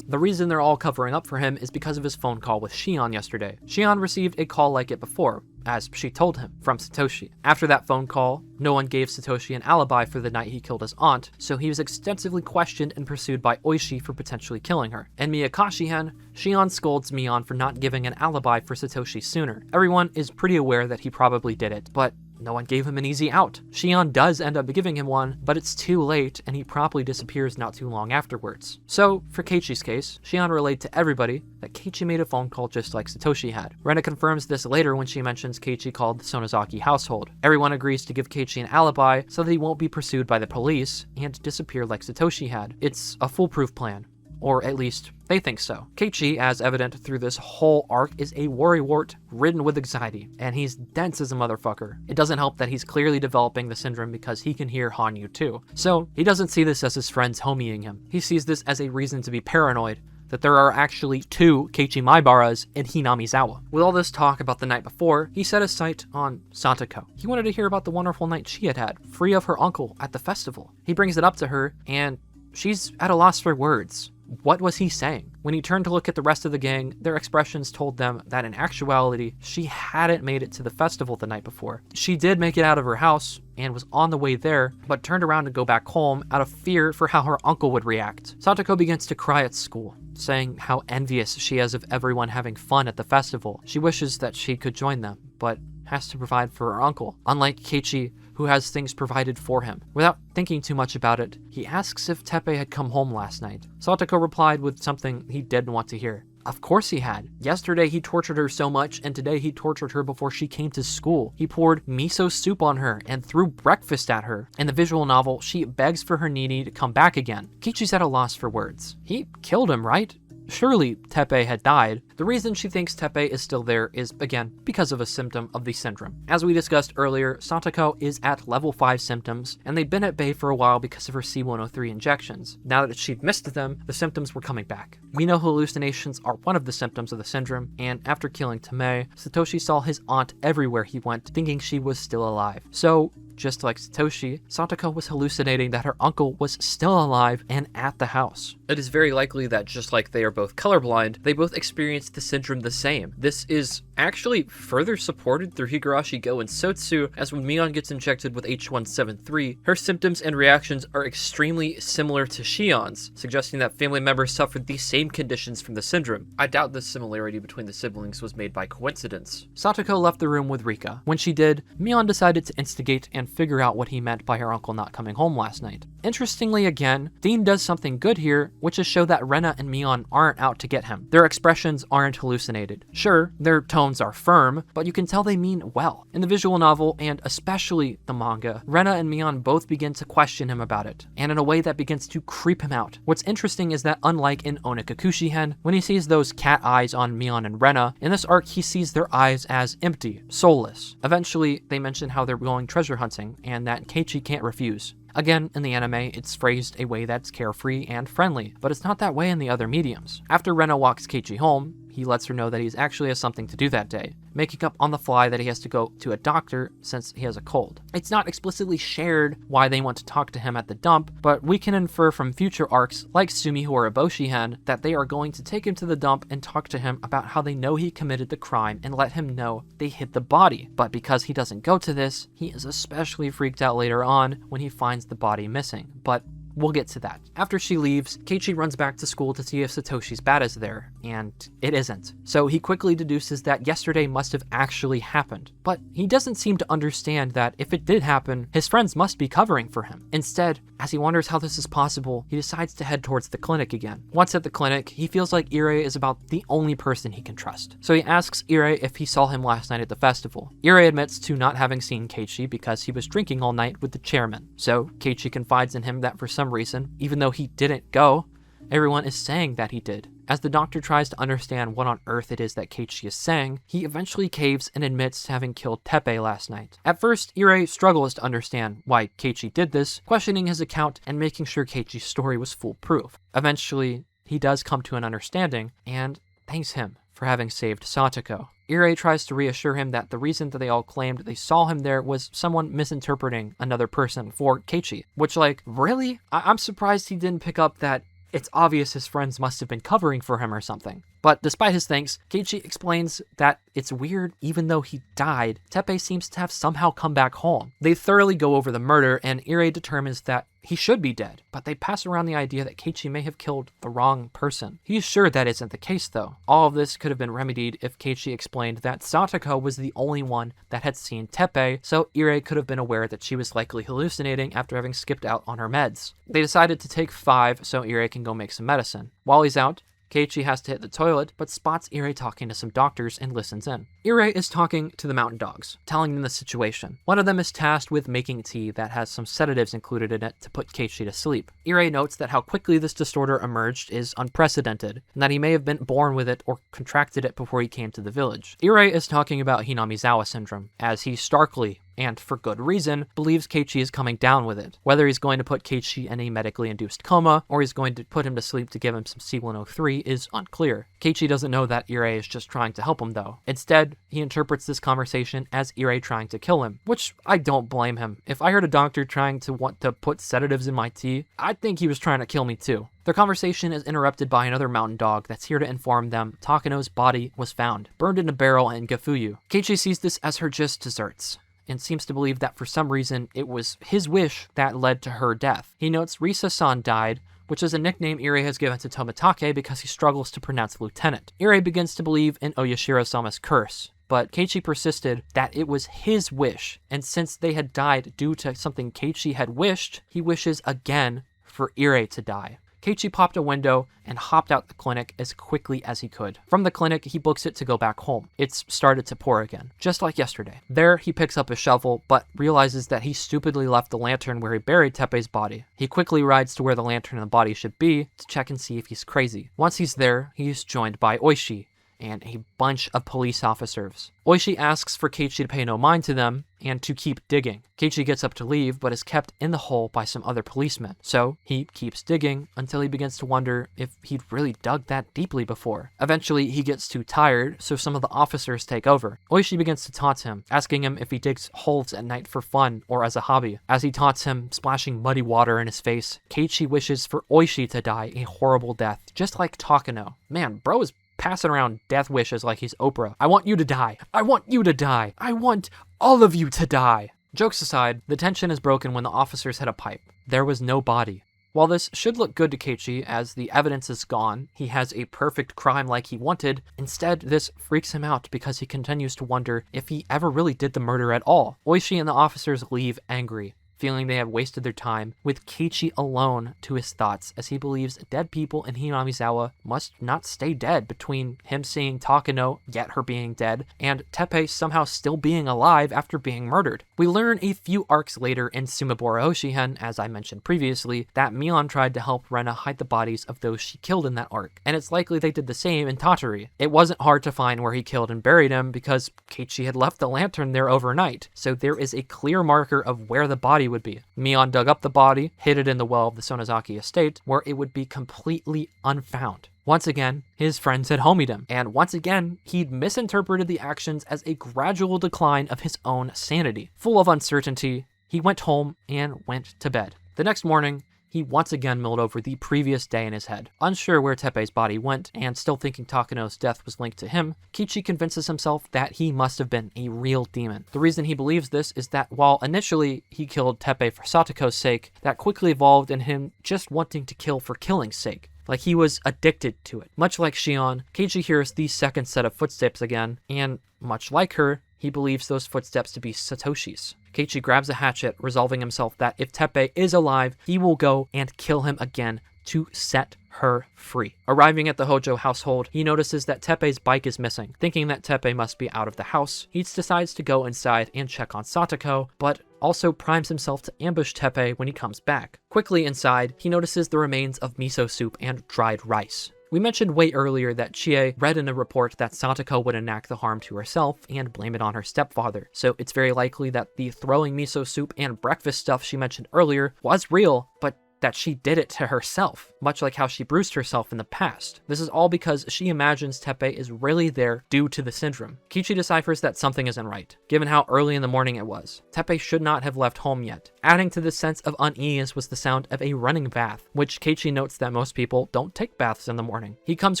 The reason they're all covering up for him is because of his phone call with Shion yesterday. Shion received a call like it before, as she told him, from Satoshi. After that phone call, no one gave Satoshi an alibi for the night he killed his aunt, so he was extensively questioned and pursued by Oishi for potentially killing her. In Miyakashi-hen, Shion scolds Mion for not giving an alibi for Satoshi sooner. Everyone is pretty aware that he probably did it, but no one gave him an easy out. Shion does end up giving him one, but it's too late and he promptly disappears not too long afterwards. So, for Keiichi's case, Shion relayed to everybody that Keiichi made a phone call just like Satoshi had. Rena confirms this later when she mentions Keiichi called the Sonozaki household. Everyone agrees to give Keiichi an alibi so that he won't be pursued by the police and disappear like Satoshi had. It's a foolproof plan. Or at least, they think so. Keiichi, as evident through this whole arc, is a worrywart ridden with anxiety, and he's dense as a motherfucker. It doesn't help that he's clearly developing the syndrome because he can hear Hanyu too. So, he doesn't see this as his friends homieing him. He sees this as a reason to be paranoid, that there are actually two Keiichi Maibaras in Hinamizawa. With all this talk about the night before, he set his sight on Satoko. He wanted to hear about the wonderful night she had, free of her uncle at the festival. He brings it up to her, and she's at a loss for words. What was he saying? When he turned to look at the rest of the gang, their expressions told them that in actuality, she hadn't made it to the festival the night before. She did make it out of her house and was on the way there, but turned around to go back home out of fear for how her uncle would react. Satoko begins to cry at school, saying how envious she is of everyone having fun at the festival. She wishes that she could join them, but has to provide for her uncle, unlike Keiichi, who has things provided for him. Without thinking too much about it, he asks if Teppei had come home last night. Satoko replied with something he didn't want to hear. Of course he had. Yesterday he tortured her so much, and today he tortured her before she came to school. He poured miso soup on her and threw breakfast at her. In the visual novel, she begs for her needy to come back again. Keiichi's at a loss for words. He killed him, right? Surely Teppei had died. The reason she thinks Teppei is still there is, again, because of a symptom of the syndrome. As we discussed earlier, Satoko is at level 5 symptoms, and they've been at bay for a while because of her C-103 injections. Now that she'd missed them, the symptoms were coming back. We know hallucinations are one of the symptoms of the syndrome, and after killing Teppei, Satoshi saw his aunt everywhere he went, thinking she was still alive. So, just like Satoshi, Satoko was hallucinating that her uncle was still alive and at the house. It is very likely that just like they are both colorblind, they both experienced the syndrome the same. This is actually further supported through Higurashi Go and Sotsu, as when Mion gets injected with H173, her symptoms and reactions are extremely similar to Shion's, suggesting that family members suffered the same conditions from the syndrome. I doubt this similarity between the siblings was made by coincidence. Satoko left the room with Rika. When she did, Mion decided to instigate and figure out what he meant by her uncle not coming home last night. Interestingly again, Deen does something good here, which is show that Rena and Mion aren't out to get him. Their expressions aren't hallucinated. Sure, their tone tones are firm, but you can tell they mean well. In the visual novel, and especially the manga, Rena and Mion both begin to question him about it, and in a way that begins to creep him out. What's interesting is that unlike in Onikakushi-hen, when he sees those cat eyes on Mion and Rena, in this arc he sees their eyes as empty, soulless. Eventually, they mention how they're going treasure hunting, and that Keiichi can't refuse. Again, in the anime, it's phrased a way that's carefree and friendly, but it's not that way in the other mediums. After Rena walks Keiichi home, he lets her know that he actually has something to do that day, making up on the fly that he has to go to a doctor since he has a cold. It's not explicitly shared why they want to talk to him at the dump, but we can infer from future arcs like Sumiho or Eboshi-hen that they are going to take him to the dump and talk to him about how they know he committed the crime and let him know they hid the body. But because he doesn't go to this, he is especially freaked out later on when he finds the body missing. But we'll get to that. After she leaves, Keiichi runs back to school to see if Satoshi's bat is there, and it isn't. So he quickly deduces that yesterday must have actually happened. But he doesn't seem to understand that if it did happen, his friends must be covering for him. Instead, as he wonders how this is possible, he decides to head towards the clinic again. Once at the clinic, he feels like Irie is about the only person he can trust. So he asks Irie if he saw him last night at the festival. Irie admits to not having seen Keiichi because he was drinking all night with the chairman. So Keiichi confides in him that for some reason, even though he didn't go, everyone is saying that he did. As the doctor tries to understand what on earth it is that Keiichi is saying, he eventually caves and admits to having killed Teppei last night. At first, Irie struggles to understand why Keiichi did this, questioning his account and making sure Keiichi's story was foolproof. Eventually, he does come to an understanding and thanks him for having saved Satoko. Irie tries to reassure him that the reason that they all claimed they saw him there was someone misinterpreting another person for Keiichi. Which, like, really? I'm surprised he didn't pick up that it's obvious his friends must have been covering for him or something. But despite his thanks, Keiichi explains that it's weird, even though he died, Teppei seems to have somehow come back home. They thoroughly go over the murder, and Irie determines that he should be dead, but they pass around the idea that Keiichi may have killed the wrong person. He's sure that isn't the case, though. All of this could have been remedied if Keiichi explained that Satoko was the only one that had seen Teppei, so Irie could have been aware that she was likely hallucinating after having skipped out on her meds. They decided to take 5 so Irie can go make some medicine. While he's out, Keiichi has to hit the toilet, but spots Irie talking to some doctors and listens in. Irie is talking to the mountain dogs, telling them the situation. One of them is tasked with making tea that has some sedatives included in it to put Keiichi to sleep. Irie notes that how quickly this disorder emerged is unprecedented, and that he may have been born with it or contracted it before he came to the village. Irie is talking about Hinamizawa syndrome, as he starkly, and for good reason, believes Keiichi is coming down with it. Whether he's going to put Keiichi in a medically induced coma, or he's going to put him to sleep to give him some C103 is unclear. Keiichi doesn't know that Irie is just trying to help him though. Instead, he interprets this conversation as Irie trying to kill him, which I don't blame him. If I heard a doctor trying to want to put sedatives in my tea, I'd think he was trying to kill me too. Their conversation is interrupted by another mountain dog that's here to inform them Takano's body was found, burned in a barrel in Gafuyu. Keiichi sees this as her just desserts, and seems to believe that for some reason it was his wish that led to her death. He notes Risa-san died, which is a nickname Irie has given to Tomitake because he struggles to pronounce lieutenant. Irie begins to believe in Oyashiro-sama's curse, but Keiichi persisted that it was his wish, and since they had died due to something Keiichi had wished, he wishes again for Irie to die. Keiichi popped a window and hopped out the clinic as quickly as he could. From the clinic, he books it to go back home. It's started to pour again, just like yesterday. There, he picks up a shovel, but realizes that he stupidly left the lantern where he buried Teppei's body. He quickly rides to where the lantern and the body should be to check and see if he's crazy. Once he's there, he's joined by Oishi and a bunch of police officers. Oishi asks for Keiichi to pay no mind to them and to keep digging. Keiichi gets up to leave, but is kept in the hole by some other policemen. So he keeps digging until he begins to wonder if he'd really dug that deeply before. Eventually, he gets too tired, so some of the officers take over. Oishi begins to taunt him, asking him if he digs holes at night for fun or as a hobby. As he taunts him, splashing muddy water in his face, Keiichi wishes for Oishi to die a horrible death, just like Takano. Man, bro is passing around death wishes like he's Oprah. I want you to die. I want you to die. I want all of you to die. Jokes aside, the tension is broken when the officers hit a pipe. There was no body. While this should look good to Keiichi as the evidence is gone, he has a perfect crime like he wanted, instead this freaks him out because he continues to wonder if he ever really did the murder at all. Oishi and the officers leave angry, feeling they have wasted their time, with Keiichi alone to his thoughts, as he believes dead people in Hinamizawa must not stay dead between him seeing Takano, yet her being dead, and Teppei somehow still being alive after being murdered. We learn a few arcs later in Sumiborehoshi-hen, as I mentioned previously, that Mion tried to help Rena hide the bodies of those she killed in that arc, and it's likely they did the same in Tatari. It wasn't hard to find where he killed and buried him because Keiichi had left the lantern there overnight, so there is a clear marker of where the body would be. Mion dug up the body, hid it in the well of the Sonozaki estate, where it would be completely unfound. Once again, his friends had homied him, and once again, he'd misinterpreted the actions as a gradual decline of his own sanity. Full of uncertainty, he went home and went to bed. The next morning, he once again mulled over the previous day in his head. Unsure where Teppei's body went, and still thinking Takano's death was linked to him, Keiichi convinces himself that he must have been a real demon. The reason he believes this is that while initially he killed Teppei for Satoko's sake, that quickly evolved in him just wanting to kill for killing's sake. Like he was addicted to it. Much like Shion, Keiichi hears the second set of footsteps again, and much like her, he believes those footsteps to be Satoshi's. Keiichi grabs a hatchet, resolving himself that if Teppei is alive, he will go and kill him again to set her free. Arriving at the Hojo household, he notices that Teppei's bike is missing. Thinking that Teppei must be out of the house, he decides to go inside and check on Satoko, but also primes himself to ambush Teppei when he comes back. Quickly inside, he notices the remains of miso soup and dried rice. We mentioned way earlier that Chie read in a report that Satoko would enact the harm to herself and blame it on her stepfather, so it's very likely that the throwing miso soup and breakfast stuff she mentioned earlier was real, but that she did it to herself, much like how she bruised herself in the past. This is all because she imagines Teppei is really there due to the syndrome. Keiichi deciphers that something isn't right, given how early in the morning it was. Teppei should not have left home yet. Adding to this sense of unease was the sound of a running bath, which Keiichi notes that most people don't take baths in the morning. He comes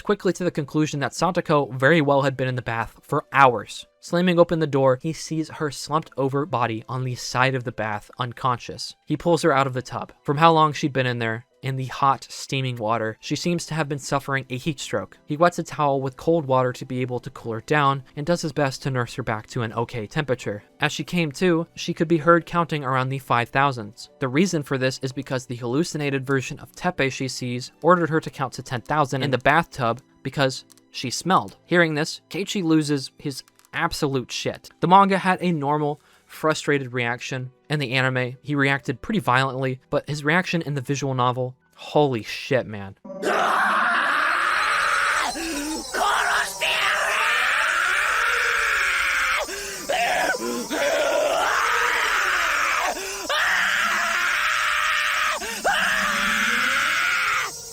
quickly to the conclusion that Satoko very well had been in the bath for hours. Slamming open the door, he sees her slumped over body on the side of the bath, unconscious. He pulls her out of the tub. From how long she'd been in there, in the hot, steaming water, she seems to have been suffering a heat stroke. He wets a towel with cold water to be able to cool her down, and does his best to nurse her back to an okay temperature. As she came to, she could be heard counting around the 5,000s. The reason for this is because the hallucinated version of Teppei she sees ordered her to count to 10,000 in the bathtub because she smelled. Hearing this, Keiichi loses his absolute shit. The manga had a normal, frustrated reaction. In the anime, he reacted pretty violently, but his reaction in the visual novel, holy shit, man.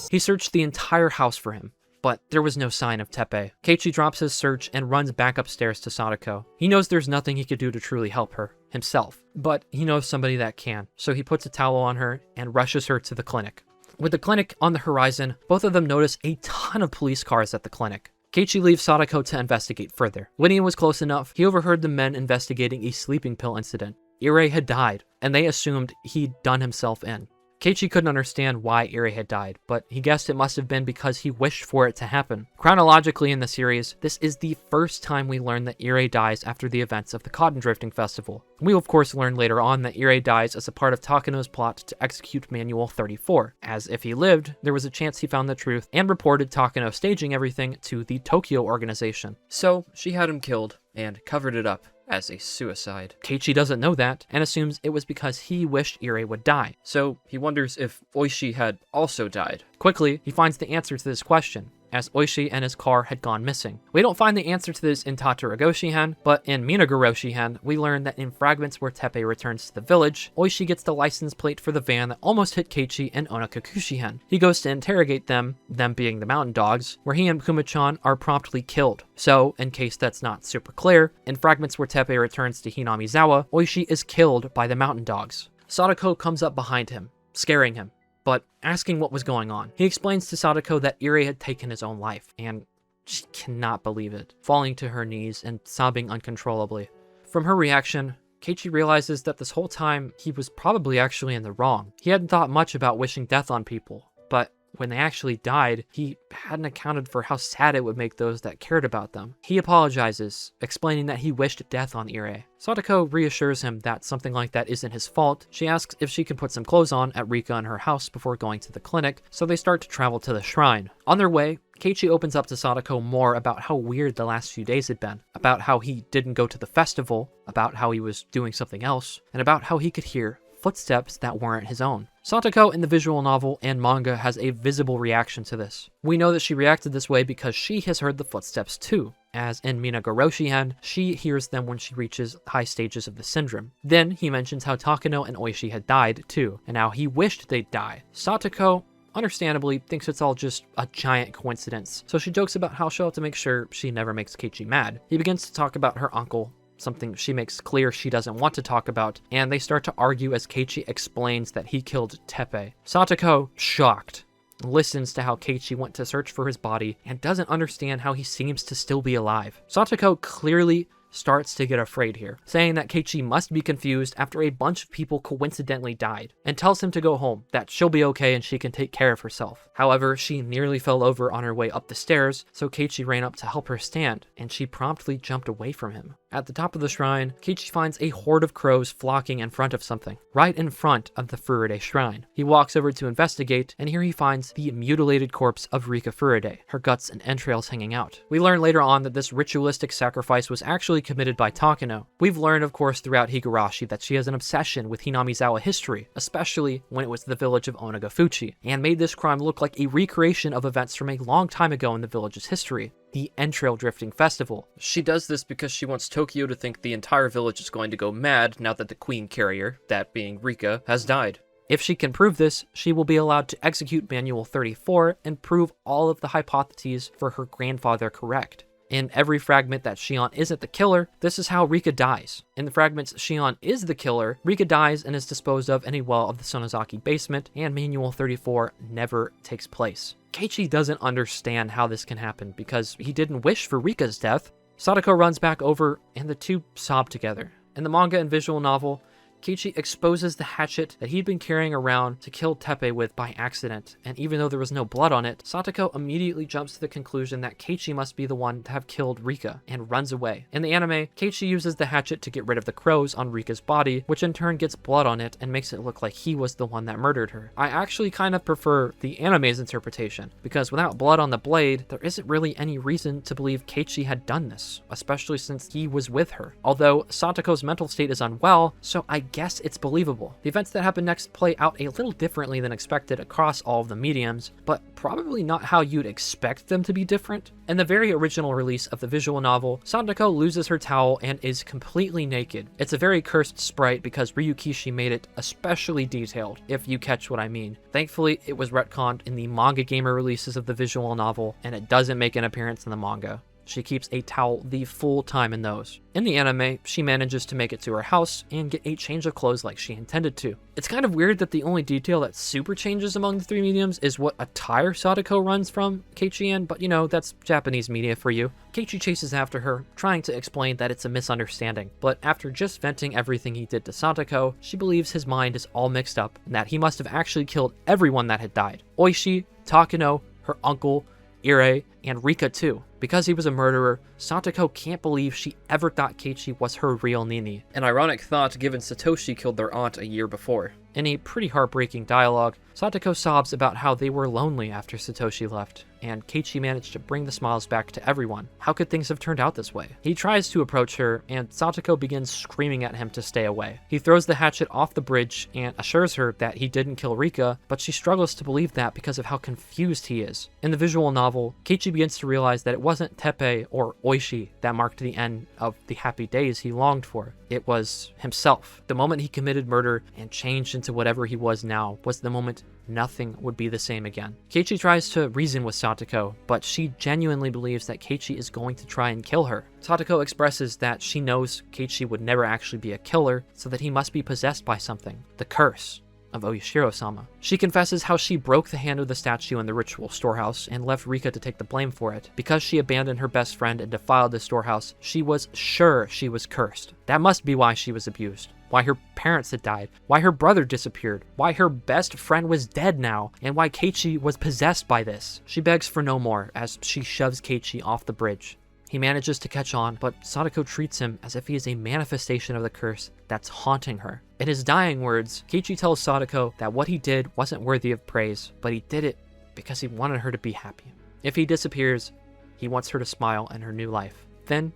He searched the entire house for him, but there was no sign of Teppei. Keiichi drops his search and runs back upstairs to Satoko. He knows there's nothing he could do to truly help her himself, but he knows somebody that can, so he puts a towel on her and rushes her to the clinic. With the clinic on the horizon, both of them notice a ton of police cars at the clinic. Keiichi leaves Satoko to investigate further. When he was close enough, he overheard the men investigating a sleeping pill incident. Irie had died, and they assumed he'd done himself in. Keiichi couldn't understand why Irie had died, but he guessed it must have been because he wished for it to happen. Chronologically in the series, this is the first time we learn that Irie dies after the events of the Cotton Drifting Festival. We of course learn later on that Irie dies as a part of Takano's plot to execute Manual 34, as if he lived, there was a chance he found the truth and reported Takano staging everything to the Tokyo organization. So she had him killed and covered it up as a suicide. Keiichi doesn't know that, and assumes it was because he wished Irie would die. So he wonders if Oishi had also died. Quickly, he finds the answer to this question, as Oishi and his car had gone missing. We don't find the answer to this in Tatarigoroshi-hen, but in Minagoroshi-hen, we learn that in fragments where Teppei returns to the village, Oishi gets the license plate for the van that almost hit Keiichi and Onakakushi-hen. He goes to interrogate them being the mountain dogs, where he and Kuma-chan are promptly killed. So, in case that's not super clear, in fragments where Teppei returns to Hinamizawa, Oishi is killed by the mountain dogs. Satoko comes up behind him, scaring him, but asking what was going on. He explains to Satoko that Irie had taken his own life, and she cannot believe it, falling to her knees and sobbing uncontrollably. From her reaction, Keiichi realizes that this whole time he was probably actually in the wrong. He hadn't thought much about wishing death on people, but when they actually died, he hadn't accounted for how sad it would make those that cared about them. He apologizes, explaining that he wished death on Irie. Satoko reassures him that something like that isn't his fault. She asks if she can put some clothes on at Rika and her house before going to the clinic, so they start to travel to the shrine. On their way, Keiichi opens up to Satoko more about how weird the last few days had been, about how he didn't go to the festival, about how he was doing something else, and about how he could hear footsteps that weren't his own. Satoko in the visual novel and manga has a visible reaction to this. We know that she reacted this way because she has heard the footsteps too, as in Minagoroshi-hen, she hears them when she reaches high stages of the syndrome. Then he mentions how Takano and Oishi had died too, and how he wished they'd die. Satoko understandably thinks it's all just a giant coincidence, so she jokes about how she'll have to make sure she never makes Keiichi mad. He begins to talk about her uncle, something she makes clear she doesn't want to talk about, and they start to argue as Keiichi explains that he killed Teppei. Satoko, shocked, listens to how Keiichi went to search for his body and doesn't understand how he seems to still be alive. Satoko clearly starts to get afraid here, saying that Keiichi must be confused after a bunch of people coincidentally died, and tells him to go home, that she'll be okay and she can take care of herself. However, she nearly fell over on her way up the stairs, so Keiichi ran up to help her stand, and she promptly jumped away from him. At the top of the shrine, Keiichi finds a horde of crows flocking in front of something, right in front of the Furude shrine. He walks over to investigate, and here he finds the mutilated corpse of Rika Furude, her guts and entrails hanging out. We learn later on that this ritualistic sacrifice was actually committed by Takano. We've learned, of course, throughout Higurashi that she has an obsession with Hinamizawa history, especially when it was the village of Onagafuchi, and made this crime look like a recreation of events from a long time ago in the village's history, the entrail drifting festival. She does this because she wants Tokyo to think the entire village is going to go mad now that the queen carrier, that being Rika, has died. If she can prove this, she will be allowed to execute Manual 34 and prove all of the hypotheses for her grandfather correct. In every fragment that Shion isn't the killer, this is how Rika dies. In the fragments Shion is the killer, Rika dies and is disposed of in a well of the Sonozaki basement, and Manual 34 never takes place. Keiichi doesn't understand how this can happen because he didn't wish for Rika's death. Satoko runs back over, and the two sob together. In the manga and visual novel, Keiichi exposes the hatchet that he'd been carrying around to kill Teppei with by accident, and even though there was no blood on it, Satoko immediately jumps to the conclusion that Keiichi must be the one to have killed Rika, and runs away. In the anime, Keiichi uses the hatchet to get rid of the crows on Rika's body, which in turn gets blood on it and makes it look like he was the one that murdered her. I actually kind of prefer the anime's interpretation, because without blood on the blade, there isn't really any reason to believe Keiichi had done this, especially since he was with her. Although Satoko's mental state is unwell, so I guess it's believable. The events that happen next play out a little differently than expected across all of the mediums, but probably not how you'd expect them to be different. In the very original release of the visual novel, Satoko loses her towel and is completely naked. It's a very cursed sprite because Ryukishi made it especially detailed, if you catch what I mean. Thankfully, it was retconned in the manga gamer releases of the visual novel, and it doesn't make an appearance in the manga. She keeps a towel the full time in those. In the anime, she manages to make it to her house and get a change of clothes like she intended to. It's kind of weird that the only detail that super changes among the three mediums is what attire Satoko runs from Keiichi in, but you know, that's Japanese media for you. Keiichi chases after her, trying to explain that it's a misunderstanding, but after just venting everything he did to Satoko, she believes his mind is all mixed up and that he must have actually killed everyone that had died. Oishi, Takano, her uncle, Irie, and Rika too. Because he was a murderer, Satoko can't believe she ever thought Keiichi was her real Nini. An ironic thought given Satoshi killed their aunt a year before. In a pretty heartbreaking dialogue, Satoko sobs about how they were lonely after Satoshi left, and Keiichi managed to bring the smiles back to everyone. How could things have turned out this way? He tries to approach her, and Satoko begins screaming at him to stay away. He throws the hatchet off the bridge and assures her that he didn't kill Rika, but she struggles to believe that because of how confused he is. In the visual novel, Keiichi begins to realize that it wasn't Teppei or Oishi that marked the end of the happy days he longed for. It was himself. The moment he committed murder and changed into whatever he was now was the moment nothing would be the same again. Keiichi tries to reason with Satoko, but she genuinely believes that Keiichi is going to try and kill her. Satoko expresses that she knows Keiichi would never actually be a killer, so that he must be possessed by something. The curse of Oyashiro-sama. She confesses how she broke the hand of the statue in the ritual storehouse and left Rika to take the blame for it. Because she abandoned her best friend and defiled the storehouse, she was sure she was cursed. That must be why she was abused. why her parents had died, why her brother disappeared, why her best friend was dead now, and why Keiichi was possessed by this. She begs for no more as she shoves Keiichi off the bridge. He manages to catch on, but Satoko treats him as if he is a manifestation of the curse that's haunting her. In his dying words, Keiichi tells Satoko that what he did wasn't worthy of praise, but he did it because he wanted her to be happy. If he disappears, he wants her to smile in her new life. Then,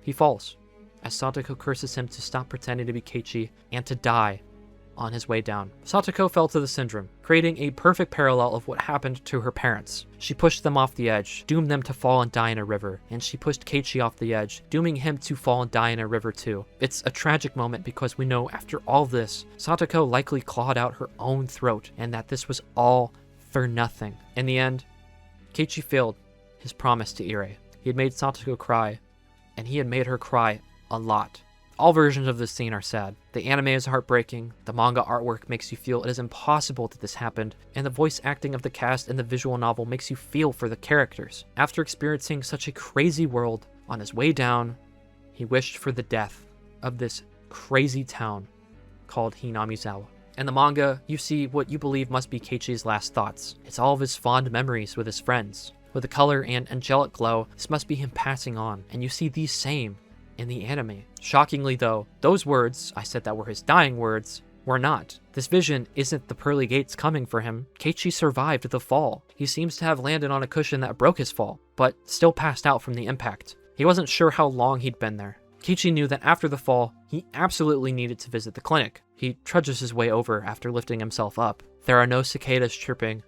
he falls, as Satoko curses him to stop pretending to be Keiichi and to die on his way down. Satoko fell to the syndrome, creating a perfect parallel of what happened to her parents. She pushed them off the edge, doomed them to fall and die in a river, and she pushed Keiichi off the edge, dooming him to fall and die in a river too. It's a tragic moment because we know after all this, Satoko likely clawed out her own throat, and that this was all for nothing. In the end, Keiichi failed his promise to Irie. He had made Satoko cry, and he had made her cry a lot. All versions of this scene are sad. The anime is heartbreaking, the manga artwork makes you feel it is impossible that this happened, and the voice acting of the cast in the visual novel makes you feel for the characters. After experiencing such a crazy world, on his way down, he wished for the death of this crazy town called Hinamizawa. In the manga, you see what you believe must be Keiichi's last thoughts. It's all of his fond memories with his friends. With the color and angelic glow, this must be him passing on, and you see these same in the anime. Shockingly though, those words, I said that were his dying words, were not. This vision isn't the pearly gates coming for him. Keiichi survived the fall. He seems to have landed on a cushion that broke his fall, but still passed out from the impact. He wasn't sure how long he'd been there. Keiichi knew that after the fall, he absolutely needed to visit the clinic. He trudges his way over after lifting himself up. There are no cicadas chirping,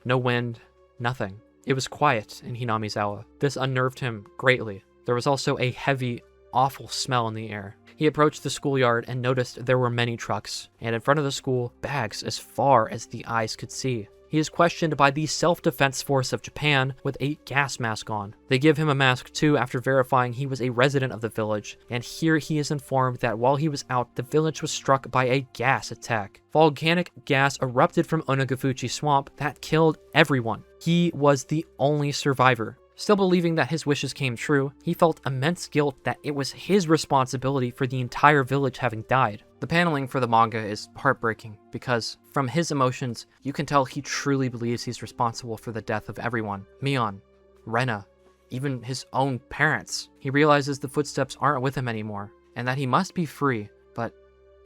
no wind, nothing. It was quiet in Hinamizawa. This unnerved him greatly. There was also a heavy, awful smell in the air. He approached the schoolyard and noticed there were many trucks, and in front of the school, bags as far as the eyes could see. He is questioned by the Self-Defense Force of Japan with a gas mask on. They give him a mask too after verifying he was a resident of the village, and here he is informed that while he was out, the village was struck by a gas attack. Volcanic gas erupted from Onagafuchi Swamp that killed everyone. He was the only survivor. Still believing that his wishes came true, he felt immense guilt that it was his responsibility for the entire village having died. The paneling for the manga is heartbreaking because from his emotions, you can tell he truly believes he's responsible for the death of everyone. Mion, Rena, even his own parents. He realizes the footsteps aren't with him anymore and that he must be free, but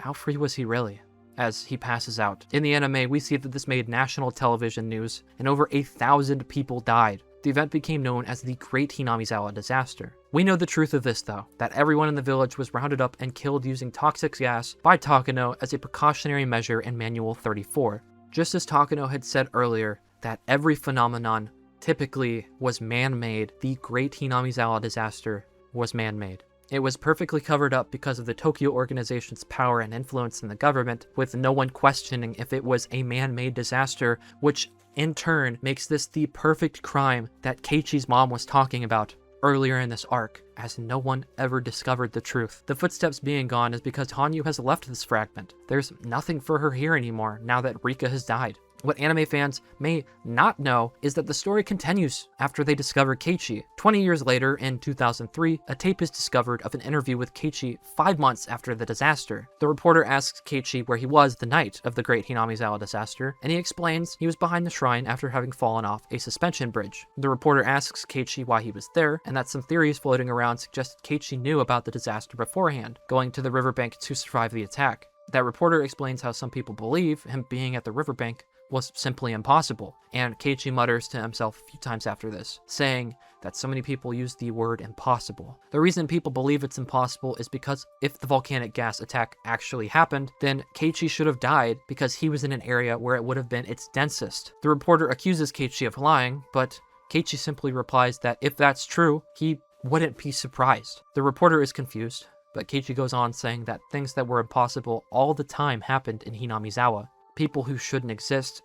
how free was he really? As he passes out. In the anime, we see that this made national television news and over 1,000 people died. The event became known as the Great Hinamizawa Disaster. We know the truth of this though, that everyone in the village was rounded up and killed using toxic gas by Takano as a precautionary measure in Manual 34. Just as Takano had said earlier, that every phenomenon typically was man-made, the Great Hinamizawa Disaster was man-made. It was perfectly covered up because of the Tokyo organization's power and influence in the government, with no one questioning if it was a man-made disaster, which in turn makes this the perfect crime that Keiichi's mom was talking about earlier in this arc, as no one ever discovered the truth. The footsteps being gone is because Hanyu has left this fragment. There's nothing for her here anymore now that Rika has died. What anime fans may not know is that the story continues after they discover Keiichi. 20 years later, in 2003, a tape is discovered of an interview with Keiichi 5 months after the disaster. The reporter asks Keiichi where he was the night of the Great Hinamizawa Disaster, and he explains he was behind the shrine after having fallen off a suspension bridge. The reporter asks Keiichi why he was there, and that some theories floating around suggest Keiichi knew about the disaster beforehand, going to the riverbank to survive the attack. That reporter explains how some people believe him being at the riverbank was simply impossible, and Keiichi mutters to himself a few times after this, saying that so many people use the word impossible. The reason people believe it's impossible is because if the volcanic gas attack actually happened, then Keiichi should have died because he was in an area where it would have been its densest. The reporter accuses Keiichi of lying, but Keiichi simply replies that if that's true, he wouldn't be surprised. The reporter is confused, but Keiichi goes on saying that things that were impossible all the time happened in Hinamizawa. People who shouldn't exist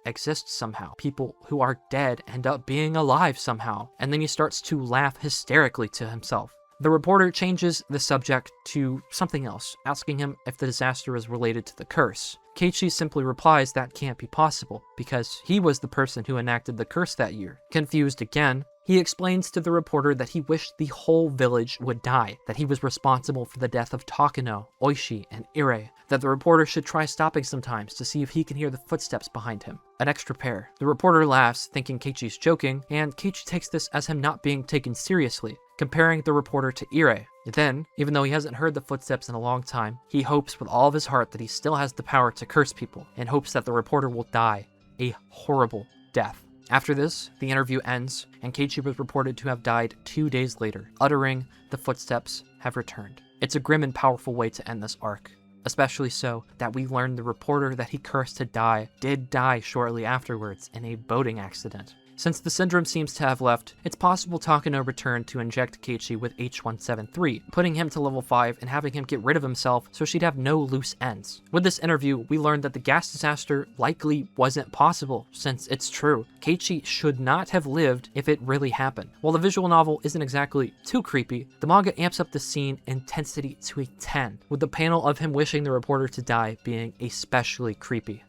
somehow. People who are dead end up being alive somehow. And then he starts to laugh hysterically to himself. The reporter changes the subject to something else, asking him if the disaster is related to the curse. Keiichi simply replies that can't be possible, because he was the person who enacted the curse that year. Confused again, He explains to the reporter that he wished the whole village would die, that he was responsible for the death of Takano, Oishi, and Irie, that the reporter should try stopping sometimes to see if he can hear the footsteps behind him. An extra pair. The reporter laughs, thinking Keiichi's joking, and Keiichi takes this as him not being taken seriously, comparing the reporter to Irie. Then, even though he hasn't heard the footsteps in a long time, he hopes with all of his heart that he still has the power to curse people, and hopes that the reporter will die a horrible death. After this, the interview ends, and Keiichi was reported to have died 2 days later, uttering, "The footsteps have returned." It's a grim and powerful way to end this arc, especially so that we learn the reporter that he cursed to die did die shortly afterwards in a boating accident. Since the syndrome seems to have left, it's possible Takano returned to inject Keiichi with H173, putting him to level 5 and having him get rid of himself so she'd have no loose ends. With this interview, we learned that the gas disaster likely wasn't possible, since it's true. Keiichi should not have lived if it really happened. While the visual novel isn't exactly too creepy, the manga amps up the scene intensity to a 10, with the panel of him wishing the reporter to die being especially creepy.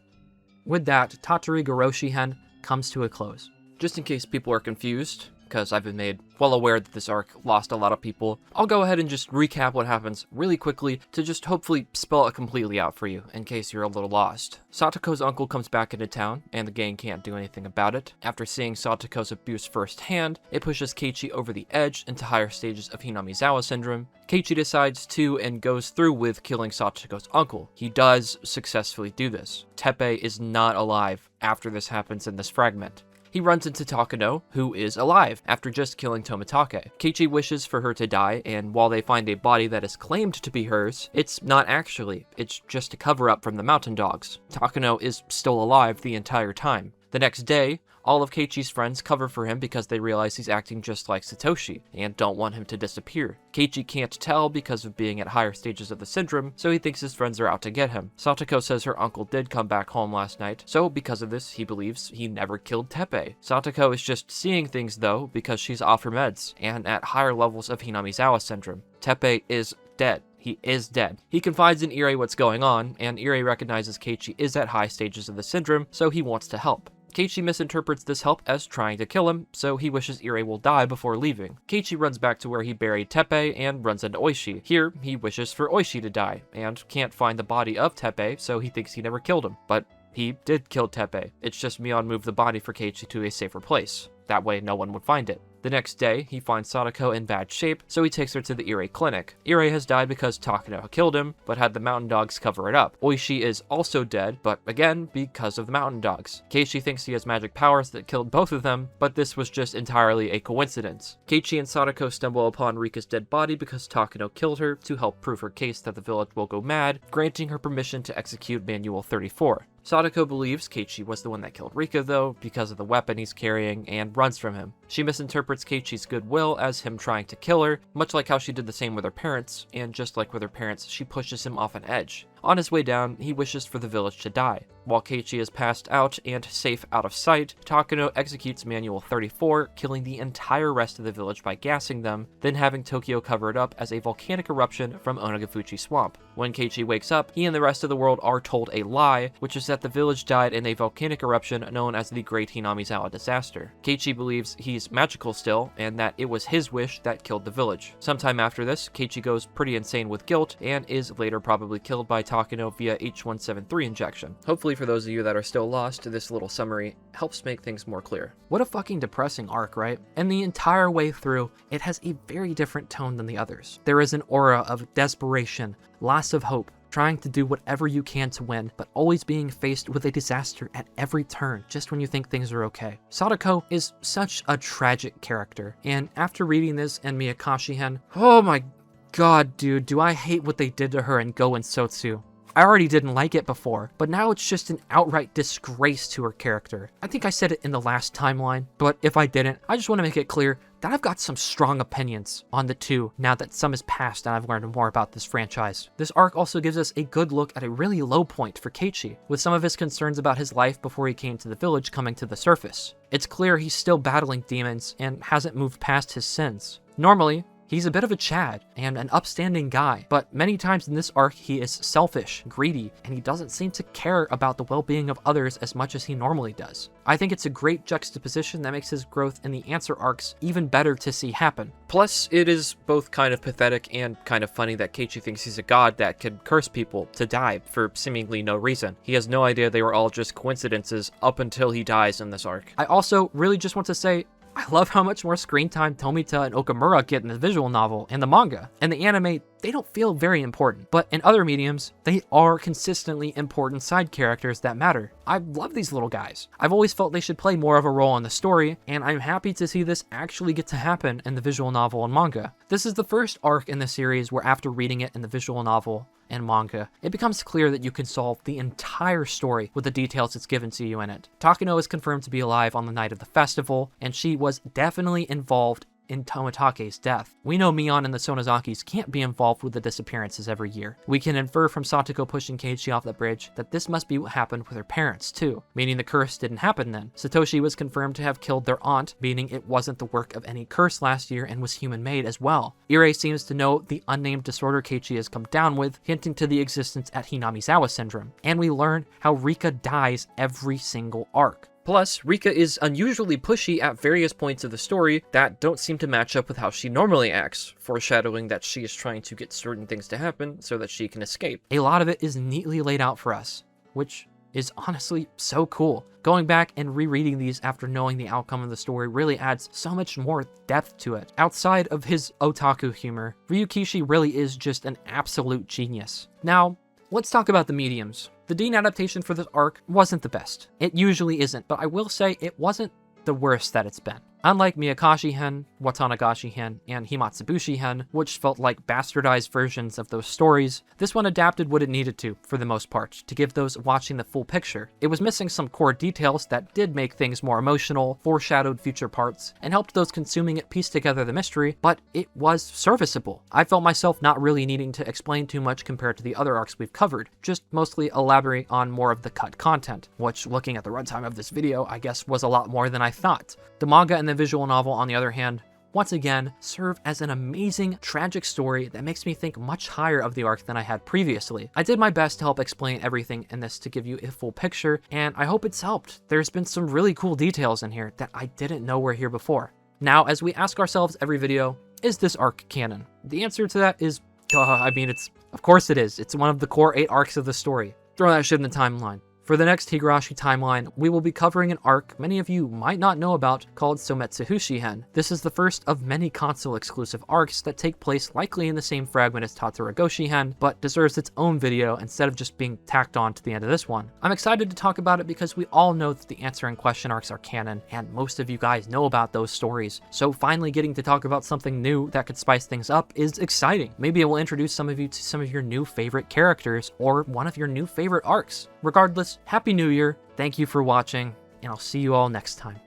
With that, Tatarigoroshi-hen comes to a close. Just in case people are confused, because I've been made well aware that this arc lost a lot of people, I'll go ahead and just recap what happens really quickly to just hopefully spell it completely out for you, in case you're a little lost. Satoko's uncle comes back into town, and the gang can't do anything about it. After seeing Satoko's abuse firsthand, it pushes Keiichi over the edge into higher stages of Hinamizawa syndrome. Keiichi decides to and goes through with killing Satoko's uncle. He does successfully do this. Teppei is not alive after this happens in this fragment. He runs into Takano, who is alive, after just killing Tomitake. Keiichi wishes for her to die, and while they find a body that is claimed to be hers, it's not actually. It's just a cover-up from the mountain dogs. Takano is still alive the entire time. The next day, all of Keiichi's friends cover for him because they realize he's acting just like Satoshi, and don't want him to disappear. Keiichi can't tell because of being at higher stages of the syndrome, so he thinks his friends are out to get him. Satoko says her uncle did come back home last night, so because of this, he believes he never killed Teppei. Satoko is just seeing things though, because she's off her meds, and at higher levels of Hinamizawa syndrome. Teppei is dead. He is dead. He confides in Irie what's going on, and Irie recognizes Keiichi is at high stages of the syndrome, so he wants to help. Keiichi misinterprets this help as trying to kill him, so he wishes Irie will die before leaving. Keiichi runs back to where he buried Teppei and runs into Oishi. Here, he wishes for Oishi to die, and can't find the body of Teppei, so he thinks he never killed him. But he did kill Teppei. It's just Mion moved the body for Keiichi to a safer place. That way no one would find it. The next day, he finds Satoko in bad shape, so he takes her to the Irie clinic. Irie has died because Takano killed him, but had the mountain dogs cover it up. Oishi is also dead, but again, because of the mountain dogs. Keiichi thinks he has magic powers that killed both of them, but this was just entirely a coincidence. Keiichi and Satoko stumble upon Rika's dead body because Takano killed her to help prove her case that the village will go mad, granting her permission to execute Manual 34. Satoko believes Keiichi was the one that killed Rika though, because of the weapon he's carrying, and runs from him. She misinterprets Keiichi's goodwill as him trying to kill her, much like how she did the same with her parents, and just like with her parents, she pushes him off an edge. On his way down, he wishes for the village to die. While Keiichi is passed out and safe out of sight, Takano executes Manual 34, killing the entire rest of the village by gassing them, then having Tokyo cover it up as a volcanic eruption from Onagafuchi Swamp. When Keiichi wakes up, he and the rest of the world are told a lie, which is that the village died in a volcanic eruption known as the Great Hinamizawa Disaster. Keiichi believes he's magical still, and that it was his wish that killed the village. Sometime after this, Keiichi goes pretty insane with guilt, and is later probably killed by Takano via H173 injection. Hopefully for those of you that are still lost, this little summary helps make things more clear. What a fucking depressing arc, right? And the entire way through, it has a very different tone than the others. There is an aura of desperation, loss of hope, trying to do whatever you can to win, but always being faced with a disaster at every turn, just when you think things are okay. Satoko is such a tragic character, and after reading this and Miyakashi-hen, oh my god, dude, do I hate what they did to her in Go and Sotsu. I already didn't like it before, but now it's just an outright disgrace to her character. I think I said it in the last timeline, but if I didn't, I just want to make it clear that I've got some strong opinions on the two now that some has passed and I've learned more about this franchise. This arc also gives us a good look at a really low point for Keiichi, with some of his concerns about his life before he came to the village coming to the surface. It's clear he's still battling demons and hasn't moved past his sins. Normally, He's a bit of a Chad and an upstanding guy, but many times in this arc he is selfish, greedy, and he doesn't seem to care about the well-being of others as much as he normally does. I think it's a great juxtaposition that makes his growth in the answer arcs even better to see happen. Plus, it is both kind of pathetic and kind of funny that Keiichi thinks he's a god that could curse people to die for seemingly no reason. He has no idea they were all just coincidences up until he dies in this arc. I also really just want to say, I love how much more screen time Tomita and Okamura get in the visual novel and the manga. And the anime, they don't feel very important, but in other mediums, they are consistently important side characters that matter. I love these little guys. I've always felt they should play more of a role in the story, and I'm happy to see this actually get to happen in the visual novel and manga. This is the first arc in the series where after reading it in the visual novel and manga, it becomes clear that you can solve the entire story with the details it's given to you in it. Takano is confirmed to be alive on the night of the festival, and she was definitely involved in Tomitake's death. We know Mion and the Sonozakis can't be involved with the disappearances every year. We can infer from Satoko pushing Keiichi off the bridge that this must be what happened with her parents too, meaning the curse didn't happen then. Satoshi was confirmed to have killed their aunt, meaning it wasn't the work of any curse last year and was human-made as well. Irie seems to know the unnamed disorder Keiichi has come down with, hinting to the existence at Hinamizawa syndrome. And we learn how Rika dies every single arc. Plus, Rika is unusually pushy at various points of the story that don't seem to match up with how she normally acts, foreshadowing that she is trying to get certain things to happen so that she can escape. A lot of it is neatly laid out for us, which is honestly so cool. Going back and rereading these after knowing the outcome of the story really adds so much more depth to it. Outside of his otaku humor, Ryukishi really is just an absolute genius. Now, let's talk about the mediums. The Deen adaptation for this arc wasn't the best. It usually isn't, but I will say it wasn't the worst that it's been. Unlike Miyakashi-hen, Watanagashi-hen, and Himatsubushi-hen, which felt like bastardized versions of those stories, this one adapted what it needed to, for the most part, to give those watching the full picture. It was missing some core details that did make things more emotional, foreshadowed future parts, and helped those consuming it piece together the mystery, but it was serviceable. I felt myself not really needing to explain too much compared to the other arcs we've covered, just mostly elaborate on more of the cut content, which, looking at the runtime of this video, I guess was a lot more than I thought. The manga and the visual novel, on the other hand, once again, serve as an amazing, tragic story that makes me think much higher of the arc than I had previously. I did my best to help explain everything in this to give you a full picture, and I hope it's helped. There's been some really cool details in here that I didn't know were here before. Now, as we ask ourselves every video, is this arc canon? The answer to that is, of course it is. It's one of the core 8 arcs of the story. Throw that shit in the timeline. For the next Higurashi Timeline, we will be covering an arc many of you might not know about called Sometsuhushi-hen. This is the first of many console-exclusive arcs that take place likely in the same fragment as Tatarigoroshi-hen, but deserves its own video instead of just being tacked on to the end of this one. I'm excited to talk about it because we all know that the answer and question arcs are canon, and most of you guys know about those stories, so finally getting to talk about something new that could spice things up is exciting. Maybe it will introduce some of you to some of your new favorite characters, or one of your new favorite arcs. Regardless, Happy New Year, thank you for watching, and I'll see you all next time.